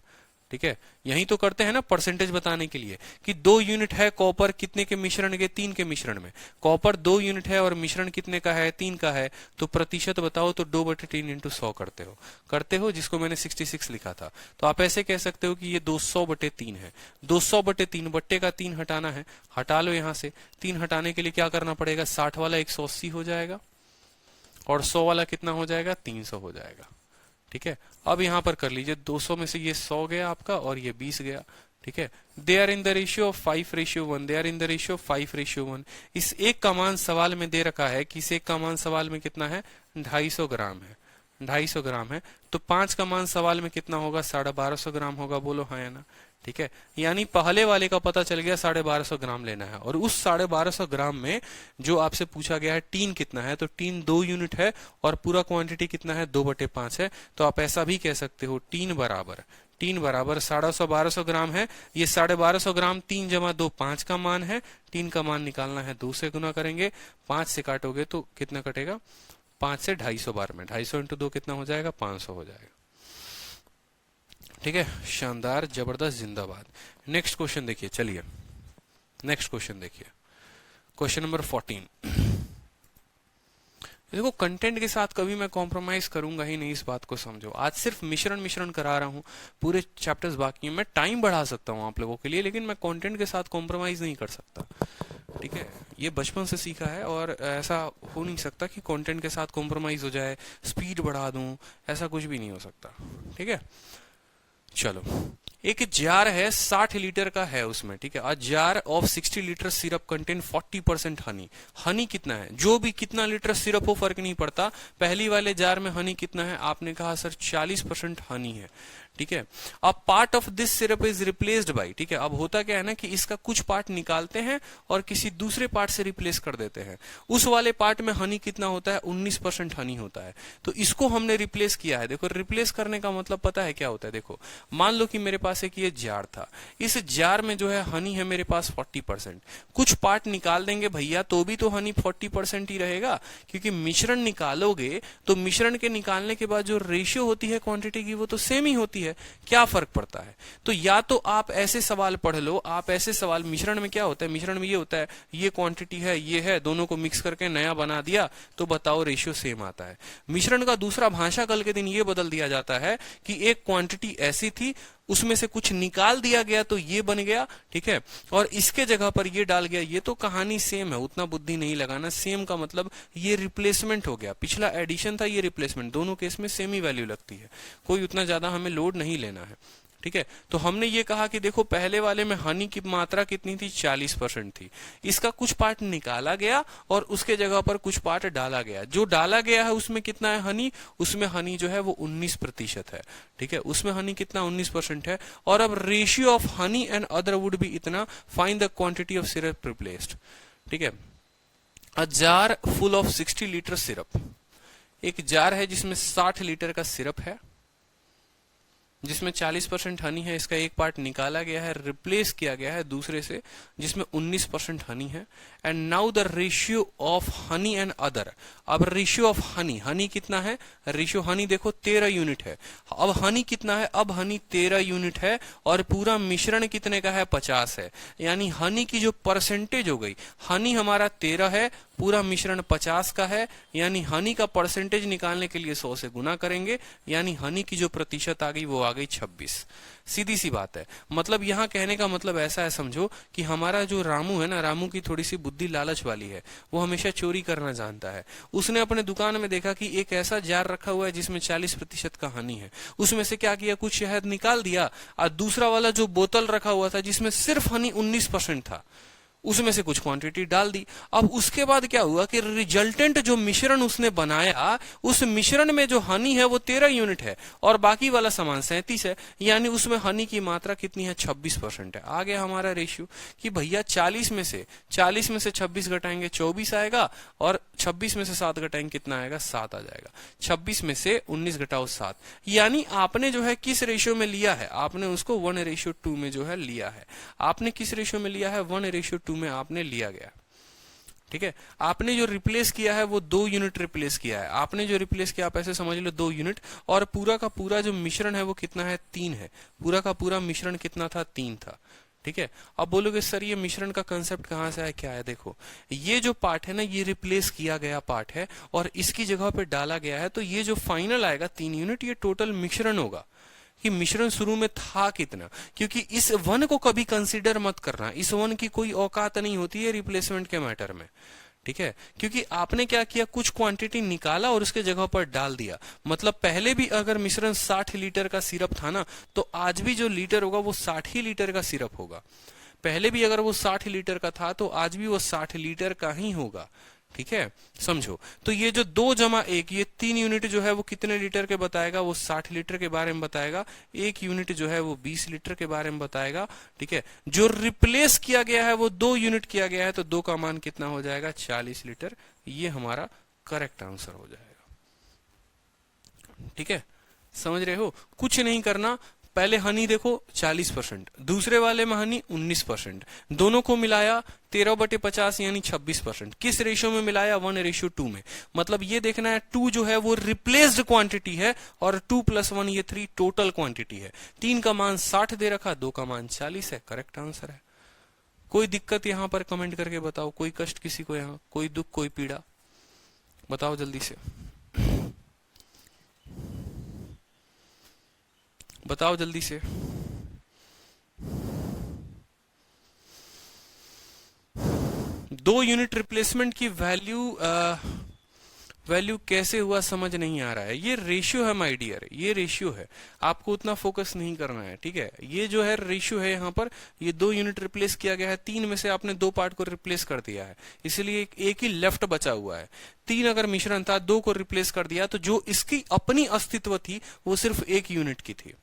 ठीक है, यही तो करते हैं ना परसेंटेज बताने के लिए कि 2 यूनिट है कॉपर कितने के मिश्रण के, 3 के मिश्रण में। कॉपर 2 यूनिट है और मिश्रण कितने का है 3 का है, तो प्रतिशत बताओ तो 2/3 × 100 करते हो, जिसको मैंने 66 लिखा था। तो आप ऐसे कह सकते हो कि ये 200/3 है। 200/3 बट्टे का 3 हटाना है, हटा लो यहां से। 3 हटाने के लिए क्या करना पड़ेगा, 60 वाला 180 हो जाएगा और 100 वाला कितना हो जाएगा 300 हो जाएगा। ठीक है, अब यहां पर कर लीजिए, 200 में से ये 100 गया आपका और ये 20 गया। ठीक है, they are in the ratio of 5:1, they are in the ratio of 5:1। इस एक का मान सवाल में दे रखा है कि इस एक का मान सवाल में कितना है 250 ग्राम है, 250 ग्राम है। तो 5 का मान सवाल में कितना होगा 1250 ग्राम होगा, बोलो हाँ या ना। ठीक है, यानी पहले वाले का पता चल गया 1250 ग्राम लेना है, और उस 1250 ग्राम में जो आपसे पूछा गया है टीन कितना है, तो टीन 2 यूनिट है और पूरा क्वांटिटी कितना है 2/5 है। तो आप ऐसा भी कह सकते हो टीन 3 बराबर 1250 ग्राम है। ये 1250 ग्राम 3 जमा 2 5 का मान है। 3 का मान निकालना है, 2 से गुना करेंगे। 5 से काटोगे तो कितना कटेगा, 5 से 250 बार में 250 इंटू 2 कितना हो जाएगा, 500 हो जाएगा। ठीक है, शानदार, जबरदस्त, जिंदाबाद। नेक्स्ट क्वेश्चन देखिए, चलिए नेक्स्ट क्वेश्चन देखिए, क्वेश्चन नंबर 14। देखो कंटेंट के साथ कभी मैं कॉम्प्रोमाइज करूंगा ही नहीं, इस बात को समझो। आज सिर्फ मिश्रण करा रहा हूं, पूरे चैप्टर्स बाकी हैं। मैं टाइम बढ़ा सकता हूं आप लोगों के लिए, लेकिन मैं कंटेंट के साथ कॉम्प्रोमाइज नहीं कर सकता। ठीक है, ये बचपन से सीखा है और ऐसा हो नहीं सकता कि कंटेंट के साथ कॉम्प्रोमाइज हो जाए, स्पीड बढ़ा दूं, ऐसा कुछ भी नहीं हो सकता। ठीक है, चलो, एक जार है 60 लीटर का है उसमें, ठीक है। A jar of 60 litres syrup contain 40% Honey. Honey कितना है, जो भी कितना लीटर सिरप हो फर्क नहीं पड़ता। पहली वाले जार में हनी कितना है, आपने कहा सर 40% हनी है। ठीक है, अब part of this syrup is replaced by, ठीक है। अब होता क्या है ना कि इसका कुछ पार्ट निकालते हैं और किसी दूसरे पार्ट से रिप्लेस कर देते हैं। उस वाले पार्ट में हनी कितना होता है, 19% हनी होता है। तो इसको हमने रिप्लेस किया है। देखो रिप्लेस करने का मतलब पता है क्या होता है। देखो मान लो कि मेरे पास एक ये जार था, इस जार में जो है हनी है मेरे पास 40%। कुछ पार्ट निकाल देंगे भैया तो भी तो हनी 40% ही रहेगा, क्योंकि मिश्रण निकालोगे तो मिश्रण के निकालने के बाद जो रेशियो होती है क्वांटिटी की वो तो सेम ही होती है। क्या फर्क पड़ता है। तो या तो आप ऐसे सवाल पढ़ लो, आप ऐसे सवाल, मिश्रण में क्या होता है, मिश्रण में ये होता है ये क्वांटिटी है ये है, दोनों को मिक्स करके नया बना दिया तो बताओ रेशियो सेम आता है। मिश्रण का दूसरा भाषा कल के दिन ये बदल दिया जाता है कि एक क्वांटिटी ऐसी थी, उसमें से कुछ निकाल दिया गया तो ये बन गया, ठीक है, और इसके जगह पर ये डाल गया। ये तो कहानी सेम है, उतना बुद्धि नहीं लगाना। सेम का मतलब ये रिप्लेसमेंट हो गया, पिछला एडिशन था ये रिप्लेसमेंट, दोनों केस में सेम ही वैल्यू लगती है, कोई उतना ज्यादा हमें लोड नहीं लेना है। ठीक है, तो हमने ये कहा कि देखो पहले वाले में हनी की मात्रा कितनी थी, 40% थी। इसका कुछ पार्ट निकाला गया और उसके जगह पर कुछ पार्ट डाला गया। जो डाला गया है उसमें कितना है हनी, उसमें हनी जो है वो 19% है। ठीक है, उसमें हनी कितना, 19% है। और अब ratio of honey and other would be इतना, find the quantity of syrup replaced. ठीक है, a jar full of 60 litres syrup, एक जार है जिसमें 60 लीटर का सिरप है, जिसमें 40% हनी है। इसका एक पार्ट निकाला गया है, रिप्लेस किया गया है दूसरे से जिसमें 19% हनी है। And now the ratio of honey and other. अब रेशियो ऑफ हनी, हनी कितना है, रेशियो हनी देखो 13 यूनिट है। अब हनी कितना है, अब हनी 13 यूनिट है और पूरा मिश्रण कितने का है, 50 है। यानी हनी की जो परसेंटेज हो गई, हनी हमारा 13 है, पूरा मिश्रण 50 का है, यानी हनी का परसेंटेज निकालने के लिए 100 से गुना करेंगे, यानी हनी की जो प्रतिशत आ गई वो आ गई 26। सीधी सी बात है। मतलब यहाँ कहने का मतलब ऐसा है, समझो कि हमारा जो रामू है ना, रामू की थोड़ी सी बुद्धि लालच वाली है, वो हमेशा चोरी करना जानता है। उसने अपने दुकान में देखा कि एक ऐसा जार रखा हुआ है जिसमें 40% का हनी है, उसमें से क्या किया, कुछ शहद निकाल दिया, और दूसरा वाला जो बोतल रखा हुआ था जिसमें सिर्फ हनी 19% था, उसमें से कुछ क्वांटिटी डाल दी। अब उसके बाद क्या हुआ कि रिजल्टेंट जो मिश्रण उसने बनाया, उस मिश्रण में जो हनी है वो 13 यूनिट है और बाकी वाला सामान 37 है, यानी उसमें हनी की मात्रा कितनी है, 26% है। आ गया हमारा रेशियो कि भैया 40 में से 26 घटाएंगे 24 आएगा, और 26 में से 7 घटाएंगे कितना आएगा, 7 आ जाएगा। 26 में से 19 घटाओ 7, यानी आपने जो है किस रेशियो में लिया है, आपने उसको 1:2 में जो है लिया है। आपने किस रेशियो में लिया है, 1:2 में आपने लिया गया। ठीक है, आपने जो रिप्लेस किया है वो 2 यूनिट रिप्लेस किया है। आपने जो रिप्लेस किया आप ऐसे समझ लो 2 यूनिट, और पूरा का पूरा जो मिश्रण है वो कितना है, 3 है। पूरा का पूरा मिश्रण कितना था, 3 था। ठीक है, अब बोलोगे सर ये मिश्रण का कंसेप्ट कहां से आया, क्या है, देखो ये जो पार्ट है ना, ये रिप्लेस किया गया पार्ट है और इसकी जगह पे डाला गया है, तो ये जो फाइनल आएगा 3 यूनिट, ये टोटल मिश्रण होगा कि मिश्रण शुरू में था कितना। क्योंकि इस वन को कभी कंसीडर मत करना, इस वन की कोई औकात नहीं होती है रिप्लेसमेंट के मैटर में। ठीक है, क्योंकि आपने क्या किया, कुछ क्वांटिटी निकाला और उसके जगह पर डाल दिया। मतलब पहले भी अगर मिश्रण 60 लीटर का सिरप था ना, तो आज भी जो लीटर होगा वो 60 ही लीटर का सिरप होगा। पहले भी अगर वो 60 लीटर का था तो आज भी वो 60 लीटर का ही होगा। ठीक है, समझो। तो ये जो 2 जमा 1, ये 3 यूनिट जो है वो कितने लीटर के बताएगा, वो 60 लीटर के बारे में बताएगा। 1 यूनिट जो है वो 20 लीटर के बारे में बताएगा। ठीक है, जो रिप्लेस किया गया है वो 2 यूनिट किया गया है, तो 2 का मान कितना हो जाएगा, 40 लीटर। ये हमारा करेक्ट आंसर हो जाएगा। ठीक है, समझ रहे हो, कुछ नहीं करना, पहले हनी देखो 40%, दूसरे वाले में हनी 19%, दोनों को मिलाया 13/50 यानी 26%। किस रेशियो में मिलाया? 1:2 में। मतलब ये देखना है 2 जो है वो रिप्लेस्ड क्वांटिटी है और 2 + 1 ये 3 टोटल क्वांटिटी है। 3 का मान 60 दे रखा, 2 का मान 40 है। करेक्ट आंसर है। कोई दिक्कत यहां पर कमेंट करके बताओ, कोई कष्ट किसी को, यहां कोई दुख कोई पीड़ा, बताओ जल्दी से, बताओ जल्दी से। दो यूनिट रिप्लेसमेंट की वैल्यू कैसे हुआ समझ नहीं आ रहा है। ये रेशियो है माय डियर, ये रेशियो है, आपको उतना फोकस नहीं करना है, ठीक है। ये जो है रेशियो है, यहाँ पर ये 2 यूनिट रिप्लेस किया गया है, 3 में से आपने 2 पार्ट को रिप्लेस कर दिया है, इसलिए एक ही लेफ्ट बचा हुआ है। 3 अगर मिश्रण था, 2 को रिप्लेस कर दिया, तो जो इसकी अपनी अस्तित्व थी वो सिर्फ 1 यूनिट की थी,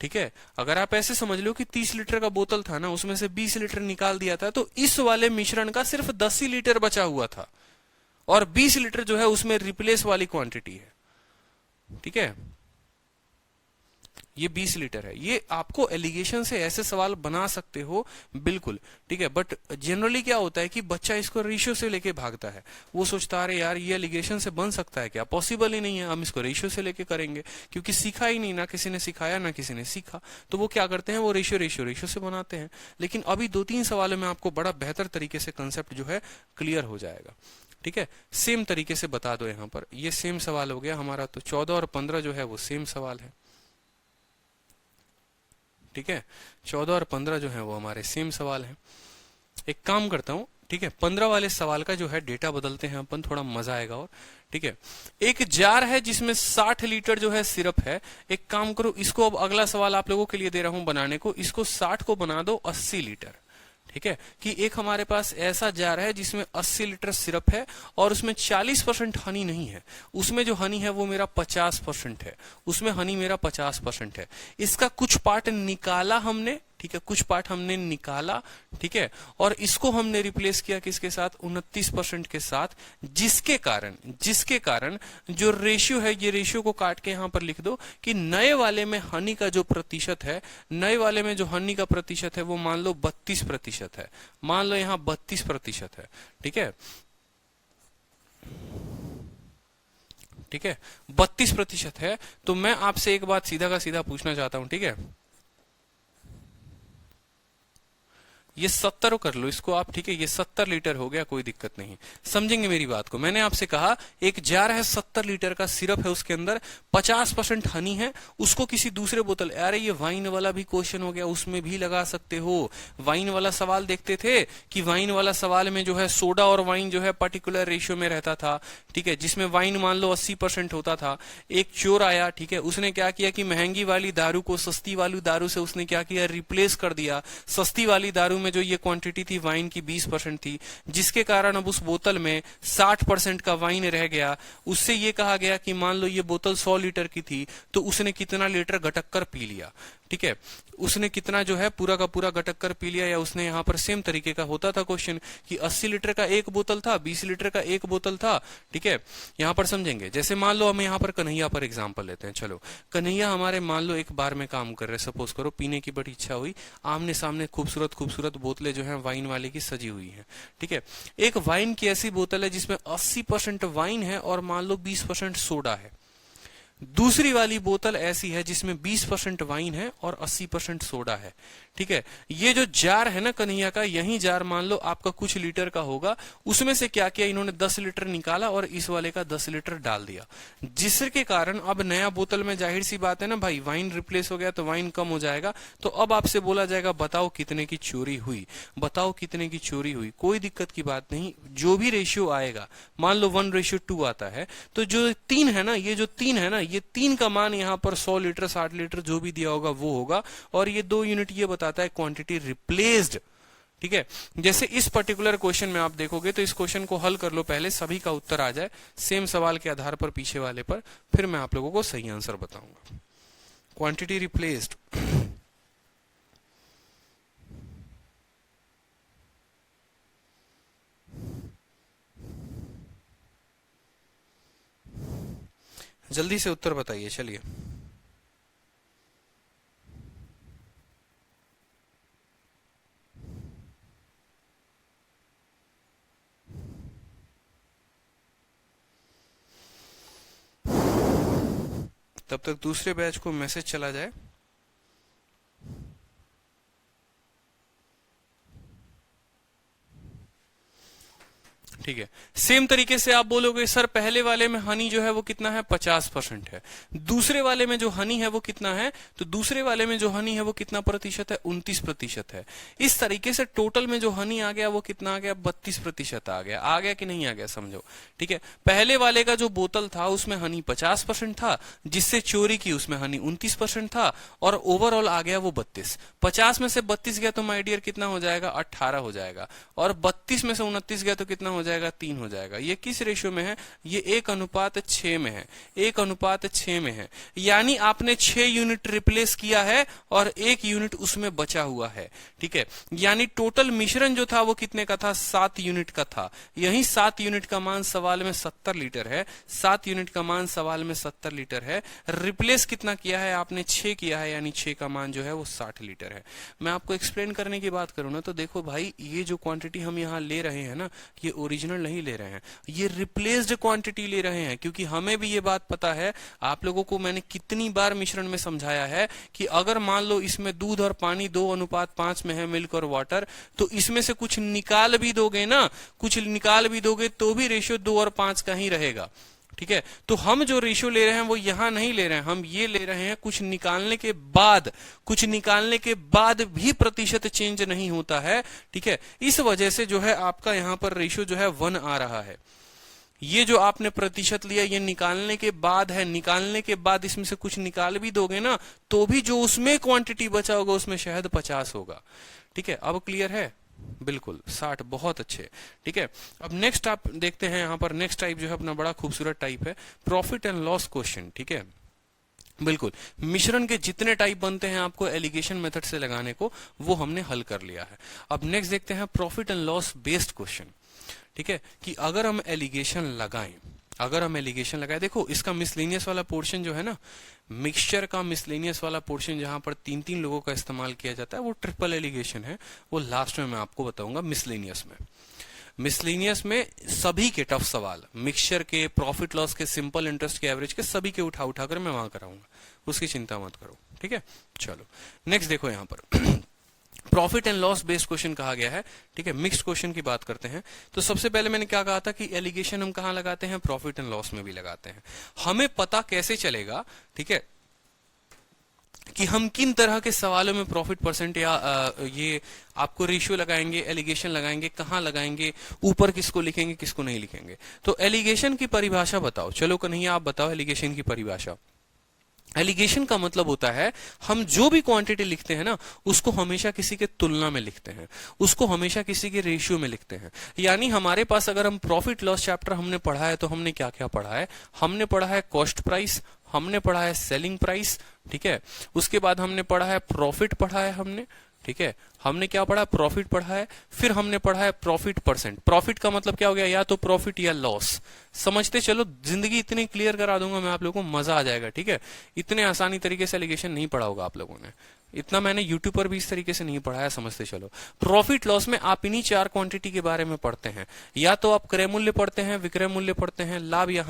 ठीक है। अगर आप ऐसे समझ लो कि 30 लीटर का बोतल था ना, उसमें से 20 लीटर निकाल दिया था, तो इस वाले मिश्रण का सिर्फ 10 ही लीटर बचा हुआ था और 20 लीटर जो है उसमें रिप्लेस वाली क्वांटिटी है, ठीक है। ये 20 लीटर है। ये आपको एलिगेशन से ऐसे सवाल बना सकते हो, बिल्कुल, ठीक है। बट जनरली क्या होता है कि बच्चा इसको रेशियो से लेके भागता है, वो सोचता है यार ये एलिगेशन से बन सकता है क्या? पॉसिबल ही नहीं है, हम इसको रेशियो से लेके करेंगे, क्योंकि सीखा ही नहीं, ना किसी ने सिखाया ना किसी ने सीखा, तो वो क्या करते हैं, वो रेशियो से बनाते हैं। लेकिन अभी 2-3 सवालों में आपको बड़ा बेहतर तरीके से कंसेप्ट जो है क्लियर हो जाएगा, ठीक है। सेम तरीके से बता दो, यहाँ पर ये सेम सवाल हो गया हमारा, तो 14 और 15 जो है वो सेम सवाल है, ठीक है। 14 और 15 जो है वो हमारे सेम सवाल हैं। एक काम करता हूं, ठीक है, 15 वाले सवाल का जो है डेटा बदलते हैं अपन, थोड़ा मजा आएगा और, ठीक है। एक जार है जिसमें 60 लीटर जो है सिरप है। एक काम करो, इसको अब अगला सवाल आप लोगों के लिए दे रहा हूं बनाने को, इसको 60 को बना दो 80 लीटर, ठीक है। कि एक हमारे पास ऐसा जार है जिसमें 80 लीटर सिरप है और उसमें 40% हनी नहीं है, उसमें जो हनी है वो मेरा 50% है, उसमें हनी मेरा 50% है। इसका कुछ पार्ट निकाला हमने, ठीक है, कुछ पार्ट हमने निकाला, ठीक है, और इसको हमने रिप्लेस किया किसके साथ? 29% के साथ, जिसके कारण जो रेशियो है, ये रेशियो को काट के यहां पर लिख दो कि नए वाले में हनी का जो प्रतिशत है, नए वाले में जो हनी का प्रतिशत है वो मान लो 32% है, मान लो यहां 32% है, ठीक है, ठीक है, 32% है। तो मैं आपसे एक बात सीधा का सीधा पूछना चाहता हूं, ठीक है, ये 70 कर लो इसको आप, ठीक है, ये 70 लीटर हो गया, कोई दिक्कत नहीं, समझेंगे मेरी बात को। मैंने आपसे कहा एक जार है, 70 लीटर का सिरप है, उसके अंदर 50% हनी है, उसको किसी दूसरे बोतल, अरे ये वाइन वाला भी क्वेश्चन हो गया, उसमें भी लगा सकते हो। वाइन वाला सवाल देखते थे कि वाइन वाला सवाल में जो है सोडा और वाइन जो है पर्टिकुलर रेशियो में रहता था, ठीक है, जिसमें वाइन मान लो 80% होता था। एक चोर आया, ठीक है, उसने क्या किया कि महंगी वाली दारू को सस्ती वाली दारू से उसने क्या किया, रिप्लेस कर दिया। सस्ती वाली दारू में जो ये क्वांटिटी थी वाइन की 20% थी, जिसके कारण अब उस बोतल में 60% का वाइन रह गया। उससे ये कहा गया कि मान लो ये बोतल 100 लीटर की थी, तो उसने कितना लीटर गटक कर पी लिया, ठीक है, उसने कितना जो है पूरा का पूरा गटक कर पी लिया। या उसने यहाँ पर सेम तरीके का होता था क्वेश्चन कि 80 लीटर का एक बोतल था, 20 लीटर का एक बोतल था, ठीक है। यहाँ पर समझेंगे, जैसे मान लो हम यहाँ पर कन्हैया पर एग्जांपल लेते हैं। चलो कन्हैया हमारे मान लो एक बार में काम कर रहे, सपोज करो पीने की बड़ी इच्छा हुई, आमने सामने खूबसूरत खूबसूरत बोतलें जो है वाइन वाले की सजी हुई है, ठीक है। एक वाइन की ऐसी बोतल है जिसमें 80% वाइन है और मान लो 20% सोडा है। दूसरी वाली बोतल ऐसी है जिसमें 20% वाइन है और 80% सोडा है, ठीक है। ये जो जार है ना कन्हैया का, यही जार मान लो आपका कुछ लीटर का होगा, उसमें से क्या किया इन्होंने 10 लीटर निकाला और इस वाले का 10 लीटर डाल दिया, जिसके कारण अब नया बोतल में जाहिर सी बात है ना भाई, वाइन रिप्लेस हो गया तो वाइन कम हो जाएगा। तो अब आपसे बोला जाएगा बताओ कितने की चोरी हुई, बताओ कितने की चोरी हुई। कोई दिक्कत की बात नहीं, जो भी रेशियो आएगा, मान लो 1:2 आता है, तो जो 3 है ना, ये जो 3 है ना, ये 3 का मान यहाँ पर 100 लीटर 60 लीटर जो भी दिया होगा वो होगा, और ये 2 यूनिट ये बताता है क्वांटिटी रिप्लेस्ड, ठीक है। जैसे इस पर्टिकुलर क्वेश्चन में आप देखोगे तो इस क्वेश्चन को हल कर लो पहले, सभी का उत्तर आ जाए सेम सवाल के आधार पर पीछे वाले पर, फिर मैं आप लोगों को सही आंसर बताऊंगा। क्वांटिटी रिप्लेस्ड, जल्दी से उत्तर बताइए, चलिए। तब तक दूसरे बैच को मैसेज चला जाए। ठीक है, सेम तरीके से आप बोलोगे सर पहले वाले में हनी जो है वो कितना है, 50% है। दूसरे वाले में जो हनी है वो कितना है, तो दूसरे वाले में जो हनी है वो कितना प्रतिशत है, 29% है। इस तरीके से टोटल में जो हनी आ गया वो कितना आ गया, 32% आ गया कि नहीं आ गया, समझो। ठीक है, पहले वाले का जो बोतल था उसमें हनी 50% था, जिससे चोरी की उसमें हनी 29% था, और ओवरऑल आ गया वो 32। 50 में से 32 गया तो माय डियर कितना हो जाएगा, 18 हो जाएगा, और 32 में से 29 गया तो कितना हो जाएगा, 3 हो जाएगा। ये किस रेशियो में है, ये 1:6 में है, 1:6 में है। यानी आपने 6 यूनिट रिप्लेस किया है और 1 यूनिट उसमें बचा हुआ है। ठीक है, यानी टोटल मिश्रण जो था वो कितने का था, 7 यूनिट का था। यही 7 यूनिट का मान सवाल में 70 लीटर है, 7 यूनिट का मान सवाल में 70 लीटर है। रिप्लेस कितना किया है आपने, 6 किया है, यानी 6 का मान जो है वो 60 लीटर है। मैं आपको एक्सप्लेन करने की बात करूं ना, तो देखो भाई, ये जो क्वांटिटी हम यहाँ ले रहे हैं ना, ये ओरिजिनल नहीं ले रहे हैं, ये रिप्लेस्ड क्वांटिटी ले रहे हैं। क्योंकि हमें भी ये बात पता है, आप लोगों को मैंने कितनी बार मिश्रण में समझाया है कि अगर मान लो इसमें दूध और पानी 2:5 में है, मिल्क और वाटर, तो इसमें से कुछ निकाल भी दोगे ना, कुछ निकाल भी दोगे तो भी रेशियो 2 और 5 का ही रहेगा। ठीक है, तो हम जो रेशियो ले रहे हैं वो यहां नहीं ले रहे हैं, हम ये ले रहे हैं कुछ निकालने के बाद, कुछ निकालने के बाद भी प्रतिशत चेंज नहीं होता है। ठीक है, इस वजह से जो है आपका यहां पर रेशियो जो है 1 आ रहा है। ये जो आपने प्रतिशत लिया ये निकालने के बाद है, निकालने के बाद इसमें से कुछ निकाल भी दोगे ना तो भी जो उसमें क्वांटिटी बचा होगा उसमें शहद 50 होगा। ठीक है, अब क्लियर है, बिल्कुल 60, बहुत अच्छे। ठीक है, अब नेक्स्ट आप देखते हैं, यहाँ पर नेक्स्ट टाइप जो है अपना बड़ा खूबसूरत टाइप है, प्रॉफिट एंड लॉस क्वेश्चन। ठीक है, बिल्कुल मिश्रण के जितने टाइप बनते हैं आपको एलिगेशन मेथड से लगाने को, वो हमने हल कर लिया है। अब नेक्स्ट देखते हैं profit and loss based question. ठीक है, कि अगर हम एलिगेशन लगाएं, देखो इसका मिसलेनियस वाला पोर्शन जो है ना, मिक्सचर का मिसलेनियस वाला पोर्शन जहां पर 3-3 लोगों का इस्तेमाल किया जाता है, वो ट्रिपल एलिगेशन है। वो लास्ट में मैं आपको बताऊंगा। मिसलेनियस में सभी के टफ सवाल, मिक्सचर के, प्रॉफिट लॉस के, सिंपल इंटरेस्ट के, एवरेज के, सभी के उठा कर मैं वहां कराऊंगा, उसकी चिंता मत करो। ठीक है, चलो नेक्स्ट देखो यहाँ पर profit and loss based question कहा गया है। ठीक है, मिक्स्ड क्वेश्चन की बात करते हैं। तो सबसे पहले मैंने क्या कहा था कि एलिगेशन हम कहां लगाते हैं, प्रॉफिट एंड लॉस में भी लगाते हैं। हमें पता कैसे चलेगा, ठीक है, कि हम किन तरह के सवालों में प्रॉफिट परसेंट या ये आपको रेशियो लगाएंगे, एलिगेशन लगाएंगे, कहां लगाएंगे, ऊपर किसको लिखेंगे, किसको नहीं लिखेंगे। तो एलिगेशन की परिभाषा बताओ, चलो कन्हैया आप बताओ एलिगेशन की परिभाषा। एलिगेशन का मतलब होता है हम जो भी क्वांटिटी लिखते हैं ना, उसको हमेशा किसी के तुलना में लिखते हैं, उसको हमेशा किसी के रेशियो में लिखते हैं। यानी हमारे पास अगर हम प्रॉफिट लॉस चैप्टर हमने पढ़ा है, तो हमने क्या क्या पढ़ा है, हमने पढ़ा है कॉस्ट प्राइस, हमने पढ़ा है सेलिंग प्राइस। ठीक है, उसके बाद हमने पढ़ा है प्रॉफिट पढ़ा है हमने। ठीक है, हमने क्या पढ़ा, प्रॉफिट पढ़ा है। फिर हमने पढ़ा है प्रॉफिट परसेंट। प्रॉफिट का मतलब क्या हो गया, या तो प्रॉफिट या लॉस। समझते चलो, जिंदगी इतनी क्लियर करा दूंगा मैं आप लोगों को, मजा आ जाएगा। ठीक है, इतने आसानी तरीके से एलिगेशन नहीं पढ़ा होगा आप लोगों ने, इतना मैंने यूट्यूब पर भी इस तरीके से नहीं पढ़ाया, समझते चलो। प्रॉफिट लॉस में आप इन्हीं 4 क्वांटिटी के बारे में पढ़ते हैं, या तो आप क्रय मूल्य पढ़ते हैं, विक्रय मूल्य पढ़ते हैं, लाभ या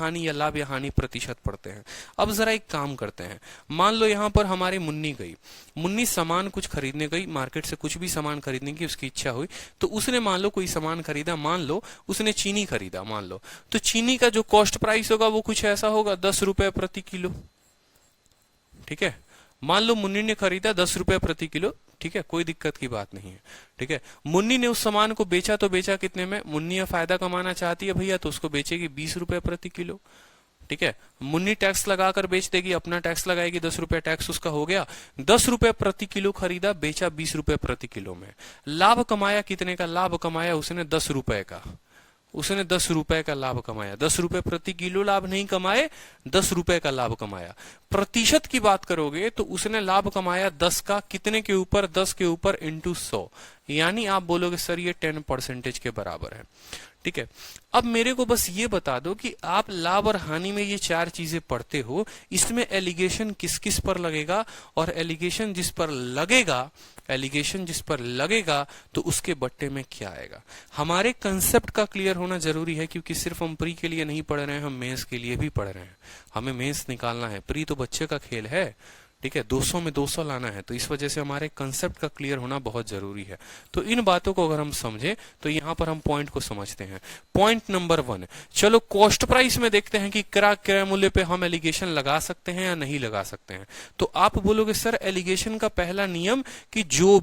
हानि प्रतिशत पढ़ते हैं। अब जरा एक काम करते हैं, मान लो यहां पर हमारी मुन्नी सामान कुछ खरीदने गई, मार्केट से कुछ भी सामान खरीदने की उसकी इच्छा हुई, तो उसने मान लो कोई सामान खरीदा, मान लो उसने चीनी खरीदा, मान लो, तो चीनी का जो कॉस्ट प्राइस होगा वो कुछ ऐसा होगा 10 रुपए प्रति किलो। ठीक है, मान लो मुन्नी ने खरीदा 10 रुपए प्रति किलो। ठीक है, कोई दिक्कत की बात नहीं है। ठीक है, मुन्नी ने उस सामान को बेचा, तो बेचा कितने में, मुन्नी फायदा कमाना चाहती है भैया, तो उसको बेचेगी 20 रुपए प्रति किलो। ठीक है, मुन्नी टैक्स लगाकर बेच देगी, अपना टैक्स लगाएगी, 10 रुपए टैक्स उसका हो गया, 10 रुपए प्रति किलो खरीदा, बेचा 20 रुपए प्रति किलो में। लाभ कमाया कितने का, लाभ कमाया उसने 10 रुपए का, उसने 10 रुपए का लाभ कमाया। 10 रुपए प्रति किलो लाभ नहीं कमाए, 10 रुपए का लाभ कमाया। प्रतिशत की बात करोगे तो उसने लाभ कमाया 10 का, कितने के ऊपर, 10 के ऊपर इंटू 100, यानी आप बोलोगे सर ये 10% के बराबर है। ठीक है, अब मेरे को बस ये बता दो कि आप लाभ और हानि में ये 4 चीजें पढ़ते हो, इसमें एलिगेशन किस किस पर लगेगा, और एलिगेशन जिस पर लगेगा तो उसके बट्टे में क्या आएगा। हमारे कंसेप्ट का क्लियर होना जरूरी है, क्योंकि सिर्फ हम प्री के लिए नहीं पढ़ रहे हैं, हम मेंस के लिए भी पढ़ रहे हैं। हमें मेंस निकालना है, प्री तो बच्चे का खेल है। ठीक है, 200 में 200 लाना है, तो इस वजह से हमारे कंसेप्ट का क्लियर होना बहुत जरूरी है। तो इन बातों को अगर हम समझे तो यहां पर हम पॉइंट को समझते हैं। पॉइंट नंबर 1, चलो कॉस्ट प्राइस में देखते हैं कि क्रय मूल्य पे हम एलिगेशन लगा सकते हैं या नहीं लगा सकते हैं। तो आप बोलोगे सर एलिगेशन का पहला नियम कि जो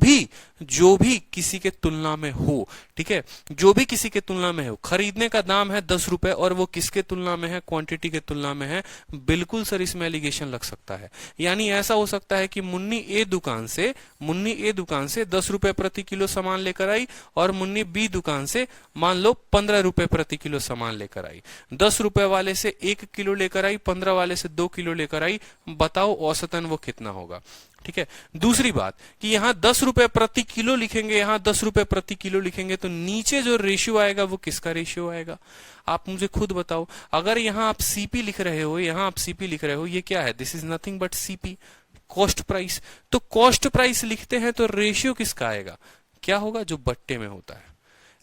भी किसी के तुलना में हो, ठीक है, जो भी किसी के तुलना में हो, खरीदने का दाम है 10 रुपए और वो किसके तुलना में है, क्वांटिटी के तुलना में है, बिल्कुल सर इसमें एलिगेशन लग सकता है। यानी ऐसा हो सकता है कि मुन्नी ए दुकान से 10 रुपए प्रति किलो सामान लेकर आई और मुन्नी बी दुकान से मान लो 15 रुपए प्रति किलो सामान लेकर आई। 10 रुपए वाले से 1 किलो लेकर आई, 15 वाले से 2 किलो लेकर आई, बताओ औसतन वो कितना होगा। ठीक है, दूसरी बात कि यहां 10 रुपए प्रति किलो लिखेंगे, यहां 10 रुपए प्रति किलो लिखेंगे, तो नीचे जो रेशियो आएगा वो किसका रेशियो आएगा, आप मुझे खुद बताओ। अगर यहां आप सीपी लिख रहे हो, ये क्या है, this is nothing but CP, cost price. तो कॉस्ट प्राइस लिखते हैं तो रेशियो किसका आएगा, क्या होगा, जो बट्टे में होता है।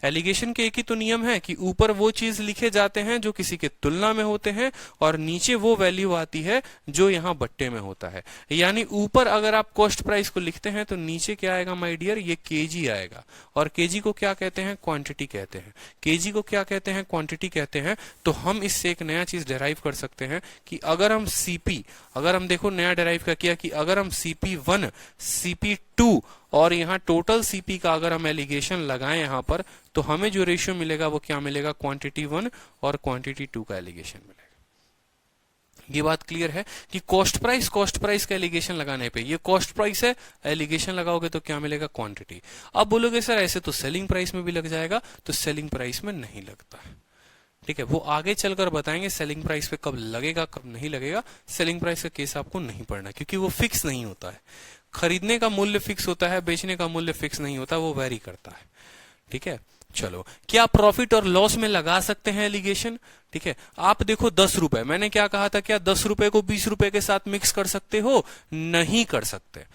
एलिगेशन के एक ही तो नियम है कि ऊपर वो चीज लिखे जाते हैं जो किसी के तुलना में होते हैं, और नीचे वो वैल्यू आती है जो यहाँ बट्टे में होता है। यानी ऊपर अगर आप कॉस्ट प्राइस को लिखते हैं तो नीचे क्या आएगा माय डियर, ये केजी आएगा। और केजी को क्या कहते हैं, क्वांटिटी कहते हैं। केजी को क्या कहते हैं, क्वांटिटी कहते हैं। तो हम इससे एक नया चीज डिराइव कर सकते हैं कि अगर हम देखो नया डिराइव का किया कि अगर हम CP1, CP2 और यहाँ टोटल सीपी का अगर हम एलिगेशन लगाएं यहाँ पर, तो हमें जो रेशियो मिलेगा वो क्या मिलेगा, क्वांटिटी 1 और क्वांटिटी 2 का एलिगेशन मिलेगा। ये बात क्लियर है कि कॉस्ट प्राइस का एलिगेशन लगाने पे, ये कॉस्ट प्राइस है, एलिगेशन लगाओगे तो क्या मिलेगा, क्वांटिटी। अब बोलोगे सर ऐसे तो सेलिंग प्राइस में भी लग जाएगा, तो सेलिंग प्राइस में नहीं लगता है। ठीक है, वो आगे चलकर बताएंगे सेलिंग प्राइस पे कब लगेगा कब नहीं लगेगा। सेलिंग प्राइस का केस आपको नहीं पढ़ना, क्योंकि वो फिक्स नहीं होता है। खरीदने का मूल्य फिक्स होता है, बेचने का मूल्य फिक्स नहीं होता, वो वेरी करता है। ठीक है, चलो क्या प्रॉफिट और लॉस में लगा सकते हैं एलिगेशन। ठीक है, आप देखो 10 रुपए, मैंने क्या कहा था, क्या 10 रुपए को 20 रुपए के साथ मिक्स कर सकते हो, नहीं कर सकते।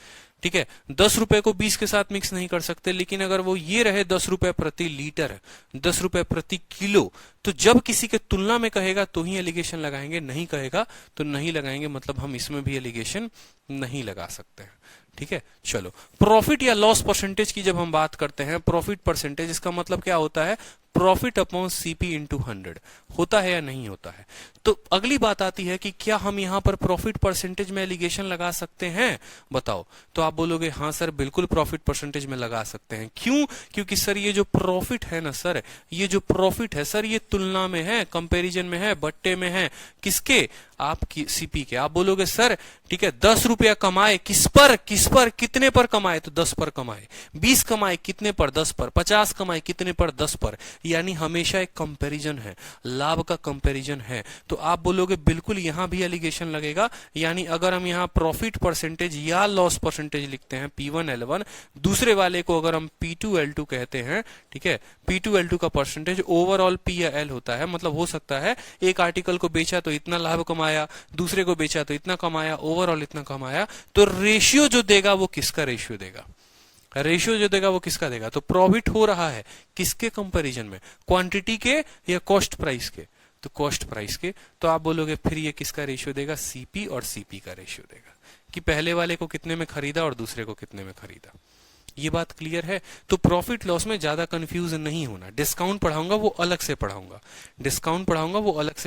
ठीक है, 10 रुपए को 20 के साथ मिक्स नहीं कर सकते, लेकिन अगर वो ये रहे 10 रुपए प्रति लीटर, 10 रुपए प्रति किलो, तो जब किसी के तुलना में कहेगा तो ही एलिगेशन लगाएंगे, नहीं कहेगा तो नहीं लगाएंगे, मतलब हम इसमें भी एलिगेशन नहीं लगा सकते हैं। ठीक है, चलो प्रॉफिट या लॉस परसेंटेज की जब हम बात करते हैं, प्रॉफिट परसेंटेज, इसका मतलब क्या होता है, प्रॉफिट अपॉन सीपी इंटू 100 होता है या नहीं होता है। तो अगली बात आती है कि क्या हम यहां पर प्रॉफिट परसेंटेज में एलिगेशन लगा सकते हैं, बताओ। तो आप बोलोगे हाँ सर बिल्कुल प्रॉफिट परसेंटेज में लगा सकते हैं। क्यों, क्योंकि सर ये जो प्रॉफिट है ना सर, ये जो प्रॉफिट है सर, ये तुलना में है, कंपैरिजन में है, बट्टे में है, किसके, आपकी सीपी के। आप बोलोगे सर ठीक है 10 रुपया कमाए, किस पर, कितने पर कमाए, तो 10 पर कमाए। 20 कमाए कितने पर, 10 पर। 50 कमाए कितने पर, 10 पर। यानी हमेशा एक कंपैरिजन है, लाभ का कंपैरिजन है। तो आप बोलोगे बिल्कुल यहां भी एलिगेशन लगेगा। यानी अगर हम यहां प्रॉफिट परसेंटेज या लॉस परसेंटेज लिखते हैं P1L1, दूसरे वाले को अगर हम P2L2 कहते हैं, ठीक है, P2L2 का परसेंटेज ओवरऑल P या L होता है। मतलब हो सकता है एक आर्टिकल को बेचा तो इतना लाभ कमाया, दूसरे को बेचा तो इतना कमाया, ओवरऑल इतना कमाया। तो रेशियो जो देगा वो किसका रेशियो देगा, रेशियो जो देगा वो किसका देगा। तो प्रॉफिट हो रहा है किसके कंपैरिजन में, क्वांटिटी के या कॉस्ट प्राइस के, तो कॉस्ट प्राइस के। तो आप बोलोगे फिर ये किसका रेशियो देगा, सीपी और सीपी का रेशियो देगा, कि पहले वाले को कितने में खरीदा और दूसरे को कितने में खरीदा। ये बात क्लियर है। तो प्रॉफिट लॉस में ज्यादा कंफ्यूज नहीं होना। डिस्काउंट पढ़ाऊंगा वो अलग से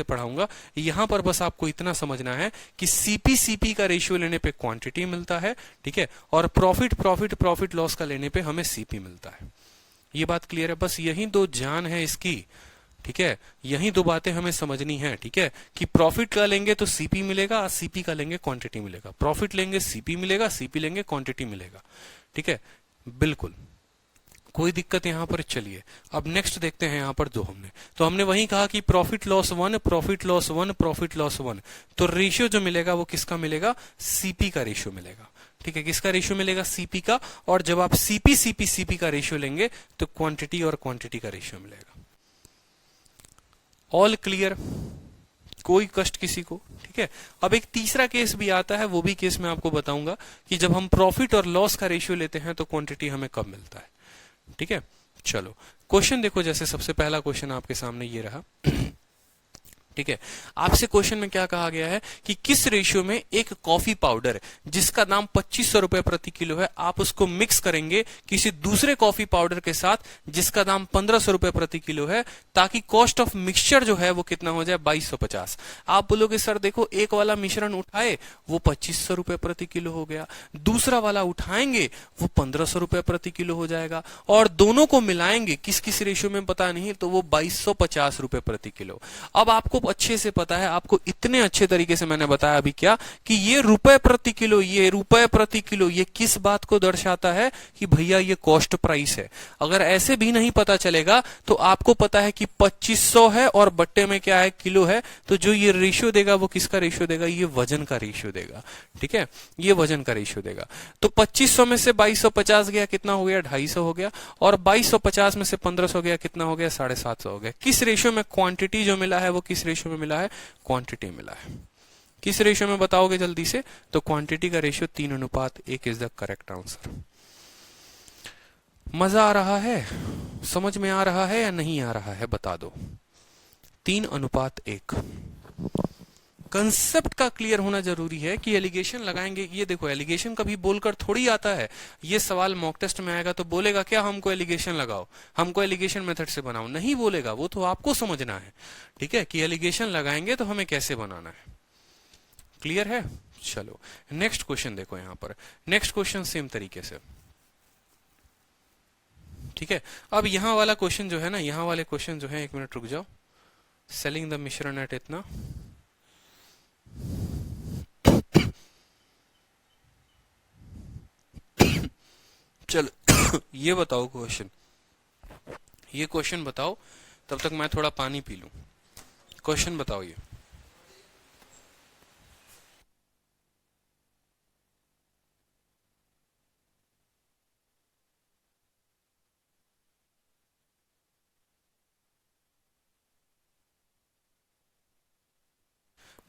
पढ़ाऊंगा, यहां पर बस आपको इतना समझना है कि सीपी का रेशियो लेने पे क्वांटिटी मिलता है, ठीक है, और प्रॉफिट लॉस का लेने पे हमें सीपी मिलता है। ये बात क्लियर है। बस यही दो जान है इसकी, ठीक है, यही दो बातें हमें समझनी है। ठीक है, कि प्रॉफिट का लेंगे तो सीपी मिलेगा, सीपी का लेंगे क्वांटिटी मिलेगा। प्रॉफिट लेंगे सीपी मिलेगा, सीपी लेंगे क्वांटिटी मिलेगा। ठीक है, बिल्कुल कोई दिक्कत यहां पर। चलिए अब नेक्स्ट देखते हैं यहां पर जो हमने वही कहा कि प्रॉफिट लॉस 1, तो रेशियो जो मिलेगा वो किसका मिलेगा, सीपी का रेशियो मिलेगा। ठीक है, किसका रेशियो मिलेगा? सीपी का। और जब आप सीपी सीपी सीपी का रेशियो लेंगे तो क्वांटिटी और क्वांटिटी का रेशियो मिलेगा। All clear? कोई कष्ट किसी को? ठीक है। अब एक तीसरा केस भी आता है, वो भी केस मैं आपको बताऊंगा कि जब हम प्रॉफिट और लॉस का रेशियो लेते हैं तो क्वांटिटी हमें कब मिलता है। ठीक है, चलो क्वेश्चन देखो। जैसे सबसे पहला क्वेश्चन आपके सामने ये रहा। ठीक है, आपसे क्वेश्चन में क्या कहा गया है कि किस रेशियो में एक कॉफी पाउडर जिसका दाम 2500 रुपए प्रति किलो है, आप उसको मिक्स करेंगे किसी दूसरे कॉफी पाउडर के साथ जिसका दाम 1500 रुपए प्रति किलो है, ताकि कॉस्ट ऑफ मिक्सचर जो है वो कितना हो जाए? 2250। आप बोलोगे सर देखो, एक वाला मिश्रण उठाए वो 2500 रुपए प्रति किलो हो गया, दूसरा वाला उठाएंगे वो 1500 रुपए प्रति किलो हो जाएगा, और दोनों को मिलाएंगे किस किस रेशियो में पता नहीं, तो वो 2250 रुपए प्रति किलो। अब आपको अच्छे से पता है, आपको इतने अच्छे तरीके से मैंने बताया अभी क्या कि ये रुपए प्रति किलो, ये रुपए प्रति किलो, ये किस बात को दर्शाता है कि भैया ये कॉस्ट प्राइस है। अगर ऐसे भी नहीं पता चलेगा तो आपको पता है कि 2500 है और बट्टे में क्या है? किलो है। तो जो ये रेशियो देगा वो किसका रेशियो देगा? ये वजन का रेशियो देगा। ठीक है, ये वजन का रेशियो देगा। तो 2500 में से 2250 गया, कितना हो गया? 250 हो गया। और 2250 में से 1500 गया, कितना हो गया? 750 हो गया। किस रेशियो में क्वांटिटी जो मिला है वो किस रेशियो में मिला है? क्वांटिटी मिला है। किस रेशियो में बताओगे जल्दी से? तो क्वांटिटी का ratio 3:1 is the correct answer. मजा आ रहा है? समझ में आ रहा है या नहीं आ रहा है? बता दो। 3:1। कंसेप्ट का क्लियर होना जरूरी है कि एलिगेशन लगाएंगे। ये देखो, एलिगेशन कभी बोलकर थोड़ी आता है। ये सवाल मॉक टेस्ट में आएगा तो बोलेगा क्या? हमको एलिगेशन लगाओ, हमको एलिगेशन मेथड से बनाओ। नहीं बोलेगा, वो तो आपको समझना है। ठीक है, कि एलिगेशन लगाएंगे तो हमें कैसे बनाना है। क्लियर है? चलो नेक्स्ट क्वेश्चन देखो। यहां पर नेक्स्ट क्वेश्चन सेम तरीके से। ठीक है, अब यहां वाला क्वेश्चन जो है ना, यहां वाले क्वेश्चन जो है, 1 मिनट रुक जाओ। सेलिंग द मिश्रण एट इतना। चलो ये बताओ क्वेश्चन, ये क्वेश्चन बताओ, तब तक मैं थोड़ा पानी पी लूं। क्वेश्चन बताओ ये।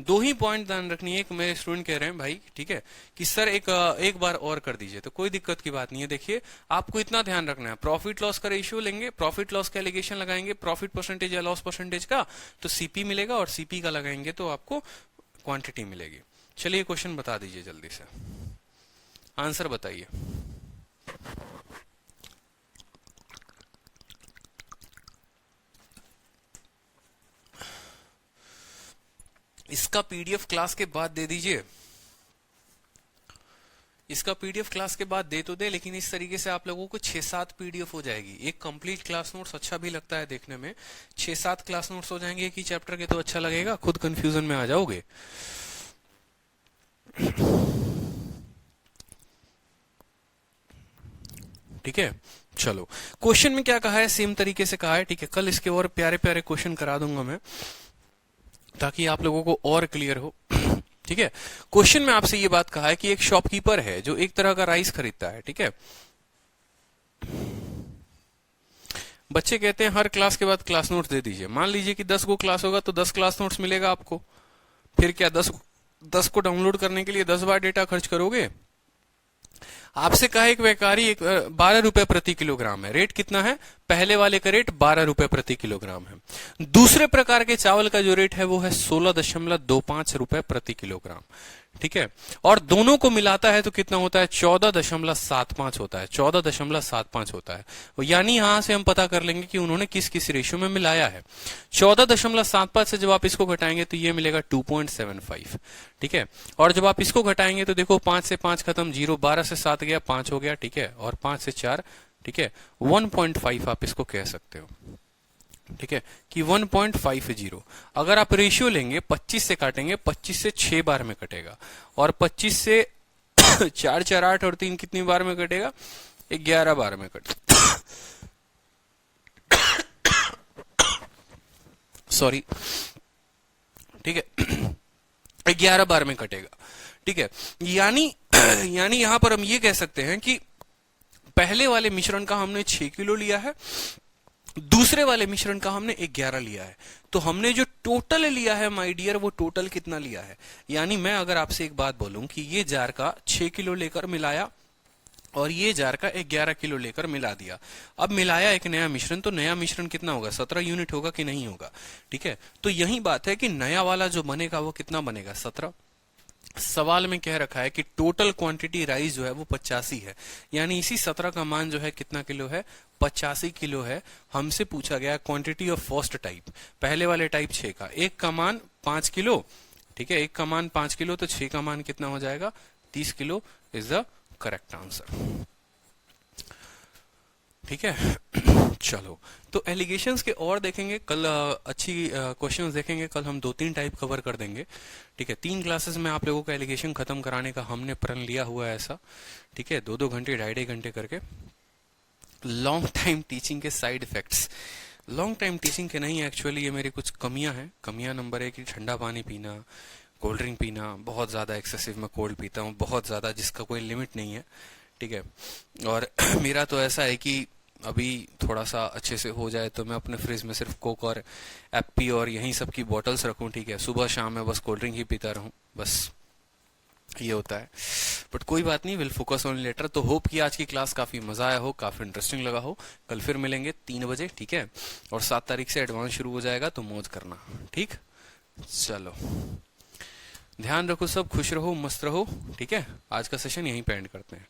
दो ही पॉइंट ध्यान रखनी है। एक मेरे स्टूडेंट कह रहे हैं भाई, ठीक है, कि सर एक बार और कर दीजिए, तो कोई दिक्कत की बात नहीं है। देखिए, आपको इतना ध्यान रखना है, प्रॉफिट लॉस का रेशियो लेंगे, प्रॉफिट लॉस का एलिगेशन लगाएंगे, प्रॉफिट परसेंटेज या लॉस परसेंटेज का, तो सीपी मिलेगा, और सीपी का लगाएंगे तो आपको क्वांटिटी मिलेगी। चलिए क्वेश्चन बता दीजिए जल्दी से, आंसर बताइए। इसका पीडीएफ क्लास के बाद दे दीजिए, इसका पीडीएफ क्लास के बाद दे तो दे, लेकिन इस तरीके से आप लोगों को 6-7 पीडीएफ हो जाएगी। एक कंप्लीट क्लास नोट्स अच्छा भी लगता है देखने में, 6-7 क्लास नोट्स हो जाएंगे एक ही चैप्टर के, तो अच्छा लगेगा, खुद कंफ्यूजन में आ जाओगे। ठीक है, चलो क्वेश्चन में क्या कहा है, सेम तरीके से कहा है। ठीक है, कल इसके और प्यारे प्यारे क्वेश्चन करा दूंगा मैं, ताकि आप लोगों को और क्लियर हो। ठीक है, क्वेश्चन में आपसे ये बात कहा है कि एक शॉपकीपर है जो एक तरह का राइस खरीदता है। ठीक है, बच्चे कहते हैं हर क्लास के बाद क्लास नोट्स दे दीजिए। मान लीजिए कि 10 गो क्लास होगा तो 10 क्लास नोट्स मिलेगा आपको। फिर क्या 10 को डाउनलोड करने के लिए 10 बार डेटा खर्च करोगे? आपसे कहा एक व्यापारी 12 रुपए प्रति किलोग्राम है। रेट कितना है? पहले वाले का रेट 12 रुपए प्रति किलोग्राम है। दूसरे प्रकार के चावल का जो रेट है वो है 16.25 रुपए प्रति किलोग्राम। ठीक है, और दोनों को मिलाता है तो कितना होता है? 14.75 होता है, 14.75 होता है। यानी यहां से हम पता कर लेंगे कि उन्होंने किस किस रेशियो में मिलाया है। 14.75 से जब आप इसको घटाएंगे तो ये मिलेगा 2.75। ठीक है, और जब आप इसको घटाएंगे तो देखो 5 से 5 खत्म, 0, 12 से 7 गया, 5 हो गया। ठीक है, और 5 से 4, ठीक है, 1.5 आप इसको कह सकते हो। ठीक है, कि 1.50। अगर आप रेशियो लेंगे, 25 से काटेंगे, 25 से 6 बार में कटेगा, और 25 से 4, 4, 8 और 3 कितनी बार में कटेगा? 11 बार में कटेगा। सॉरी, ठीक है, 11 बार में कटेगा। ठीक है, यानी यानी यहां पर हम ये कह सकते हैं कि पहले वाले मिश्रण का हमने 6 किलो लिया है, दूसरे वाले मिश्रण का हमने 11 लिया है। तो हमने जो टोटल लिया है माय डियर, वो टोटल कितना लिया है? यानी मैं अगर आपसे एक बात बोलूं कि ये जार का 6 किलो लेकर मिलाया और ये जार का 11 किलो लेकर मिला दिया, अब मिलाया एक नया मिश्रण, तो नया मिश्रण कितना होगा? 17 यूनिट होगा कि नहीं होगा? ठीक है, तो यही बात है कि नया वाला जो बनेगा वो कितना बनेगा? 17। सवाल में कह रखा है कि टोटल क्वांटिटी राइस जो है वो 85 है, यानी इसी 17 का मान जो है कितना किलो है? 85 किलो है। हमसे पूछा गया क्वांटिटी ऑफ फर्स्ट टाइप, पहले वाले टाइप 6 का, एक का मान 5 किलो, ठीक है, एक का मान 5 किलो, तो 6 का मान कितना हो जाएगा? 30 kilo is the correct answer. ठीक है। चलो, तो एलिगेशंस के और देखेंगे कल, अच्छी क्वेश्चंस देखेंगे कल। हम 2-3 टाइप कवर कर देंगे। ठीक है, 3 क्लासेस में आप लोगों का एलिगेशन खत्म कराने का हमने प्रण लिया हुआ है ऐसा। ठीक है, 2-2 घंटे 2.5 घंटे करके। लॉन्ग टाइम टीचिंग के side effects, long time teaching के नहीं, एक्चुअली ये मेरी कुछ कमियां हैं। कमियां नंबर 1 कि ठंडा पानी पीना, कोल्ड ड्रिंक पीना, बहुत ज्यादा एक्सेसिव मैं कोल्ड पीता हूँ, बहुत ज्यादा, जिसका कोई लिमिट नहीं है। ठीक है, और मेरा तो ऐसा है कि अभी थोड़ा सा अच्छे से हो जाए तो मैं अपने फ्रिज में सिर्फ कोक और एप्पी और यही सब की बॉटल्स रखूं। ठीक है, सुबह शाम में बस कोल्ड ड्रिंक ही पीता रहूं, बस ये होता है। बट कोई बात नहीं, विल फोकस ऑन लेटर। तो होप कि आज की क्लास काफी मजा आया हो, काफी इंटरेस्टिंग लगा हो। कल फिर मिलेंगे 3 बजे, ठीक है, और 7 तारीख से एडवांस शुरू हो जाएगा, तो मौज करना। ठीक, चलो, ध्यान रखो सब, खुश रहो, मस्त रहो। ठीक है, आज का सेशन यहीं पे एंड करते हैं।